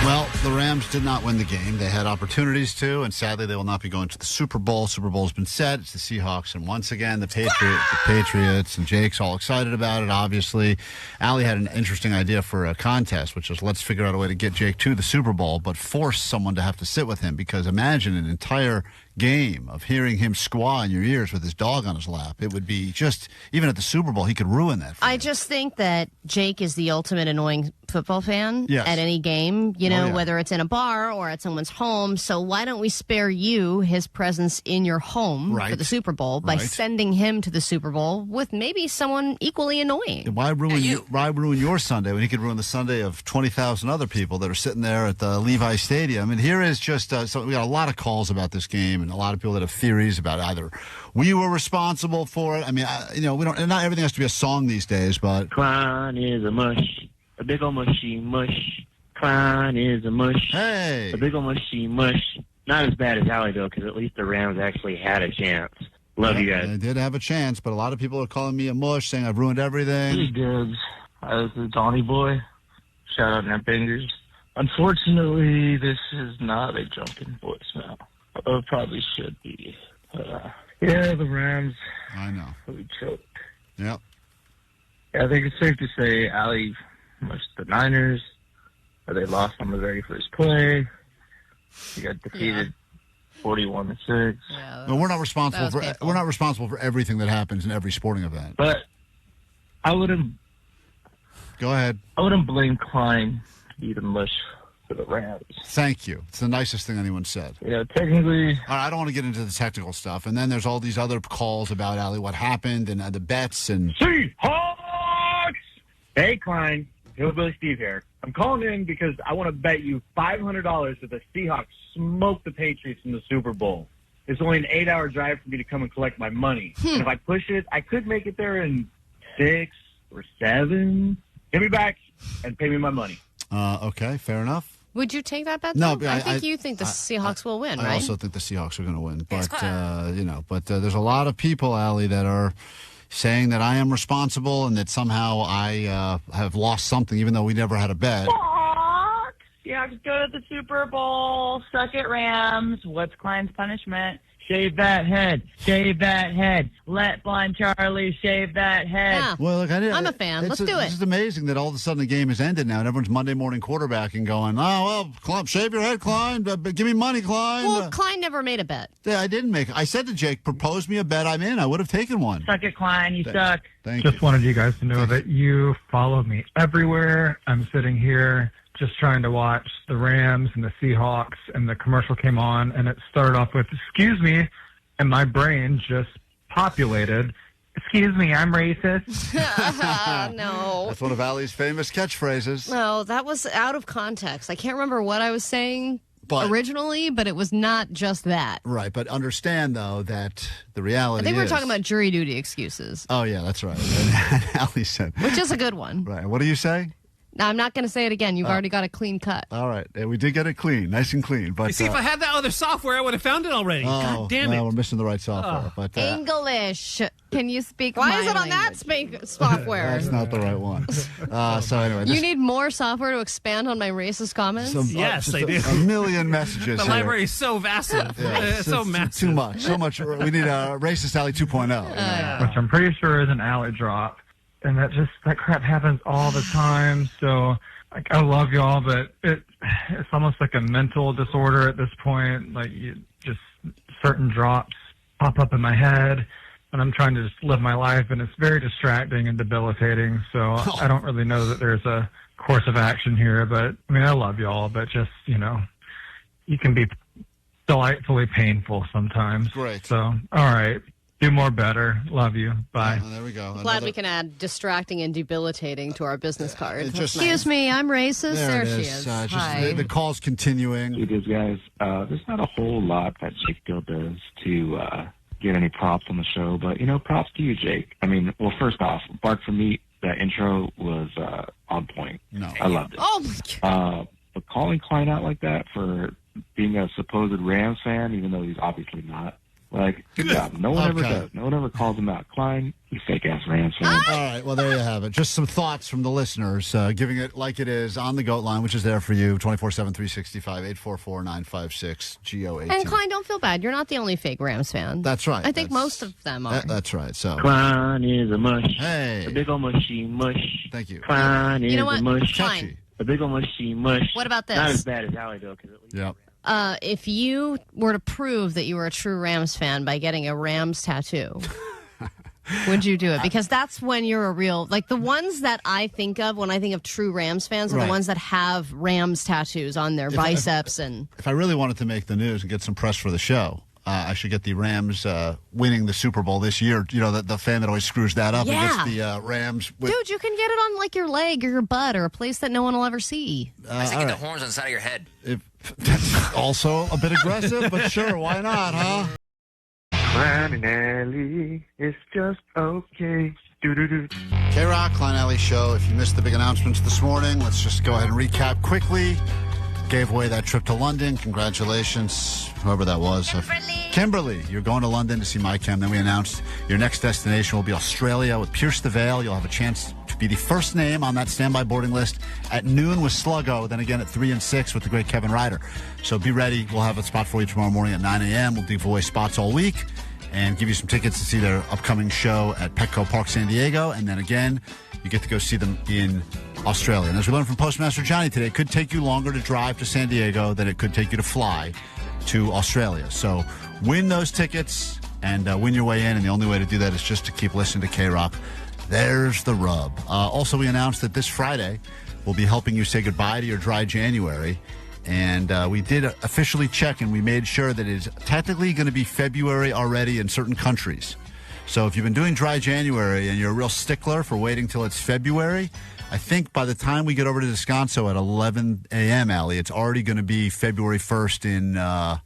Well, the Rams did not win the game. They had opportunities to, and sadly, they will not be going to the Super Bowl. Super Bowl's been set. It's the Seahawks, and once again, the Patriots, and Jake's all excited about it, obviously. Allie had an interesting idea for a contest, which was let's figure out a way to get Jake to the Super Bowl, but force someone to have to sit with him, because imagine an entire game of hearing him squaw in your ears with his dog on his lap. It would be just, even at the Super Bowl, he could ruin that for I you. just think that Jake is the ultimate annoying football fan Yes. at any game, you know, Oh, yeah. whether it's in a bar or at someone's home. So why don't we spare you his presence in your home Right. for the Super Bowl by Right. sending him to the Super Bowl with maybe someone equally annoying? Why ruin your Sunday when he could ruin the Sunday of 20,000 other people that are sitting there at the Levi Stadium? And here is just so we got a lot of calls about this game and a lot of people that have theories about either we were responsible for it. I mean, we don't. Not everything has to be a song these days, but Klein is a mush, a big old mushy mush. Klein is a mush, hey, a big old mushy mush. Not as bad as Ally though, because at least the Rams actually had a chance. Love you guys. They did have a chance, but a lot of people are calling me a mush, saying I've ruined everything. Hey, Dubs. This is Donnie Boy. Shout out Net Bangers. Unfortunately, this is not a drunken voicemail. It probably should be. Yeah, the Rams. I know. We choked. Yep. Yeah, I think it's safe to say Allie mushed the Niners. They lost on the very first play. He got defeated 41-6. Well, we're not responsible for everything that happens in every sporting event. But I wouldn't. Go ahead. I wouldn't blame Klein to be the mush for the Rams. Thank you. It's the nicest thing anyone said. Yeah, technically. All right, I don't want to get into the technical stuff. And then there's all these other calls about, Allie, what happened and the bets and... Seahawks! Hey, Klein. Hillbilly Steve here. I'm calling in because I want to bet you $500 that the Seahawks smoke the Patriots in the Super Bowl. It's only an 8-hour drive for me to come and collect my money. And if I push it, I could make it there in 6 or 7. Give me back and pay me my money. Okay, fair enough. Would you take that bet? No, though? I think you think the Seahawks will win, I right? also think the Seahawks are going to win. But, there's a lot of people, Allie, that are saying that I am responsible and that somehow I have lost something, even though we never had a bet. Seahawks go to the Super Bowl, suck at Rams. What's Klein's punishment? Shave that head. Shave that head. Let blind Charlie shave that head. Yeah. Well, look, I'm a fan. Let's do it. It's just amazing that all of a sudden the game has ended now and everyone's Monday morning quarterbacking going, Klein, shave your head, Klein. Give me money, Klein. Well, Klein never made a bet. Yeah, I didn't make it. I said to Jake, propose me a bet, I'm in. I would have taken one. Suck it, Klein. You suck. Thank you. Just wanted you guys to know that you follow me everywhere. I'm sitting here just trying to watch the Rams and the Seahawks, and the commercial came on, and it started off with, excuse me, and my brain just populated, excuse me, I'm racist. No. That's one of Allie's famous catchphrases. No, that was out of context. I can't remember what I was saying originally, but it was not just that. Right, but understand, though, that the reality I think is... we're talking about jury duty excuses. Oh, yeah, that's right. And Allie said... Which is a good one. Right, what do you say? Now, I'm not going to say it again. You've already got a clean cut. All right. We did get it clean. Nice and clean. But You see, if I had that other software, I would have found it already. God damn it. We're missing the right software. But English. Can you speak Why my is it on language? that software? That's not the right one. So anyway. You need more software to expand on my racist comments? Yes, I do. A million messages The here. library is so vast. It's so massive. Too much. So much. We need a Racist Alley 2.0. Which I'm pretty sure is an alley drop. And that crap happens all the time. So, I love y'all, but it's almost like a mental disorder at this point. Like, just certain drops pop up in my head, and I'm trying to just live my life, and it's very distracting and debilitating. So I don't really know that there's a course of action here. But, I mean, I love y'all, but just, you can be delightfully painful sometimes. Great. So, all right. Do more better. Love you. Bye. There we go. Glad we can add distracting and debilitating to our business card. just- Excuse me, I'm racist. There it she is. Hi. The call's continuing. It is, guys. There's not a whole lot that Jake Gill does to get any props on the show, but, props to you, Jake. I mean, well, first off, Bark for Meat, that intro was on point. No. I loved it. Oh, my God. But calling Klein out like that for being a supposed Rams fan, even though he's obviously not, good job. No one ever does. No one ever calls him out. Klein, you fake-ass Rams fan. All right, well, there you have it. Just some thoughts from the listeners, giving it like it is on the GOAT line, which is there for you, 24/7, 365, 844-956-GOAT. And Klein, don't feel bad. You're not the only fake Rams fan. That's right. I think most of them are. That's right. So Klein is a mush. Hey. A big old mushy mush. Thank you. Klein is You know what? a mush. Klein. A big old mushy mush. What about this? Not as bad as Allie, though. Yep. If you were to prove that you were a true Rams fan by getting a Rams tattoo, would you do it? Because that's when you're a real, the ones that I think of when I think of true Rams fans are Right. the ones that have Rams tattoos on their biceps. If I really wanted to make the news and get some press for the show, I should get the Rams winning the Super Bowl this year. The fan that always screws that up. Yeah. It gets the Rams. Dude, you can get it on your leg or your butt or a place that no one will ever see. I say get the horns on the side of your head. That's also a bit aggressive, but sure, why not, huh? Klein Ally, it's just okay. Do-do-do. KROQ, Klein Ally Show. If you missed the big announcements this morning, let's just go ahead and recap quickly. Gave away that trip to London. Congratulations, whoever that was. Kimberly, you're going to London to see My Chem. Then we announced your next destination will be Australia with Pierce the Veil. You'll have a chance to be the first name on that standby boarding list at noon with Sluggo, then again at 3 and 6 with the great Kevin Ryder. So be ready. We'll have a spot for you tomorrow morning at 9 a.m. We'll give away spots all week and give you some tickets to see their upcoming show at Petco Park San Diego. And then again, you get to go see them in Australia. And as we learned from Postmaster Johnny today, it could take you longer to drive to San Diego than it could take you to fly to Australia. So win those tickets and win your way in. And the only way to do that is just to keep listening to KROQ. There's the rub. Also, we announced that this Friday we'll be helping you say goodbye to your dry January. And we did officially check, and we made sure that it's technically going to be February already in certain countries. So if you've been doing dry January and you're a real stickler for waiting till it's February, I think by the time we get over to Descanso at 11 a.m., Allie, it's already going to be February 1st in, I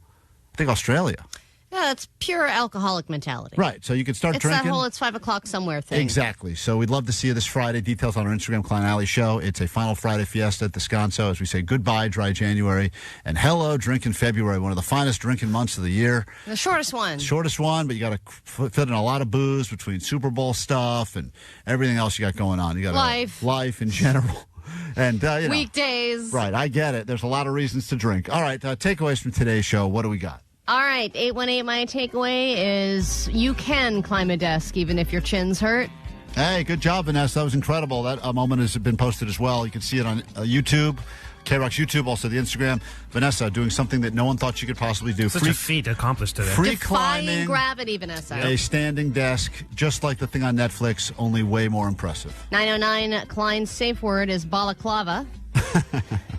think, Australia. Yeah, it's pure alcoholic mentality. Right. So you could start drinking. It's that whole it's 5 o'clock somewhere thing. Exactly. So we'd love to see you this Friday. Details on our Instagram, Klein Ally Show. It's a final Friday fiesta at Descanso as we say goodbye, dry January, and hello, drinking February, one of the finest drinking months of the year. The shortest one. Shortest one, but you got to fit in a lot of booze between Super Bowl stuff and everything else you got going on. You got life in general. And weekdays. Right. I get it. There's a lot of reasons to drink. All right. Takeaways from today's show. What do we got? All right, 818, my takeaway is you can climb a desk even if your chin's hurt. Hey, good job, Vanessa. That was incredible. That moment has been posted as well. You can see it on YouTube, KROQ's YouTube, also the Instagram. Vanessa doing something that no one thought she could possibly do. Such a feat accomplished today. Free Defying climbing gravity, Vanessa. A standing desk, just like the thing on Netflix, only way more impressive. 909, Klein's safe word is balaclava.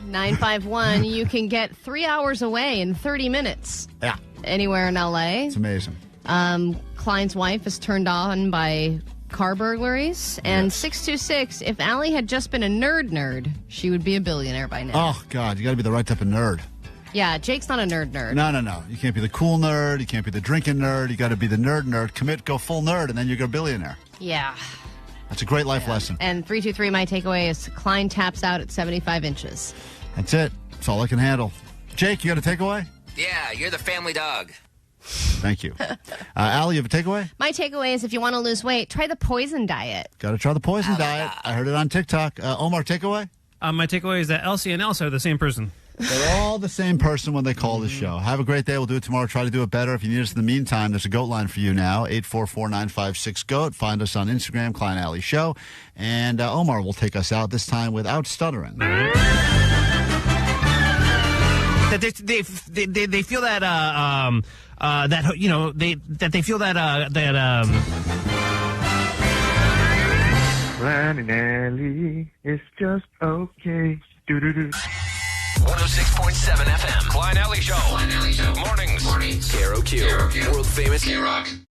951, you can get 3 hours away in 30 minutes. Yeah. Anywhere in L.A. It's amazing. Klein's wife is turned on by car burglaries. And 626, if Allie had just been a nerd, she would be a billionaire by now. Oh, God, you got to be the right type of nerd. Yeah, Jake's not a nerd. No. You can't be the cool nerd. You can't be the drinking nerd. You got to be the nerd. Commit, go full nerd, and then you're a billionaire. Yeah. That's a great life lesson. And 323, my takeaway is Klein taps out at 75 inches. That's it. That's all I can handle. Jake, you got a takeaway? Yeah, you're the family dog. Thank you. Allie, you have a takeaway? My takeaway is if you want to lose weight, try the poison diet. Got to try the poison diet. I heard it on TikTok. Omar, takeaway? My takeaway is that Elsie and Elsa are the same person. They're all the same person when they call the show. Have a great day. We'll do it tomorrow. Try to do it better. If you need us in the meantime, there's a GOAT line for you now, 844-956-GOAT. Find us on Instagram, Klein Ally Show. And Omar will take us out this time without stuttering. That they feel that they feel that Klein Ally, it's just okay. Do-do-do. 106.7 FM. Klein Ally Show. Mornings. KROQ. World famous KROQ.